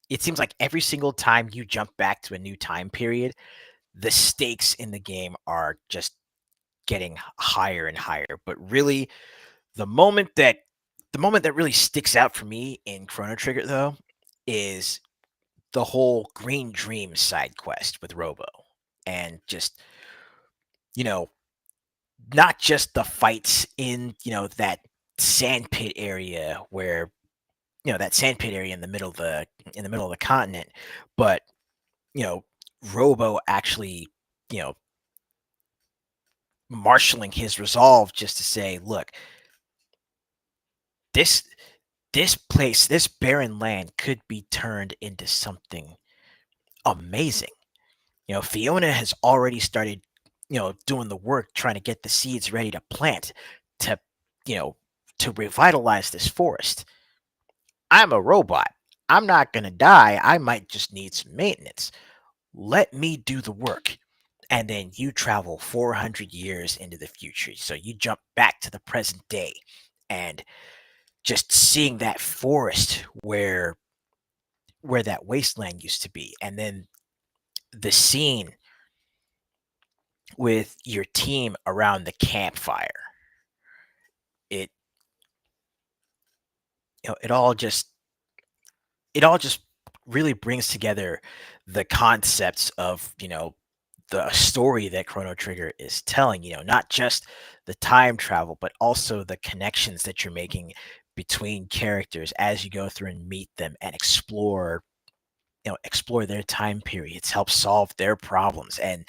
it seems like every single time you jump back to a new time period, the stakes in the game are just getting higher and higher. But really, the moment that really sticks out for me in Chrono Trigger, though, is the whole Green Dream side quest with Robo. And just, not just the fights in, that sandpit area where, that sandpit area in the middle of the continent, but, Robo actually, marshaling his resolve just to say, look, this place, this barren land could be turned into something amazing. Fiona has already started, doing the work, trying to get the seeds ready to plant to revitalize this forest. I'm a robot. I'm not going to die. I might just need some maintenance. Let me do the work. And then you travel 400 years into the future. So you jump back to the present day and just seeing that forest where that wasteland used to be, and then the scene with your team around the campfire. It all just really brings together the concepts of the story that Chrono Trigger is telling. Not just the time travel, but also the connections that you're making between characters as you go through and meet them and explore their time periods, help solve their problems. And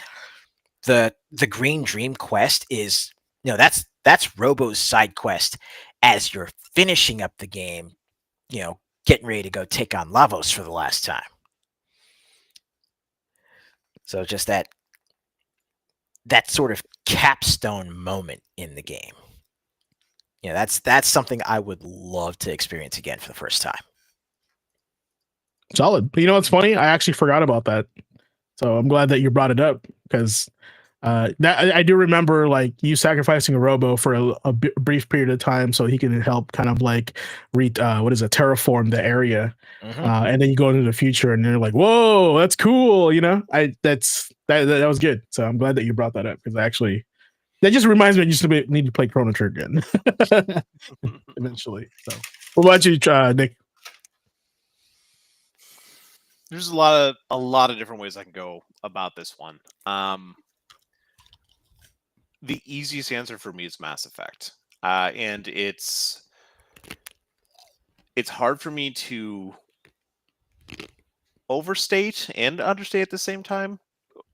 the Green Dream quest is, that's Robo's side quest as you're finishing up the game, getting ready to go take on Lavos for the last time. So just that sort of capstone moment in the game. That's something I would love to experience again for the first time. Solid. But you know what's funny? I actually forgot about that. So I'm glad that you brought it up because that I do remember like you sacrificing a Robo for a brief period of time so he can help kind of like terraform the area. Mm-hmm. And then you go into the future and you're like, whoa, that's cool. That was good. So I'm glad that you brought that up because that just reminds me I used to need to play Chrono Trigger again eventually. So what about you, Nick? There's a lot of different ways I can go about this one. The easiest answer for me is Mass Effect, and it's hard for me to overstate and understate at the same time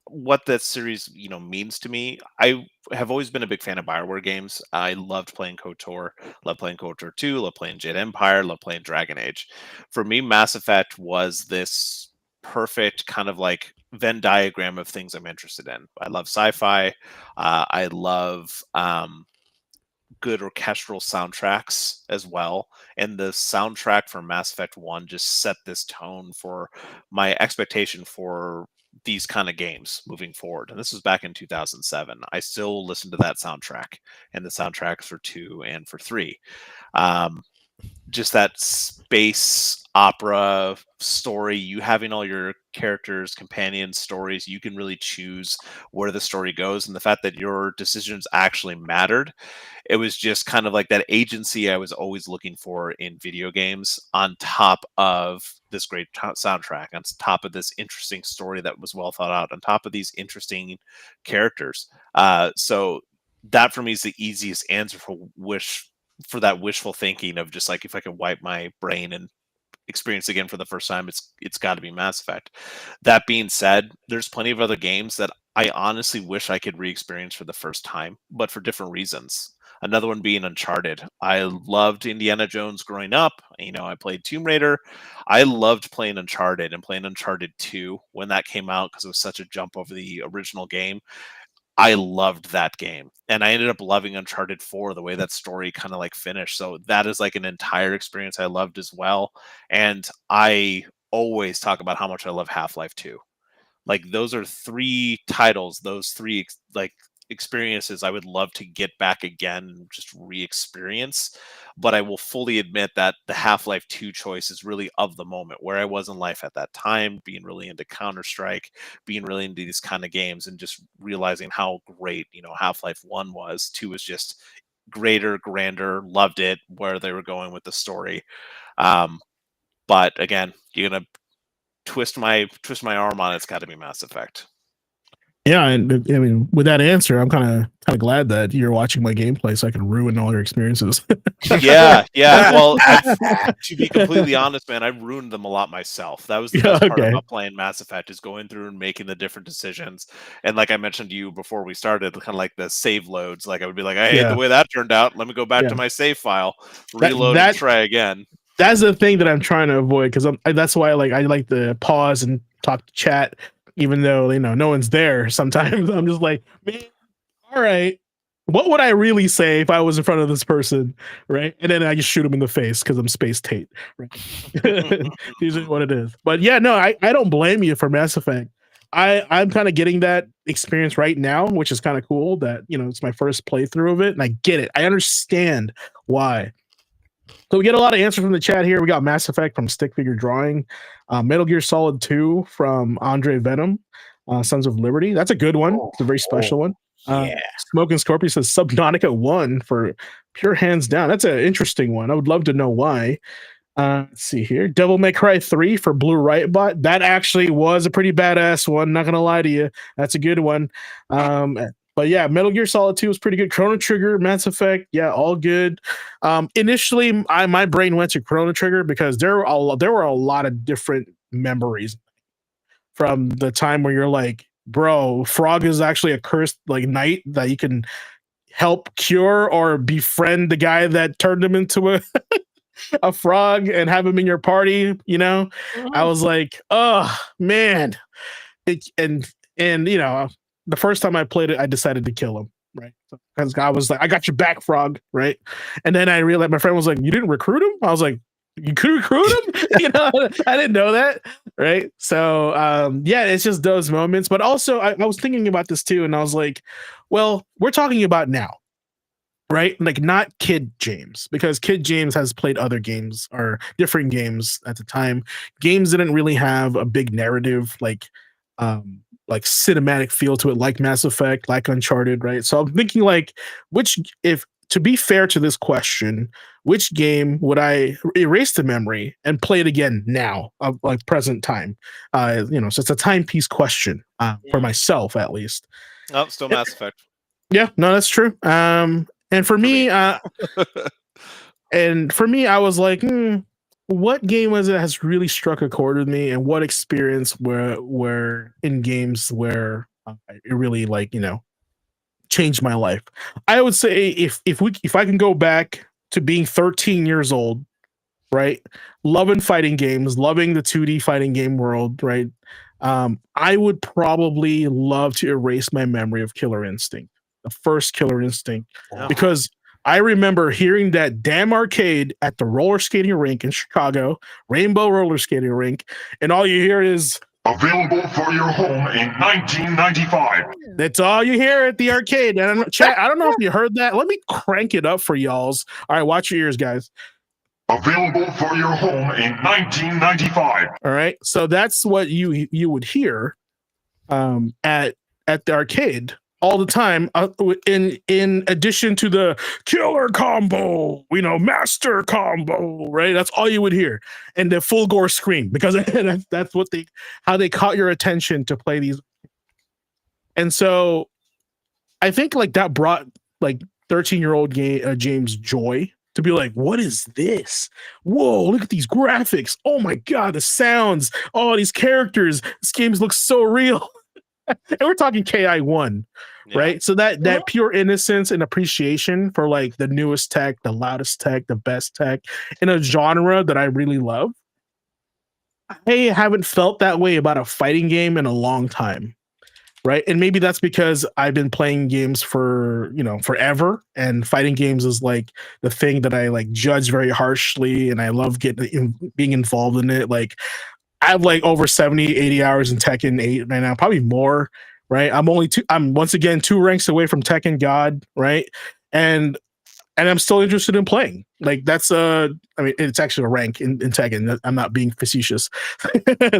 what that series means to me. I have always been a big fan of BioWare games. I loved playing KOTOR, love playing KOTOR 2, love playing Jade Empire, love playing Dragon Age. For me, Mass Effect was this perfect kind of like Venn diagram of things I'm interested in. I love sci-fi. I love good orchestral soundtracks as well. And the soundtrack for Mass Effect 1 just set this tone for my expectation for these kind of games moving forward. And this was back in 2007. I still listen to that soundtrack and the soundtracks for 2 and for 3. just that space opera story, you having all your characters, companion stories, you can really choose where the story goes, and the fact that your decisions actually mattered. It was just kind of like that agency I was always looking for in video games, on top of this great soundtrack, on top of this interesting story that was well thought out, on top of these interesting characters. So that for me is the easiest answer for that wishful thinking of just like, if I could wipe my brain and experience again for the first time, it's got to be Mass Effect. That being said, there's plenty of other games that I honestly wish I could re-experience for the first time, but for different reasons. Another one being Uncharted. I loved Indiana Jones growing up. I played Tomb Raider. I loved playing Uncharted and playing Uncharted 2 when that came out, because it was such a jump over the original game. I loved that game, and I ended up loving Uncharted 4, the way that story kind of like finished. So that is like an entire experience I loved as well. And I always talk about how much I love Half-Life 2. Like, those are 3 titles, those 3 like experiences I would love to get back again and just re-experience. But I will fully admit that the Half-Life 2 choice is really of the moment, where I was in life at that time, being really into Counter-Strike, being really into these kind of games, and just realizing how great, Half-Life 1 was. 2 was just greater, grander, loved it, where they were going with the story. But again, you're gonna twist my arm on it, it's got to be Mass Effect. Yeah, and I mean, with that answer, I'm kind of glad that you're watching my gameplay, so I can ruin all your experiences. Yeah. Well, to be completely honest, man, I've ruined them a lot myself. That was the best part about playing Mass Effect, is going through and making the different decisions. And like I mentioned to you before we started, kind of like the save loads. Like, I would be like, I hate the way that turned out. Let me go back to my save file, reload, and try again. That's the thing that I'm trying to avoid, because that's why I like to pause and talk to chat, even though no one's there. Sometimes I'm just like, man, all right, what would I really say if I was in front of this person, right? And then I just shoot him in the face because I'm Space Tate, right? Usually what it is. But yeah, no, I don't blame you for Mass Effect. I'm kind of getting that experience right now, which is kind of cool. That it's my first playthrough of it, and I get it. I understand why. So we get a lot of answers from the chat here. We got Mass Effect from Stick Figure Drawing, Metal Gear Solid 2 from Andre Venom, Sons of Liberty. That's a good one. It's a very special one. Smoking Scorpion says Subnautica 1 for pure hands down. That's an interesting one. I would love to know why. Let's see here. Devil May Cry 3 for Blue Right Bot. That actually was a pretty badass one. Not going to lie to you. That's a good one. But yeah, Metal Gear Solid 2 was pretty good. Chrono Trigger, Mass Effect, yeah, all good. Initially, my brain went to Chrono Trigger because there were a lot of different memories from the time where you're like, bro, Frog is actually a cursed like knight that you can help cure or befriend the guy that turned him into a frog and have him in your party. I was like, oh man, and the first time I played it, I decided to kill him, right? Because I was like, I got your back, Frog, right? And then I realized my friend was like, you didn't recruit him? I was like, you could recruit him? I didn't know that, right? So, yeah, it's just those moments. But also, I was thinking about this too, and I was like, well, we're talking about now, right? Like, not Kid James, because Kid James has played other games or different games at the time. Games didn't really have a big narrative, like cinematic feel to it, like Mass Effect, like Uncharted, right? So I'm thinking like, to be fair to this question, which game would I erase the memory and play it again now, of like present time? So it's a timepiece question for myself, at least. Oh, still Mass Effect. Yeah, no, that's true. And for me, I was like, what game was it has really struck a chord with me, and what experience were in games where it really changed my life? I would say if I can go back to being 13 years old, right, loving fighting games, loving the 2D fighting game world, right, I would probably love to erase my memory of Killer Instinct, the first Killer Instinct, because I remember hearing that damn arcade at the roller skating rink in Chicago, Rainbow Roller Skating Rink, and all you hear is available for your home in 1995. That's all you hear at the arcade. And chat, I don't know if you heard that. Let me crank it up for y'all's. All right, watch your ears, guys. Available for your home in 1995. All right, so that's what you would hear at the arcade all the time. In addition to the killer combo, master combo, right? That's all you would hear, and the full gore scream, because that's what how they caught your attention to play these. And so, I think like that brought like 13-year-old James joy. To be like, what is this? Whoa, look at these graphics. Oh my God, the sounds. Oh, these characters. This game looks so real. And we're talking KI1, right? So that pure innocence and appreciation for like the newest tech, the loudest tech, the best tech in a genre that I really love. I haven't felt that way about a fighting game in a long time. Right. And maybe that's because I've been playing games for, forever. And fighting games is like the thing that I like judge very harshly. And I love being involved in it. Like I have like over 70, 80 hours in Tekken 8 right now, probably more. Right. I'm once again 2 ranks away from Tekken God. Right. And I'm still interested in playing. Like that's it's actually a rank in Tekken. I'm not being facetious.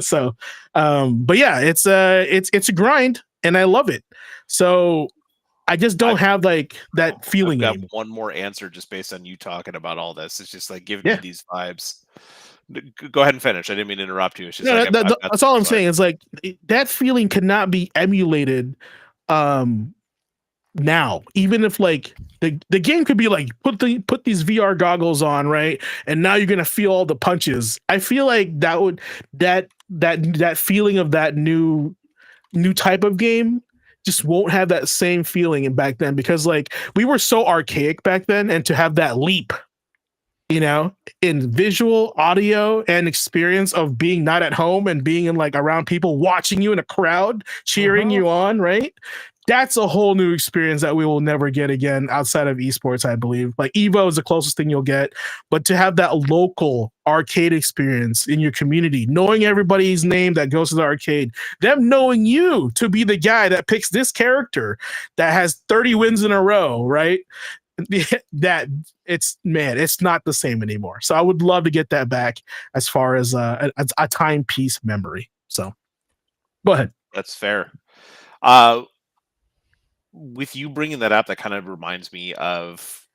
So, but yeah, it's a grind. And I love it. So I just don't have like that feeling. I've got one more answer just based on you talking about all this. It's just like giving me these vibes. Go ahead and finish. I didn't mean to interrupt you. It's just that's all I'm saying. It's like that feeling cannot be emulated now. Even if like the game could be like put these VR goggles on, right? And now you're gonna feel all the punches. I feel like that feeling of that new type of game just won't have that same feeling back then, because like we were so archaic back then, and to have that leap, in visual, audio, and experience of being not at home and being in like around people watching you in a crowd cheering you on, right? That's a whole new experience that we will never get again outside of esports, I believe. Like Evo is the closest thing you'll get, but to have that local arcade experience in your community, knowing everybody's name that goes to the arcade, them knowing you to be the guy that picks this character that has 30 wins in a row, right? That it's not the same anymore. So I would love to get that back as far as a timepiece memory. So go ahead. That's fair. With you bringing that up, that kind of reminds me of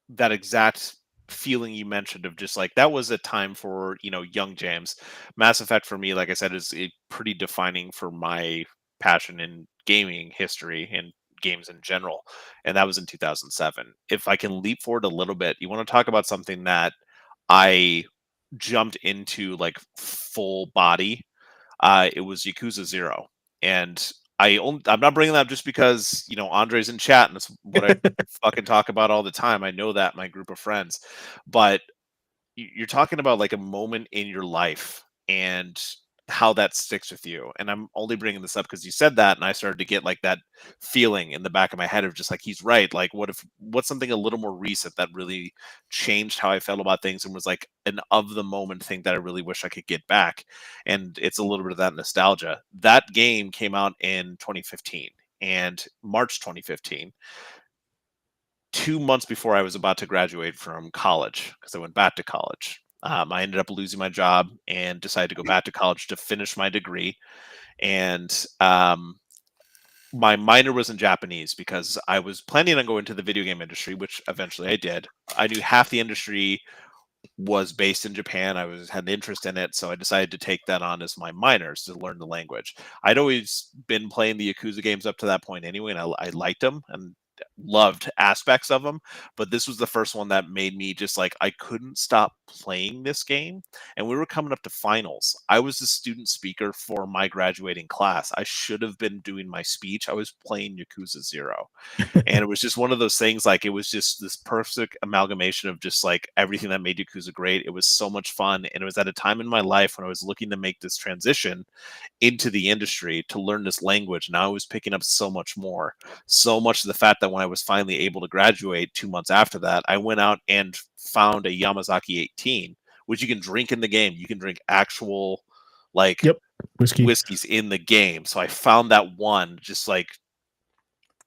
that exact feeling you mentioned of just like that was a time for young James. Mass Effect for me, like I said, is pretty defining for my passion in gaming history and games in general, and that was in 2007. If I can leap forward a little bit, you want to talk about something that I jumped into like full body, it was Yakuza 0. And I'm not bringing that up just because Andre's in chat and that's what I fucking talk about all the time. I know that, my group of friends, but you're talking about like a moment in your life and how that sticks with you. And I'm only bringing this up because you said that, and I started to get like that feeling in the back of my head of just like, he's right. Like what's something a little more recent that really changed how I felt about things and was like an of the moment thing that I really wish I could get back. And it's a little bit of that nostalgia. That game came out in 2015, and March 2015, 2 months before I was about to graduate from college, because I went back to college. I ended up losing my job and decided to go back to college to finish my degree. And my minor was in Japanese because I was planning on going to the video game industry, which eventually I did. I knew half the industry was based in Japan. I had an interest in it, so I decided to take that on as my minors to learn the language. I'd always been playing the Yakuza games up to that point anyway, and I liked them and loved aspects of them, but this was the first one that made me just like, I couldn't stop playing this game. And we were coming up to finals. I was the student speaker for my graduating class. I should have been doing my speech. I was playing Yakuza 0. And it was just one of those things, like it was just this perfect amalgamation of just like everything that made Yakuza great. It was so much fun, and it was at a time in my life when I was looking to make this transition into the industry to learn this language. Now I was picking up so much more, so much of the fact that when I was finally able to graduate 2 months after that, I went out and found a Yamazaki 18, which you can drink in the game. You can drink actual like whiskeys in the game. So I found that one, just like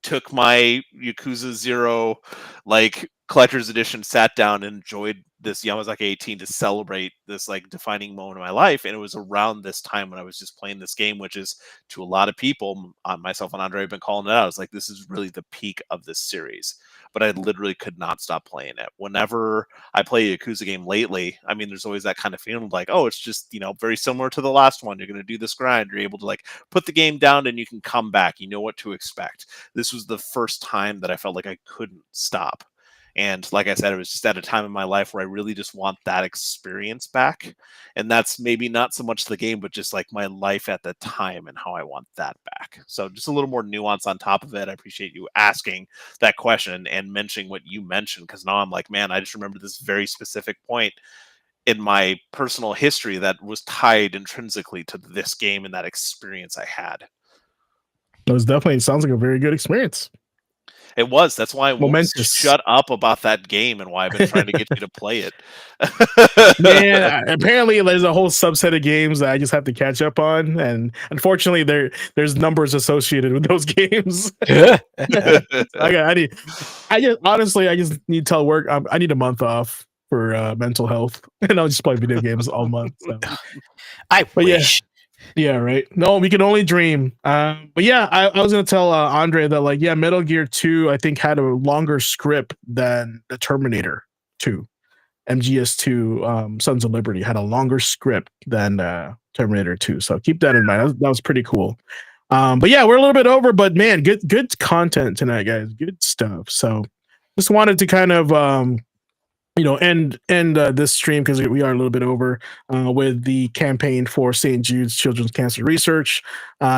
took my Yakuza 0 like collector's edition, sat down and enjoyed this Yamazaki 18 to celebrate this like defining moment in my life. And it was around this time when I was just playing this game, which is to a lot of people, myself and Andre have been calling it out. It's like, this is really the peak of this series. But I literally could not stop playing it. Whenever I play a Yakuza game lately, I mean, there's always that kind of feeling like, oh, it's just, you know, very similar to the last one. You're going to do this grind. You're able to like put the game down and you can come back. You know what to expect. This was the first time that I felt like I couldn't stop. And like I said, it was just at a time in my life where I really just want that experience back. And that's maybe not so much the game, but just like my life at the time and how I want that back. So just a little more nuance on top of it. I appreciate you asking that question and mentioning what you mentioned, because now I'm like, man, I just remember this very specific point in my personal history that was tied intrinsically to this game and that experience I had. It was definitely, sounds like a very good experience. It was. That's why I won't Momentous. shut up about that game and why I've been trying to get you to play it. Man, apparently there's a whole subset of games that I just have to catch up on, and unfortunately there's numbers associated with those games. I just need to tell work I need a month off for mental health, and I'll just play video games all month. So. I wish. Yeah, right. No, we can only dream. But yeah, I was gonna tell Andre that like, yeah, Metal Gear 2 I think had a longer script than the Terminator 2. MGS2 Sons of Liberty had a longer script than Terminator 2. So keep that in mind. That was pretty cool. But yeah, we're a little bit over, but man, good content tonight, guys. Good stuff. So just wanted to kind of end this stream, because we are a little bit over, with the campaign for St. Jude's Children's Cancer Research.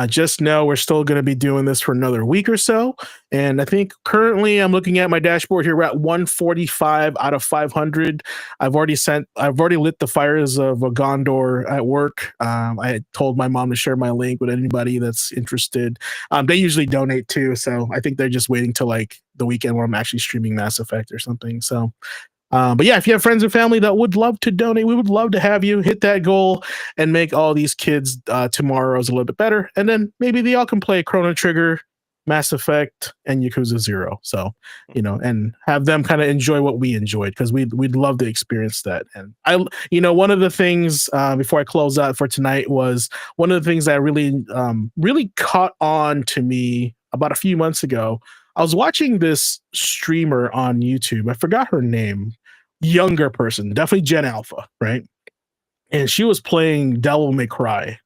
Just know we're still going to be doing this for another week or so. And I think currently I'm looking at my dashboard here. We're at 145 out of 500. I've already lit the fires of Gondor at work. I told my mom to share my link with anybody that's interested. They usually donate too. So I think they're just waiting till like the weekend where I'm actually streaming Mass Effect or something. So but yeah, if you have friends and family that would love to donate, we would love to have you hit that goal and make all these kids tomorrows a little bit better. And then maybe they all can play Chrono Trigger, Mass Effect, and Yakuza 0. So, and have them kind of enjoy what we enjoyed, because we'd love to experience that. And one of the things before I close out for tonight was one of the things that really caught on to me about a few months ago. I was watching this streamer on YouTube. I forgot her name. Younger person, definitely Gen Alpha, right? And she was playing Devil May Cry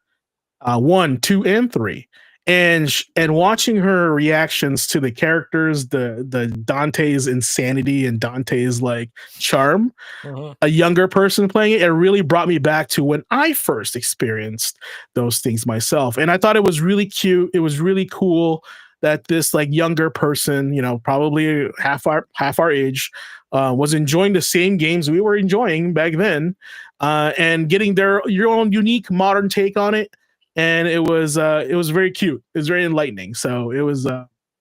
1, 2, and 3. And watching her reactions to the characters, the Dante's insanity and Dante's like charm, a younger person playing it really brought me back to when I first experienced those things myself. And I thought it was really cute. It was really cool that this like younger person, probably half our age, was enjoying the same games we were enjoying back then, and getting your own unique modern take on it. And it was very cute. It was very enlightening. So it was.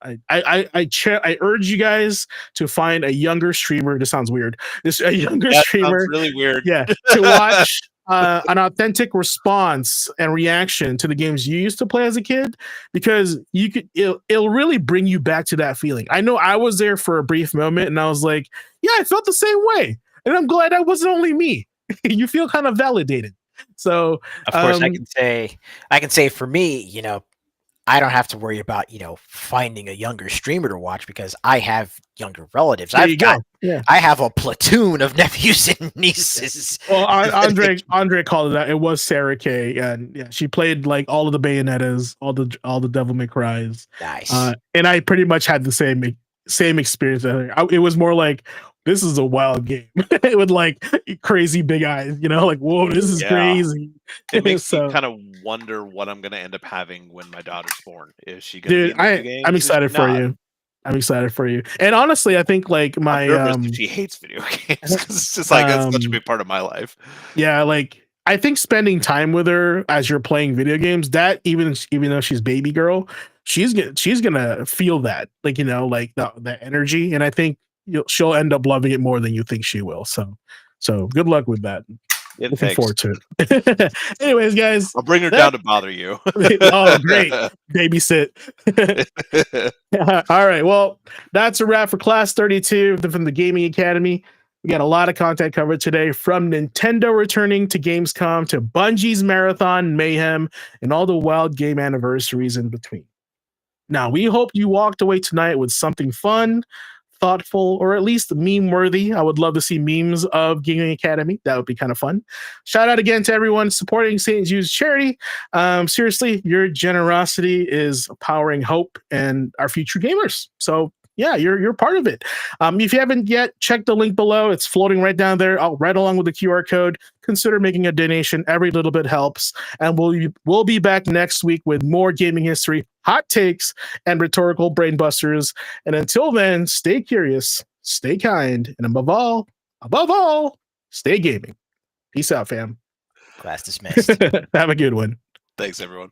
I urge you guys to find a younger streamer. This sounds weird. A younger streamer. Sounds really weird. Yeah, to watch an authentic response and reaction to the games you used to play as a kid, because it'll really bring you back to that feeling. I know I was there for a brief moment, and I was like, yeah, I felt the same way, and I'm glad that wasn't only me. You feel kind of validated. So of course, I can say for me, I don't have to worry about, finding a younger streamer to watch, because I have younger relatives. I have a platoon of nephews and nieces. Well, Andre called it that. It was Sarah Kay, and yeah, she played like all of the Bayonettas, all the Devil May Cries. Nice. And I pretty much had the same experience. It was more like, this is a wild game with like crazy big eyes, like, whoa, this is crazy. It makes me kind of wonder what I'm going to end up having when my daughter's born. Is she going to be games? I'm excited for you. I'm excited for you. And honestly, I think like she hates video games, because it's just like that's such a big part of my life. Yeah, like I think spending time with her as you're playing video games, that even though she's baby girl, she's gonna feel that, like, like the energy. And I think she'll end up loving it more than you think she will. So good luck with that. Yeah, Looking thanks. forward to it. Anyways, guys. I'll bring her down to bother you. Oh, great. Babysit. All right. Well, that's a wrap for Class 32 from the Gaming Academy. We got a lot of content covered today, from Nintendo returning to Gamescom to Bungie's Marathon Mayhem and all the wild game anniversaries in between. Now, we hope you walked away tonight with something fun, thoughtful, or at least meme worthy. I would love to see memes of Gaming Academy. That would be kind of fun. Shout out again to everyone supporting St. Jude's charity. Seriously, your generosity is powering hope and our future gamers. So yeah, you're part of it. If you haven't yet, check the link below. It's floating right down there, right along with the QR code. Consider making a donation. Every little bit helps. And we'll be back next week with more gaming history, hot takes, and rhetorical brain busters. And until then, stay curious, stay kind, and above all, stay gaming. Peace out, fam. Class dismissed. Have a good one. Thanks, everyone.